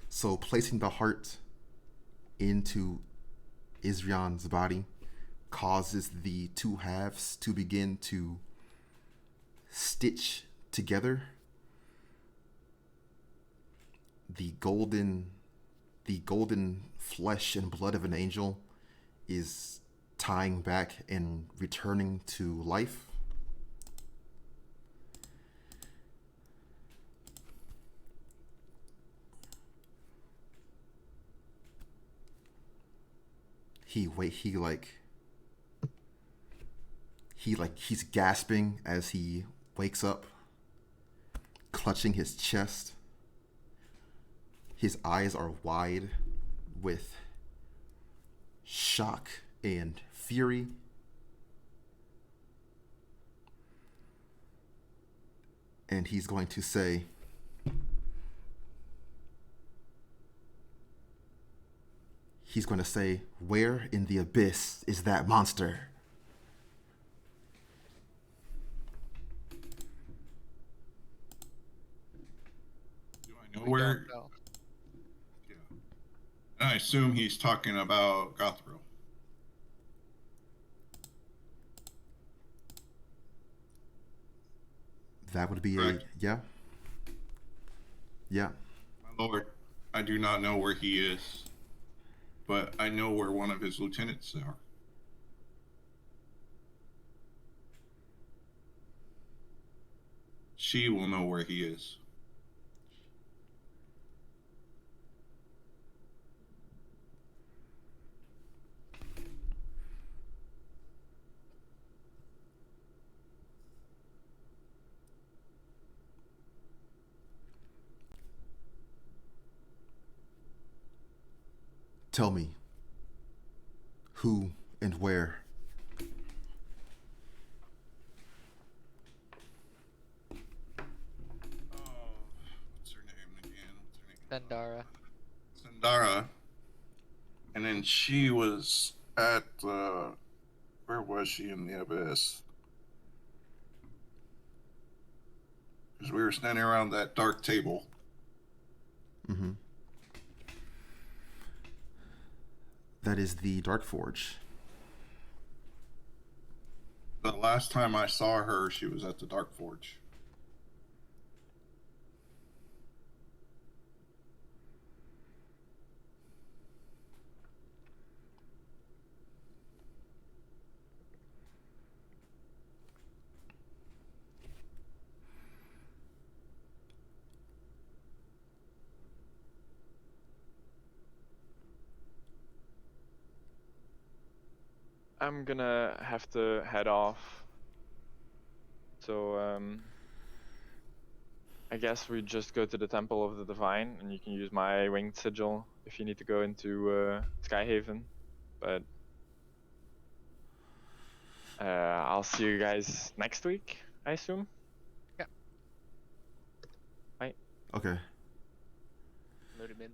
So placing the heart into Isrion's body causes the two halves to begin to stitch together. The golden flesh and blood of an angel is tying back and returning to life. He's gasping as he wakes up, clutching his chest. His eyes are wide with shock and fury. And he's going to say, "Where in the abyss is that monster?" Do I know We where? don't know. Yeah. And I assume he's talking about Gothro. That would be Correct. yeah. Yeah. My lord, I do not know where he is, but I know where one of his lieutenants are. She will know where he is. Tell me who and where. Oh, what's her name again? Zendara. Sandara And then she was at where was she in the abyss? Because we were standing around that dark table. Mm-hmm. That is the Dark Forge. The last time I saw her, she was at the Dark Forge. I'm gonna have to head off. So I guess we just go to the Temple of the Divine, and you can use my winged sigil if you need to go into Skyhaven. But I'll see you guys next week, I assume. Yeah. Bye. Okay. Load him in.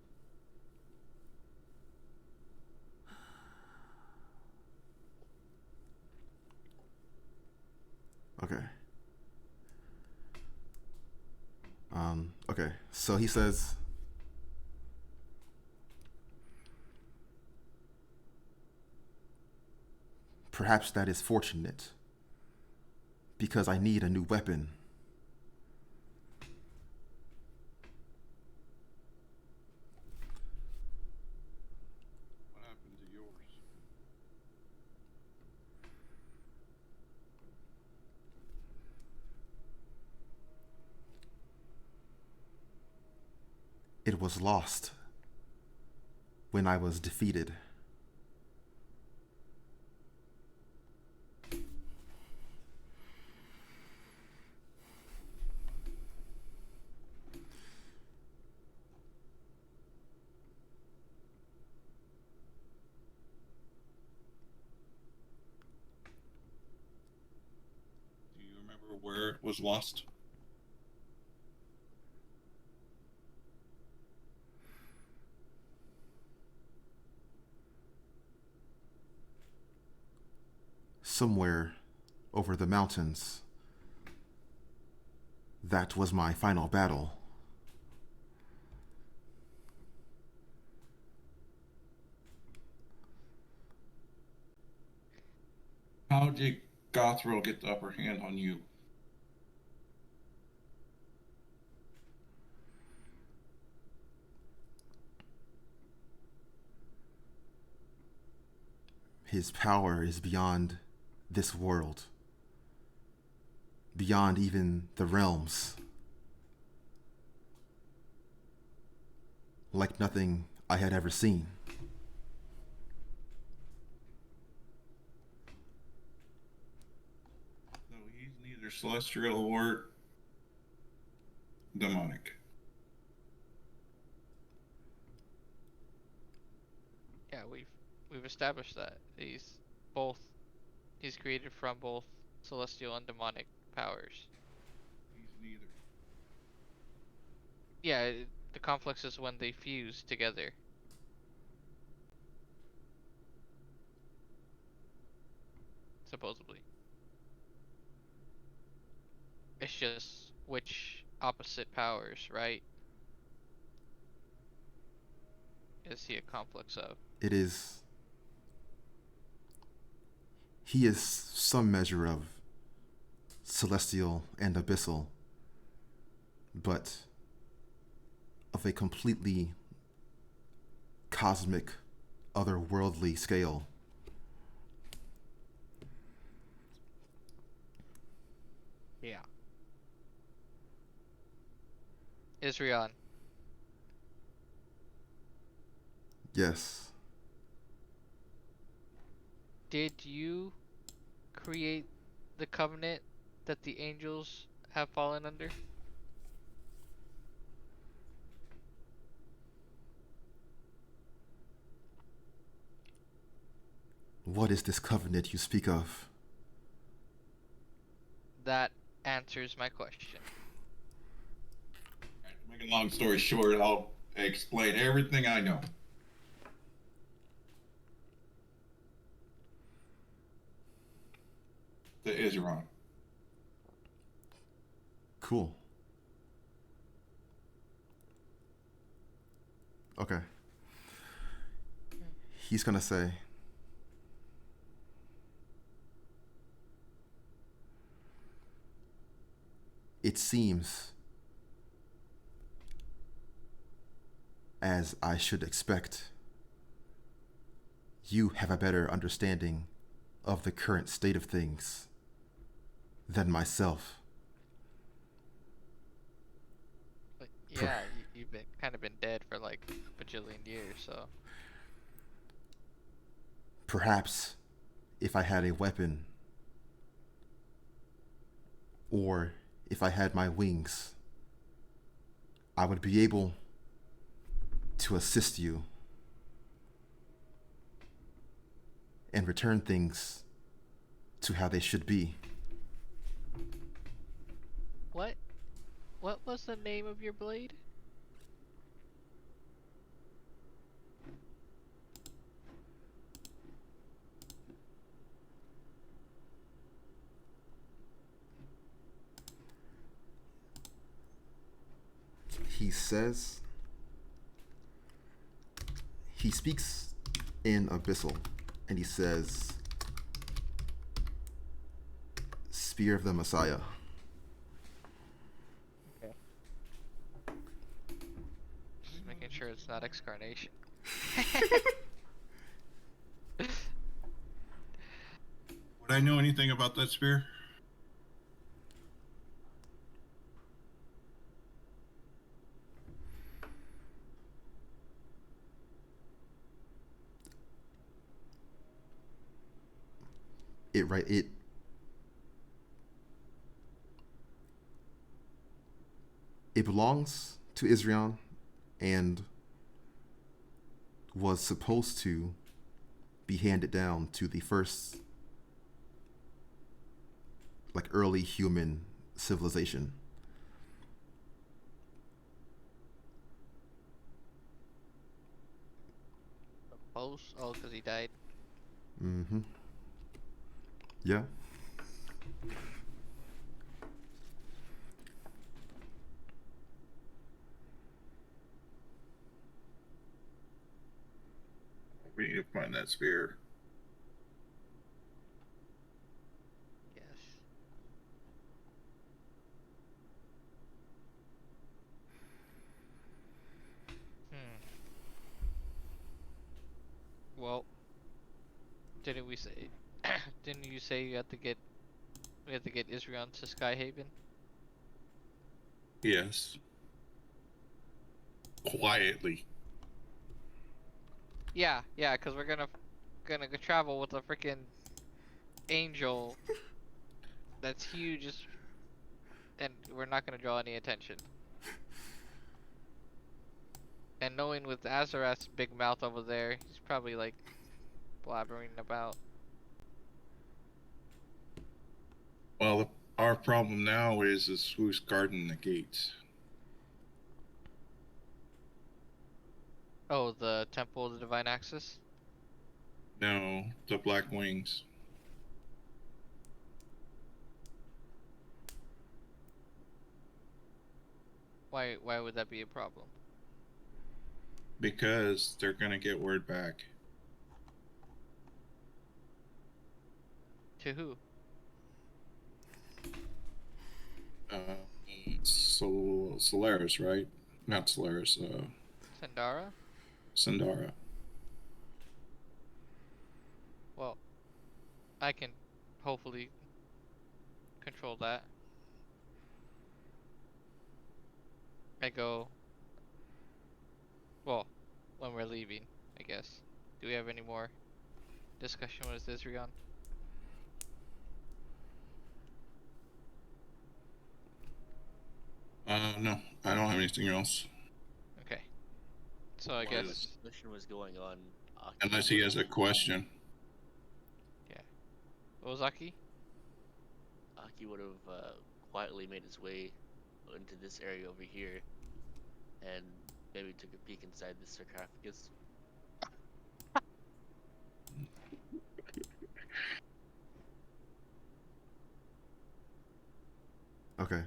Okay. Okay. So he says, perhaps that is fortunate, because I need a new weapon. What happened to yours? It was lost when I was defeated. Do you remember where it was lost? Somewhere over the mountains. That was my final battle. How did Gothril get the upper hand on you? His power is beyond this world, beyond even the realms. Like nothing I had ever seen. So he's neither celestial or demonic. Yeah, we've established that both. He's created from both celestial and demonic powers. He's neither. Yeah, the conflicts is when they fuse together. Supposedly. It's just which opposite powers, right? Is he a complex of? It is. He is some measure of celestial and abyssal, but of a completely cosmic, otherworldly scale. Yeah. Israel, Yes, did you create the covenant that the angels have fallen under? what is this covenant you speak of? That answers my question. Right, to make a long story short, I'll explain everything I know. The Isron. Cool. Okay. He's gonna say, it seems, as I should expect, you have a better understanding of the current state of things than myself. But yeah, you've been kind of been dead for like a bajillion years, so Perhaps if I had a weapon, or if I had my wings, I would be able to assist you and return things to how they should be. what? What was the name of your blade? He says, he speaks in Abyssal, and he says, Spear of the Messiah. Okay. Just making sure it's not excarnation. Would I know anything about that spear? It belongs to Israel and was supposed to be handed down to the first like early human civilization. Post? Oh, because he died. Mm-hmm. Yeah. We need to find that spear. Yes. Hmm. Well, didn't we say? Didn't you say you have to get we have to get Israel to Skyhaven? Yes. Quietly. Yeah, yeah, because we're gonna go travel with a freaking angel that's huge, and we're not gonna draw any attention. And knowing with Azarath's big mouth over there, he's probably like blabbering about. Well, our problem now is who's guarding the gates. Oh, the Temple of the Divine Axis? No, the Black Wings. Why would that be a problem? Because they're gonna get word back. To who? Solaris, right? Not Solaris, Sandara? Sandara. Well, I can hopefully control that. I go, well, when we're leaving, I guess. Do we have any more discussion with Israel? No, I don't have anything else. Okay. So I While guess, this mission was going on, Aki Unless he has a would've- question. Ozaki? Aki would have quietly made his way into this area over here, and maybe took a peek inside the sarcophagus. Okay.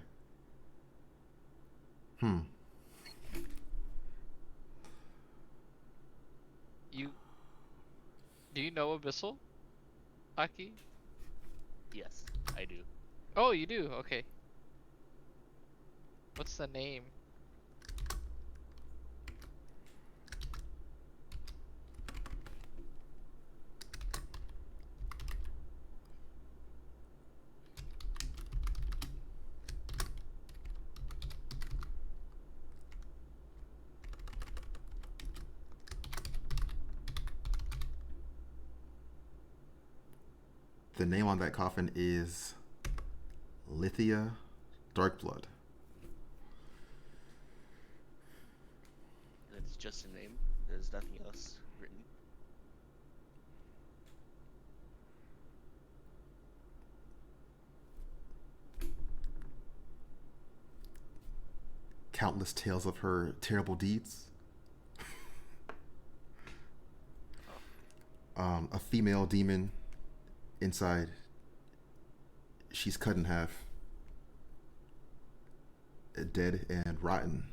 Hmm. You do you know Abyssal, Aki? Yes, I do. Oh, you do. Okay. What's the name? The name on that coffin is Lithia Darkblood. And it's just a name. There's nothing else written. Countless tales of her terrible deeds. A female demon inside. She's cut in half. Dead and rotten.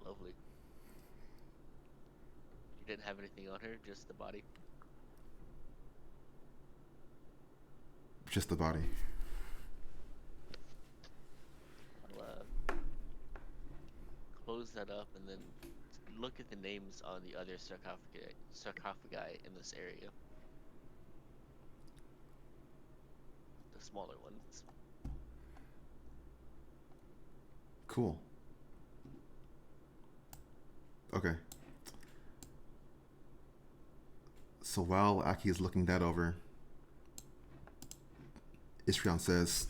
Lovely. You didn't have anything on her, just the body. Just the body. I'll close that up and then look at the names on the other sarcophagi in this area. The smaller ones. Cool. Okay. So while Aki is looking that over, Isrion says,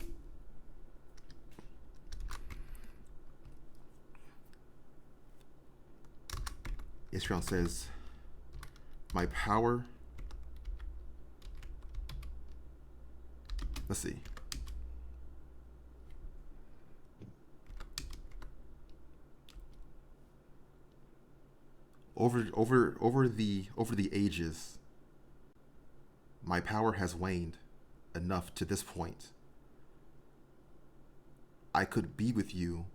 my power. Let's see. Over the ages, my power has waned enough to this point. I could be with you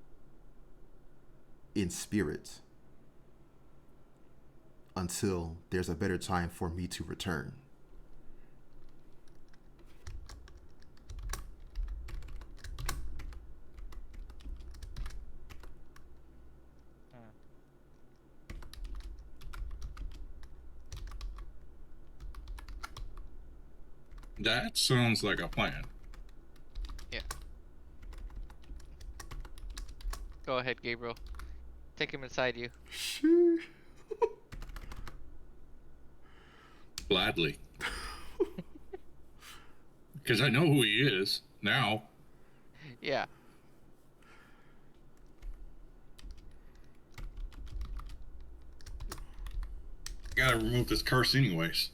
in spirit until there's a better time for me to return. That sounds like a plan. Yeah. Go ahead, Gabriel. Take him inside you. Gladly. Because I know who he is now. Yeah. Gotta remove this curse anyways.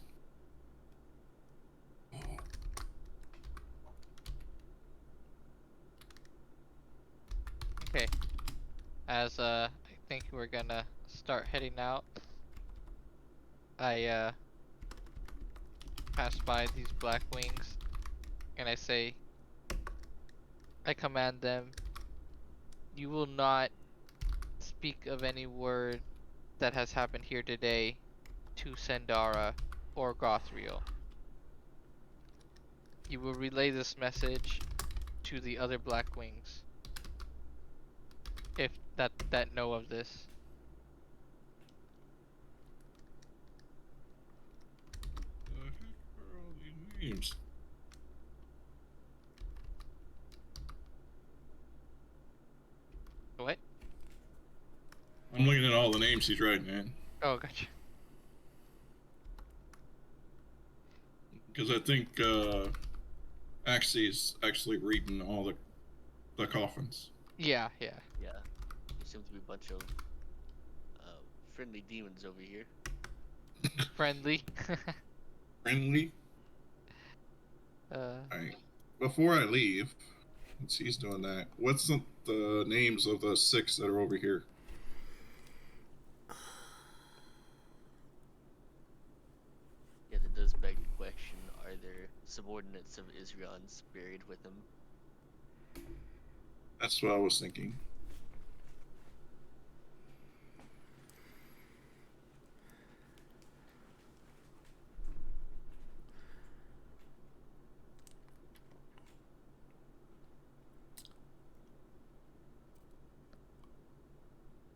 Okay. As I think we're gonna start heading out. I pass by these black wings and I say, I command them, you will not speak of any word that has happened here today to Sendara or Gothriel. You will relay this message to the other black wings, if that know of this. The heck are all these names? What? I'm looking at all the names he's writing, man. Oh, gotcha. Because I think Axie's actually reading all the coffins. Yeah, yeah. Yeah. There seem to be a bunch of friendly demons over here. Friendly. Friendly? Alright. Before I leave, since he's doing that, what's the names of the 6 that are over here? Yeah, that does beg the question, are there subordinates of Israel's buried with him. That's what I was thinking.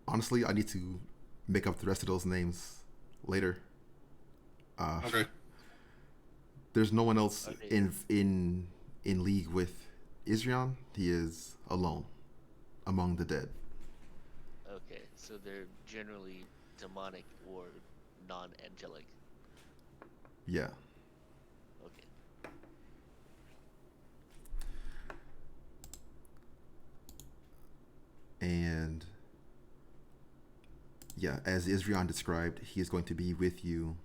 Honestly, I need to make up the rest of those names later. Okay. There's no one else Okay. in league with Israel. He is alone among the dead. Okay, so they're generally demonic or non-angelic. Yeah. Okay. And yeah, as Israel described, he is going to be with you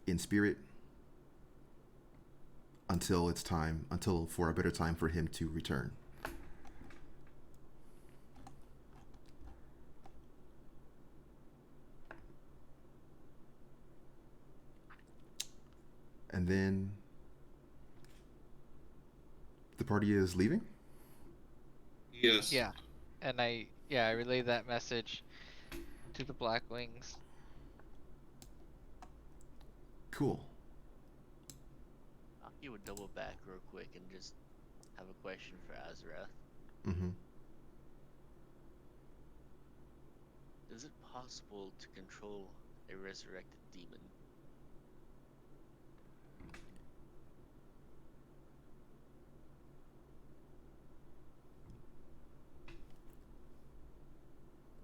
in spirit until it's time, until for a better time for him to return. And then the party is leaving. Yes. Yeah. And I relayed that message to the Black Wings. Cool. Aki would double back real quick and just have a question for Azrath. Mm-hmm. Is it possible to control a resurrected demon?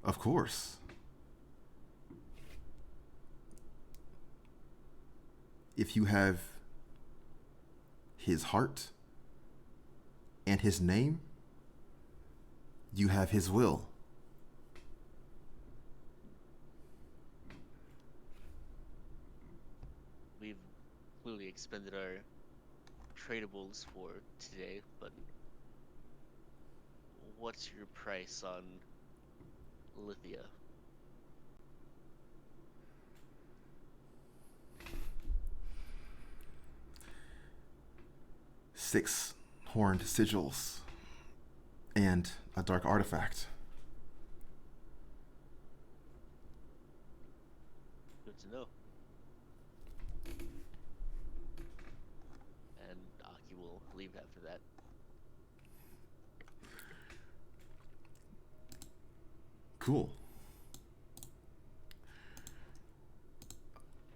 Of course. If you have his heart and his name, you have his will. We've clearly expended our tradables for today, but what's your price on Lithia? Six horned sigils and a dark artifact. Good to know. And Aki will leave after that. Cool.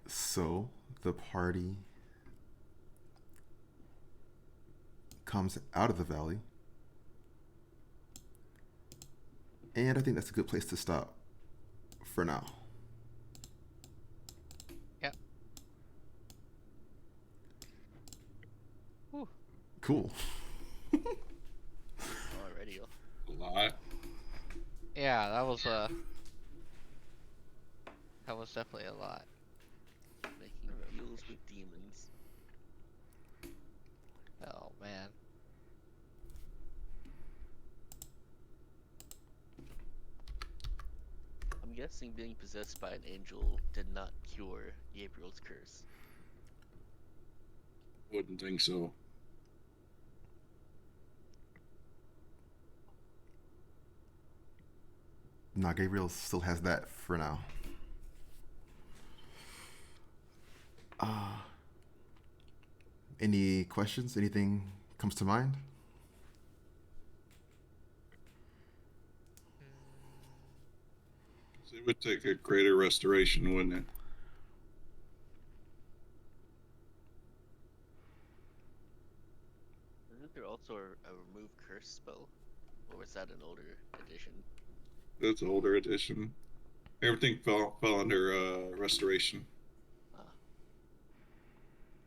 So the party comes out of the valley. And I think that's a good place to stop for now. Yeah. Whew. Cool. Alrighty. A lot. Yeah, that was definitely a lot. Making deals with demons. Oh man. I'm guessing being possessed by an angel did not cure Gabriel's curse. Wouldn't think so. Nah, Gabriel still has that for now. Any questions? Anything comes to mind? So it would take a greater restoration, wouldn't it? Isn't there also a remove curse spell? Or was that an older edition? That's an older edition. Everything fell under restoration. Ah.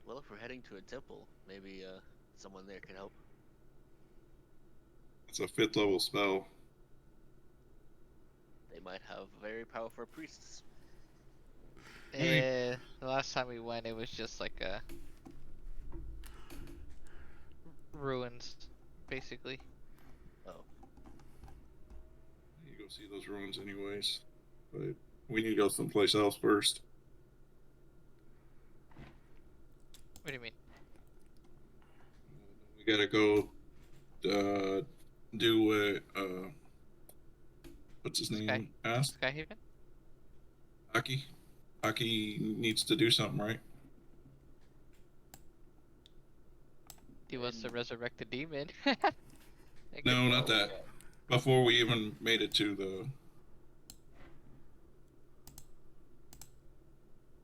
Well, if we're heading to a temple, maybe someone there can help. It's a 5th level spell. They might have very powerful priests. Hey. The last time we went, it was just like a ruins, basically. Oh, You go see those ruins anyways. But we need to go someplace else first. What do you mean? gotta go do what what's his Sky name asked. Skyhaven? Aki. Aki needs to do something, right? He wants to And- resurrect the demon. Make it No, not flow. that. Before we even made it to the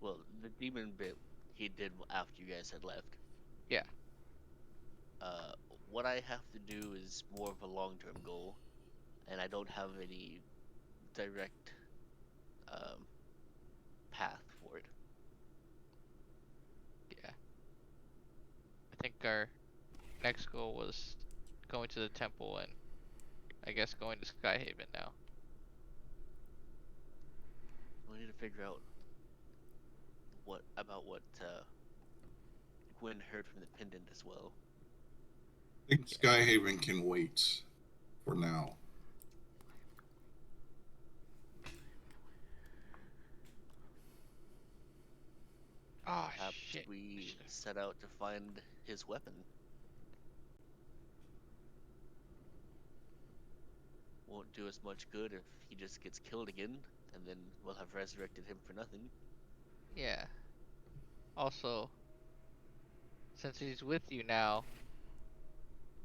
Well, the demon bit he did after you guys had left. Yeah. What I have to do is more of a long-term goal, and I don't have any direct um, path for it. Yeah. I think our next goal was going to the temple and I guess going to Skyhaven now. We need to figure out what Gwen heard from the pendant as well. I think Skyhaven can wait for now. Oh Perhaps shit. we set out to find his weapon. Won't do us much good if he just gets killed again, and then we'll have resurrected him for nothing. Yeah. Also, since he's with you now,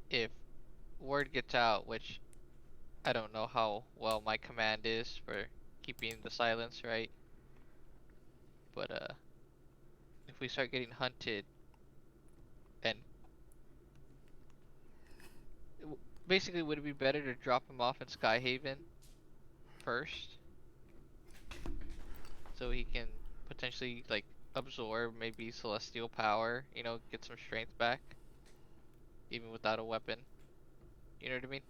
if word gets out, which I don't know how well my command is for keeping the silence, right? But if we start getting hunted and basically would it be better to drop him off in Skyhaven first so he can potentially like absorb maybe celestial power, you know, get some strength back even without a weapon. You know what I mean?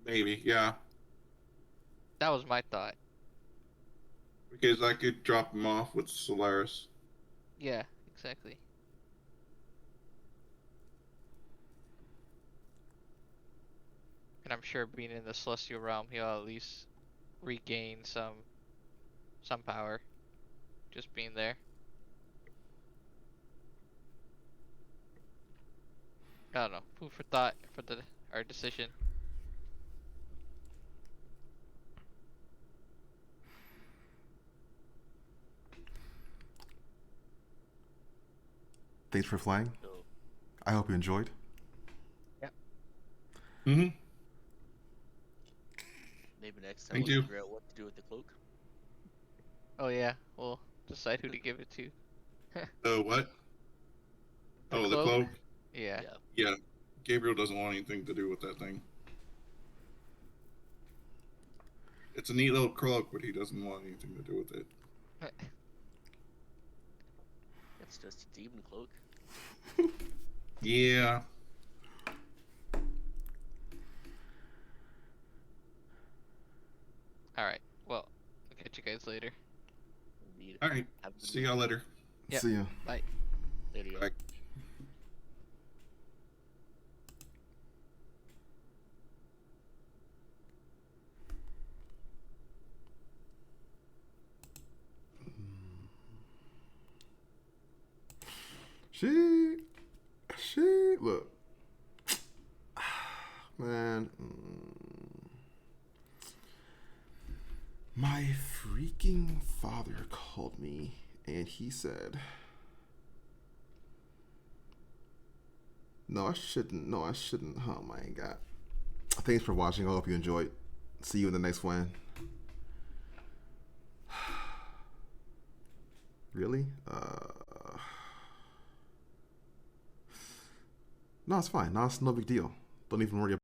Maybe, yeah. That was my thought. Because I could drop him off with Solaris. Yeah, exactly. And I'm sure being in the celestial realm, he'll at least regain some power just being there. I don't know. Food for thought for our decision. Thanks for flying. So I hope you enjoyed. Mm-hmm. maybe next time Thank we'll you. figure out what to do with the cloak. Oh yeah, we'll decide who to give it to. What? The Oh, the cloak? cloak? Yeah. Yeah. Yeah. Gabriel doesn't want anything to do with that thing. It's a neat little cloak, but he doesn't want anything to do with it. It's just a demon cloak. Yeah. Alright. Well, I'll catch you guys later. Indeed. All right. Have a good See one. y'all later. Yep. See ya. Bye. Later, y'all. Bye. She, look, man. My freaking father called me and he said, no, I shouldn't. No, I shouldn't. Oh my God. Thanks for watching. I hope you enjoyed. See you in the next one. Really? No, it's fine. No, it's no big deal. Don't even worry about